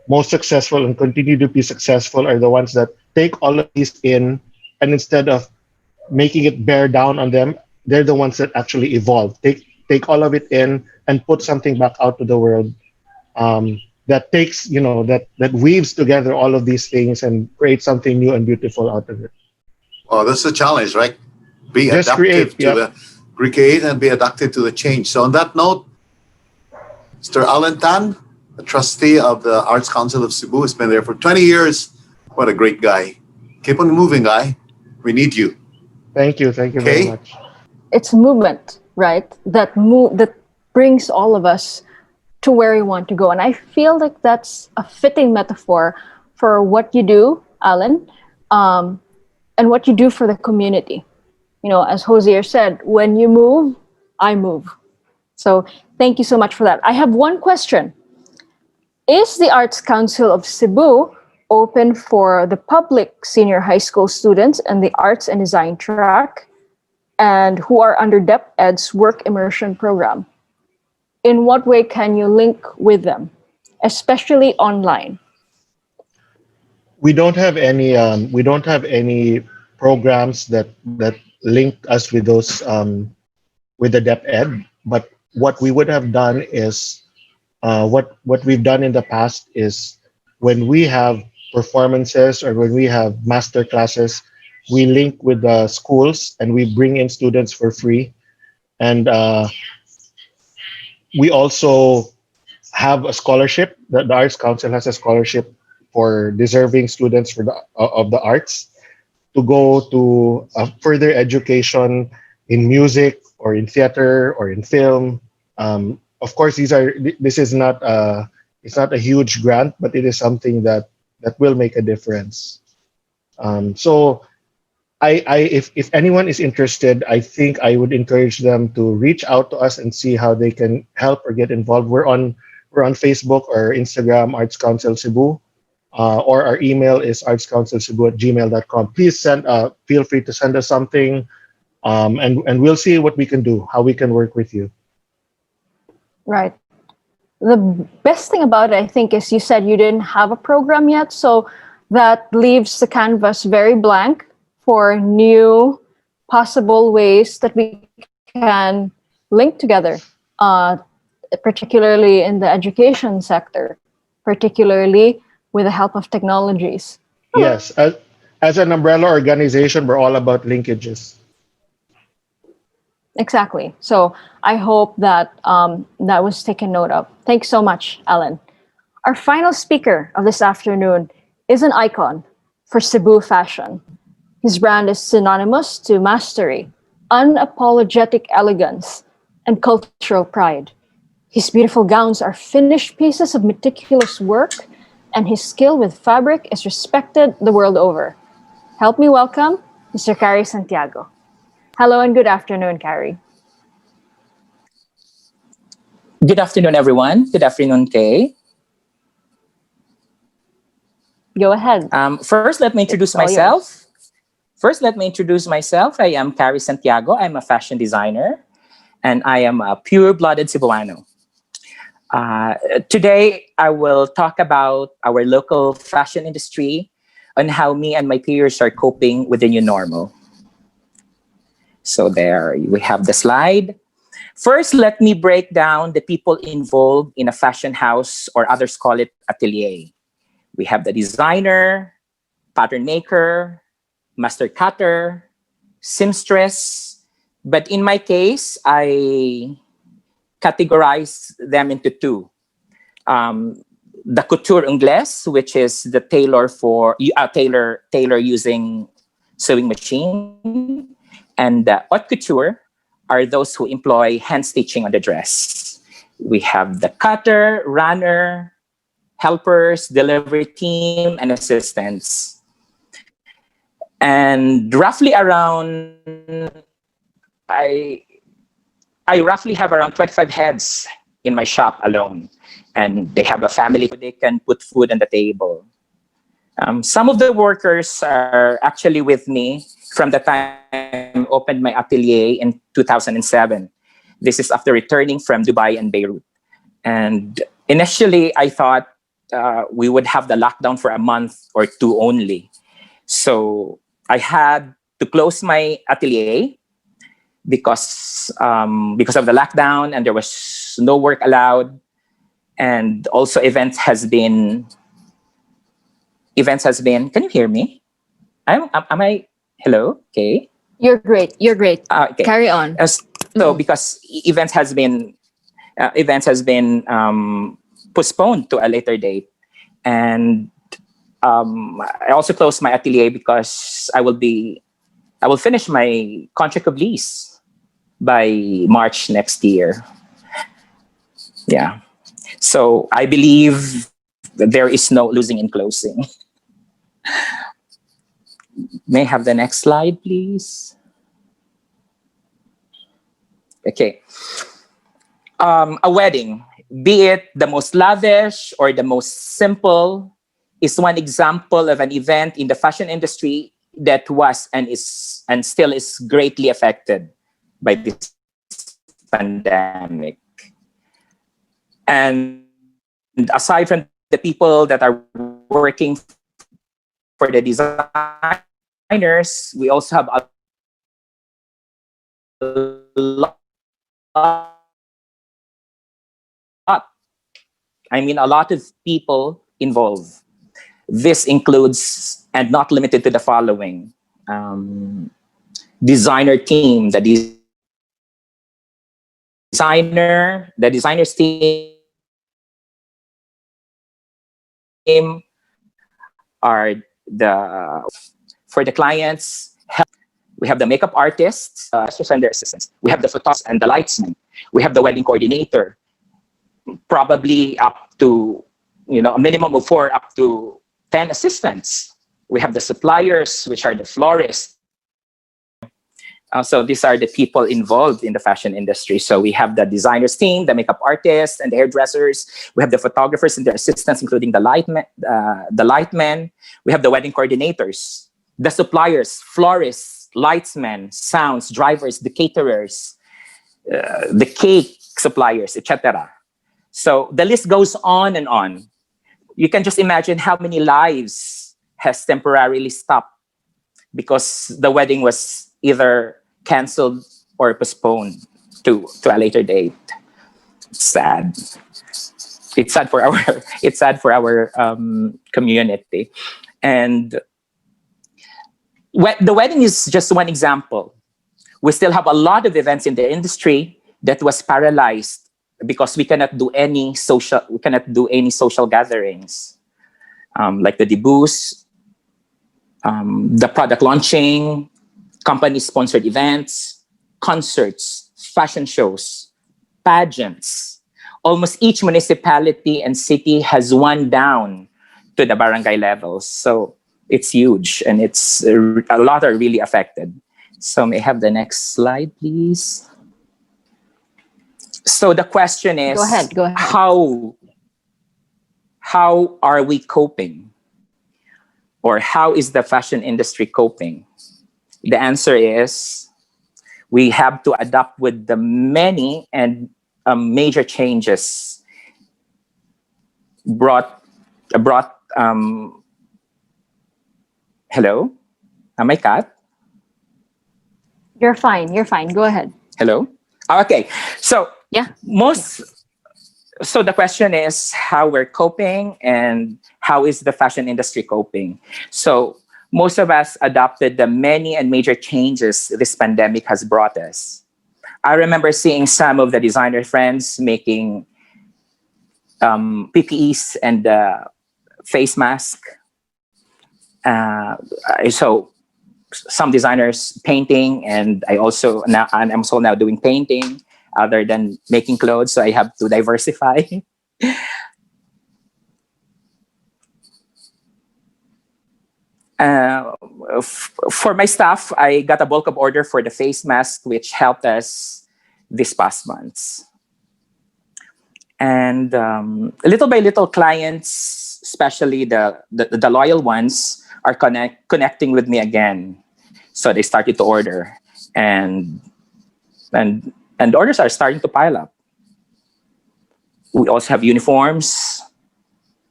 S20: most successful and continue to be successful are the ones that take all of these in, and instead of making it bear down on them, they're the ones that actually evolve. Take all of it in and put something back out to the world. That takes, that weaves together all of these things and creates something new and beautiful out of it.
S15: Well, that's a challenge, right? Be
S20: Just
S15: adaptive
S20: create,
S15: recreate and be adaptive to the change. So on that note, Mr. Alan Tan, a trustee of the Arts Council of Cebu, has been there for 20 years. What a great guy. Keep on moving, guy. We need you.
S20: Thank you very much.
S10: It's movement, right? That brings all of us to where we want to go. And I feel like that's a fitting metaphor for what you do, Alan, and what you do for the community. As Hosier said, when you move, I move. So thank you so much for that. I have one question. Is the Arts Council of Cebu open for the public senior high school students and the arts and design track, and who are under DepEd's work immersion program? In what way can you link with them, especially online?
S20: We don't have any programs that link us with those with the DepEd. But what we would have done is what we've done in the past is, when we have performances or when we have master classes, we link with the schools and we bring in students for free. And we also have a scholarship. The Arts Council has a scholarship for deserving students for of the arts to go to further education in music or in theater or in film. Of course, this is not it's not a huge grant, but it is something that will make a difference. So if anyone is interested, I think I would encourage them to reach out to us and see how they can help or get involved. We're on Facebook or Instagram, Arts Council Cebu, or our email is artscouncilcebu@gmail.com. Please feel free to send us something, and we'll see what we can do, how we can work with you.
S10: Right. The best thing about it, I think, is you said you didn't have a program yet, so that leaves the canvas very blank for new possible ways that we can link together, particularly in the education sector, particularly with the help of technologies.
S20: Yes, as an umbrella organization, we're all about linkages.
S10: Exactly. So I hope that that was taken note of. Thanks so much, Alan. Our final speaker of this afternoon is an icon for Cebu fashion. His brand is synonymous to mastery, unapologetic elegance, and cultural pride. His beautiful gowns are finished pieces of meticulous work, and his skill with fabric is respected the world over. Help me welcome Mr. Cary Santiago. Hello and good afternoon, Cary.
S19: Good afternoon, everyone. Good afternoon, Kay.
S10: Go ahead.
S19: First, let me introduce myself. I am Cary Santiago. I'm a fashion designer, and I am a pure-blooded Cebuano. Today, I will talk about our local fashion industry and how me and my peers are coping with the new normal. So there we have the slide. First, let me break down the people involved in a fashion house, or others call it atelier. We have the designer, pattern maker, master cutter, seamstress. But in my case, I categorize them into two. The couture anglaise, which is the tailor using sewing machine, and the haute couture are those who employ hand stitching on the dress. We have the cutter, runner, helpers, delivery team, and assistants. And roughly around, I roughly have around 25 heads in my shop alone. And they have a family who they can put food on the table. Some of the workers are actually with me from the time I opened my atelier in 2007. This is after returning from Dubai and Beirut. And initially, I thought we would have the lockdown for a month or two only. So I had to close my atelier because of the lockdown, and there was no work allowed. And also events has been, can you hear me? Am I, hello? Okay.
S10: You're great.
S19: Okay.
S10: Carry on.
S19: So because events has been postponed to a later date. And I also closed my atelier because I will finish my contract of lease by March next year. Yeah. So I believe that there is no losing in closing. May I have the next slide, please? Okay. A wedding, be it the most lavish or the most simple, is one example of an event in the fashion industry that was and still is greatly affected by this pandemic. And aside from the people that are working for the designers, we also have a lot, a lot of people involved. This includes, and not limited to, the following: designer team, the designers team, are for the clients. We have the makeup artists, and their assistants. We have the photographers and the lightsmen. We have the wedding coordinator, probably up to, a minimum of 4 up to 10 assistants. We have the suppliers, which are the florists. So these are the people involved in the fashion industry. So we have the designers team, the makeup artists, and the hairdressers. We have the photographers and their assistants, including the lightmen. We have the wedding coordinators, the suppliers, florists, lightsmen, sounds, drivers, the caterers, the cake suppliers, etc. So the list goes on and on. You can just imagine how many lives has temporarily stopped because the wedding was either canceled or postponed to a later date. It's sad. It's sad for our community. And the wedding is just one example. We still have a lot of events in the industry that was paralyzed because we cannot do any social gatherings, like the debuts, the product launching, company-sponsored events, concerts, fashion shows, pageants. Almost each municipality and city has one down to the barangay levels. So it's huge, and it's a lot are really affected. So may I have the next slide, please? So the question is,
S10: Go ahead.
S19: How are we coping? Or how is the fashion industry coping? The answer is we have to adapt with the many and major changes brought. Hello, am I cut?
S10: You're fine. Go ahead.
S19: Hello. Okay. So
S10: yeah,
S19: So the question is how we're coping and how is the fashion industry coping? So most of us adopted the many and major changes this pandemic has brought us. I remember seeing some of the designer friends making PPEs and face mask. So some designers painting, and I'm also now doing painting other than making clothes. So I have to diversify. For my staff, I got a bulk of order for the face mask, which helped us this past months. And little by little, clients, especially the loyal ones, are connecting with me again. So they started to order, and orders are starting to pile up. We also have uniforms,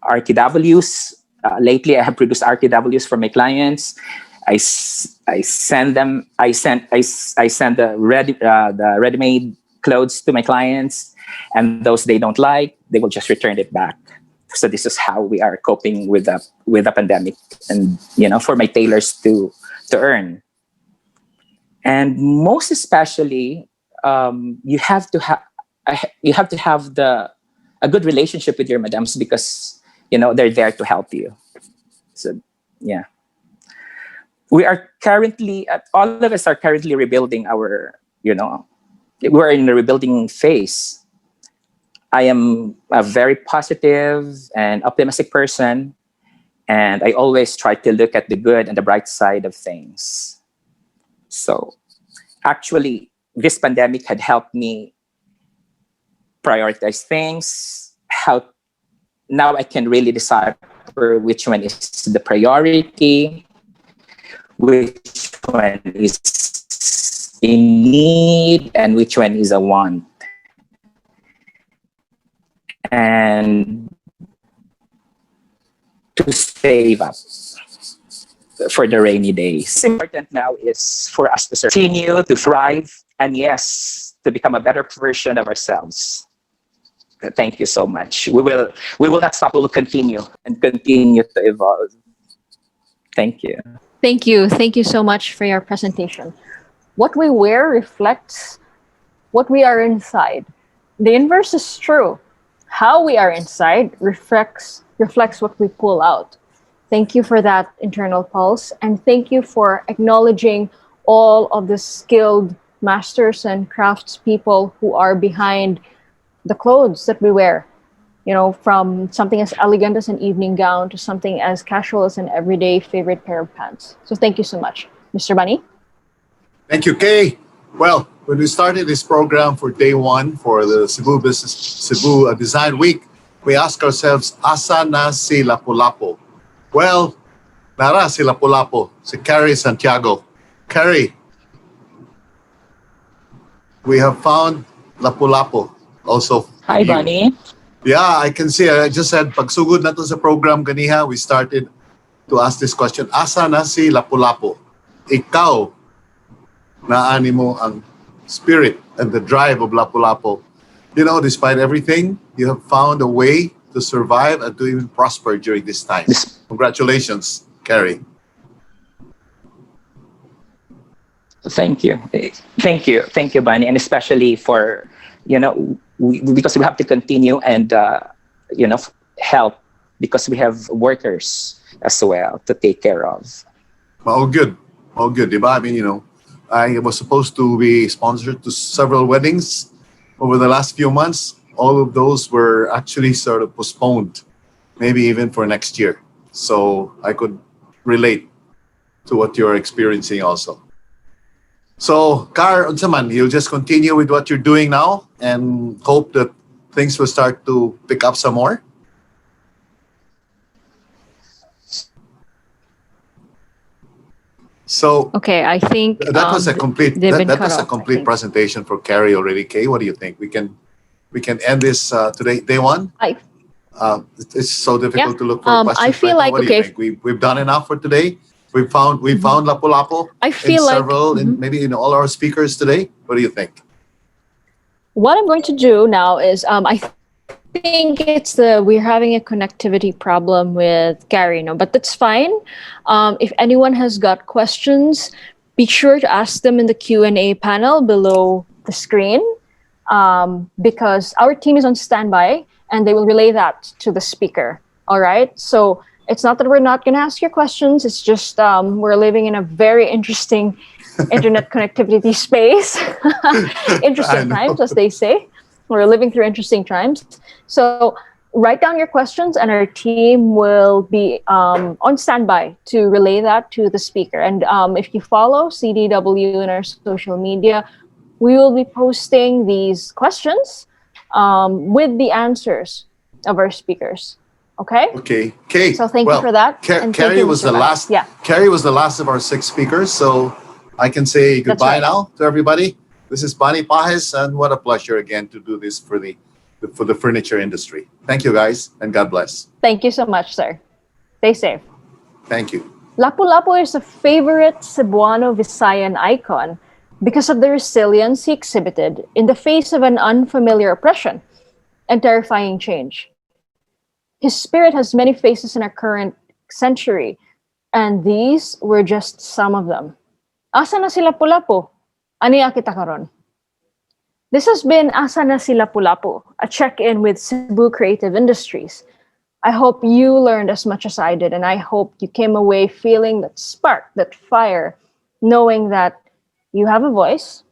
S19: RTWs. Lately, I have produced RTWs for my clients. I send the ready-made clothes to my clients, and those they don't like, they will just return it back. So this is how we are coping with the pandemic, and for my tailors to earn. And most especially, you have to have a good relationship with your madams, because they're there to help you. So yeah, we are currently, all of us are currently rebuilding our, we're in a rebuilding phase. I am a very positive and optimistic person, and I always try to look at the good and the bright side of things. So actually, this pandemic had helped me prioritize things. Now I can really decipher which one is the priority, which one is a need, and which one is a want. And to save up for the rainy days. What's important now is for us to continue to thrive, and yes, to become a better version of ourselves. Thank you so much. We will not stop. We will continue to evolve. Thank you.
S10: Thank you so much for your presentation. What we wear reflects what we are inside. The inverse is true. How we are inside reflects what we pull out. Thank you for that internal pulse. And thank you for acknowledging all of the skilled masters and craftspeople who are behind the clothes that we wear. You know, from something as elegant as an evening gown to something as casual as an everyday favorite pair of pants. So thank you so much. Mr. Bunny?
S15: Thank you, Kay. Well, when we started this program for day one for the Cebu Design Week, we asked ourselves, Asa Na Si Lapulapu? Well, nara si Lapulapu, si Cary Santiago. Cary, we have found Lapulapu also.
S19: Hi, Bunny.
S15: Yeah, I can see. I just said, pagsugod na to sa program kaniha, we started to ask this question, Asa na si Lapulapu? Ikaw, naani mo ang spirit and the drive of Lapu-Lapu. You know, despite everything, you have found a way to survive and to even prosper during this time. Congratulations, Cary.
S19: Thank you. Thank you, Bunny. And especially for, because we have to continue and, help because we have workers as well to take care of.
S15: All good. All good, diba? I mean, I was supposed to be sponsored to several weddings over the last few months. All of those were actually sort of postponed, maybe even for next year. So I could relate to what you're experiencing also. So, Car, unsaman, you'll just continue with what you're doing now and hope that things will start to pick up some more? So
S10: okay, I think
S15: that was a complete presentation for Cary already. Kay, what do you think? We can end this today, day one. It's so difficult to look for questions.
S10: I feel
S15: right
S10: like
S15: now. What do you think? We've done enough for today. We found Lapu-Lapu.
S10: I feel like
S15: maybe in all our speakers today. What do you think?
S10: What I'm going to do now is I think we're having a connectivity problem with Cary, but that's fine. If anyone has got questions, be sure to ask them in the Q&A panel below the screen, because our team is on standby and they will relay that to the speaker. All right. So it's not that we're not going to ask your questions. It's just we're living in a very interesting internet connectivity space. Interesting times, as they say. We're living through interesting times. So write down your questions and our team will be on standby to relay that to the speaker. And if you follow CDW in our social media, we will be posting these questions with the answers of our speakers. Okay?
S15: Okay. Okay.
S10: So thank you for that.
S15: Cary was the last.
S10: Yeah.
S15: Cary was the last of our 6 speakers. So I can say goodbye now to everybody. This is Bunny Pajes, and what a pleasure again to do this for the furniture industry. Thank you, guys, and God bless.
S10: Thank you so much, sir. Stay safe.
S15: Thank you.
S10: Lapu-Lapu is a favorite Cebuano Visayan icon because of the resiliency exhibited in the face of an unfamiliar oppression and terrifying change. His spirit has many faces in our current century, and these were just some of them. Asa na si Lapu-Lapu? Aniya kita karon? This has been Asa Na Si Lapulapu, a check-in with Cebu Creative Industries. I hope you learned as much as I did, and I hope you came away feeling that spark, that fire, knowing that you have a voice,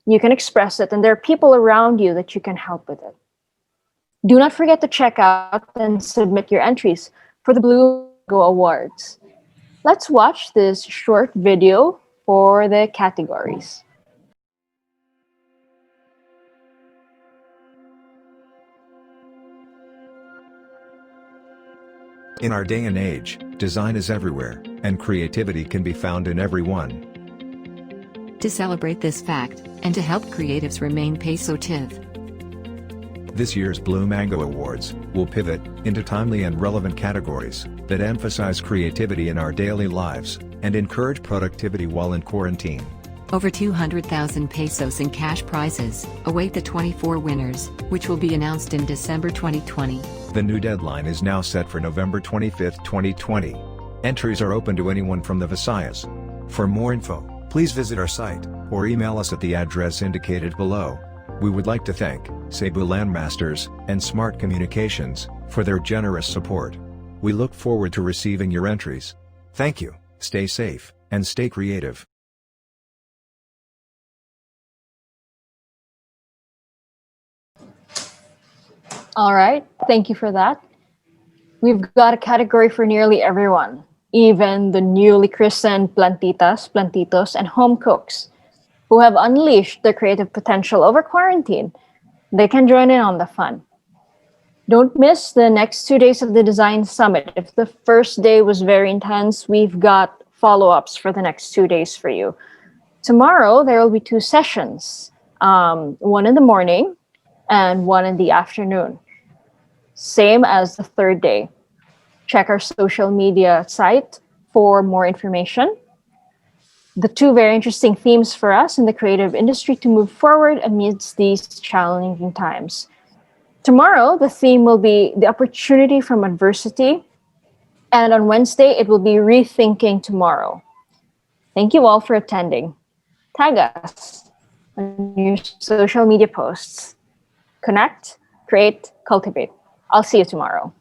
S10: you can express it, and there are people around you that you can help with it. Do not forget to check out and submit your entries for the Blue Go Awards. Let's watch this short video for the categories.
S21: In our day and age, design is everywhere, and creativity can be found in everyone.
S22: To celebrate this fact, and to help creatives remain positive,
S21: This year's Blue Mango Awards will pivot into timely and relevant categories that emphasize creativity in our daily lives and encourage productivity while in quarantine.
S22: over 200,000 pesos in cash prizes await the 24 winners, which will be announced in December 2020.
S21: The new deadline is now set for November 25, 2020. Entries are open to anyone from the Visayas. For more info, please visit our site or email us at the address indicated below. We would like to thank Cebu Landmasters and Smart Communications for their generous support. We look forward to receiving your entries. Thank you, stay safe, and stay creative.
S10: All right, thank you for that. We've got a category for nearly everyone, even the newly christened plantitas, plantitos, and home cooks who have unleashed their creative potential over quarantine. They can join in on the fun. Don't miss the next 2 days of the Design Summit. If the first day was very intense, we've got follow-ups for the next 2 days for you. Tomorrow, there will be 2 sessions, one in the morning and one in the afternoon. Same as the third day. Check our social media site for more information. The 2 very interesting themes for us in the creative industry to move forward amidst these challenging times. Tomorrow, the theme will be the opportunity from adversity. And on Wednesday, it will be rethinking tomorrow. Thank you all for attending. Tag us on your social media posts. Connect, create, cultivate. I'll see you tomorrow.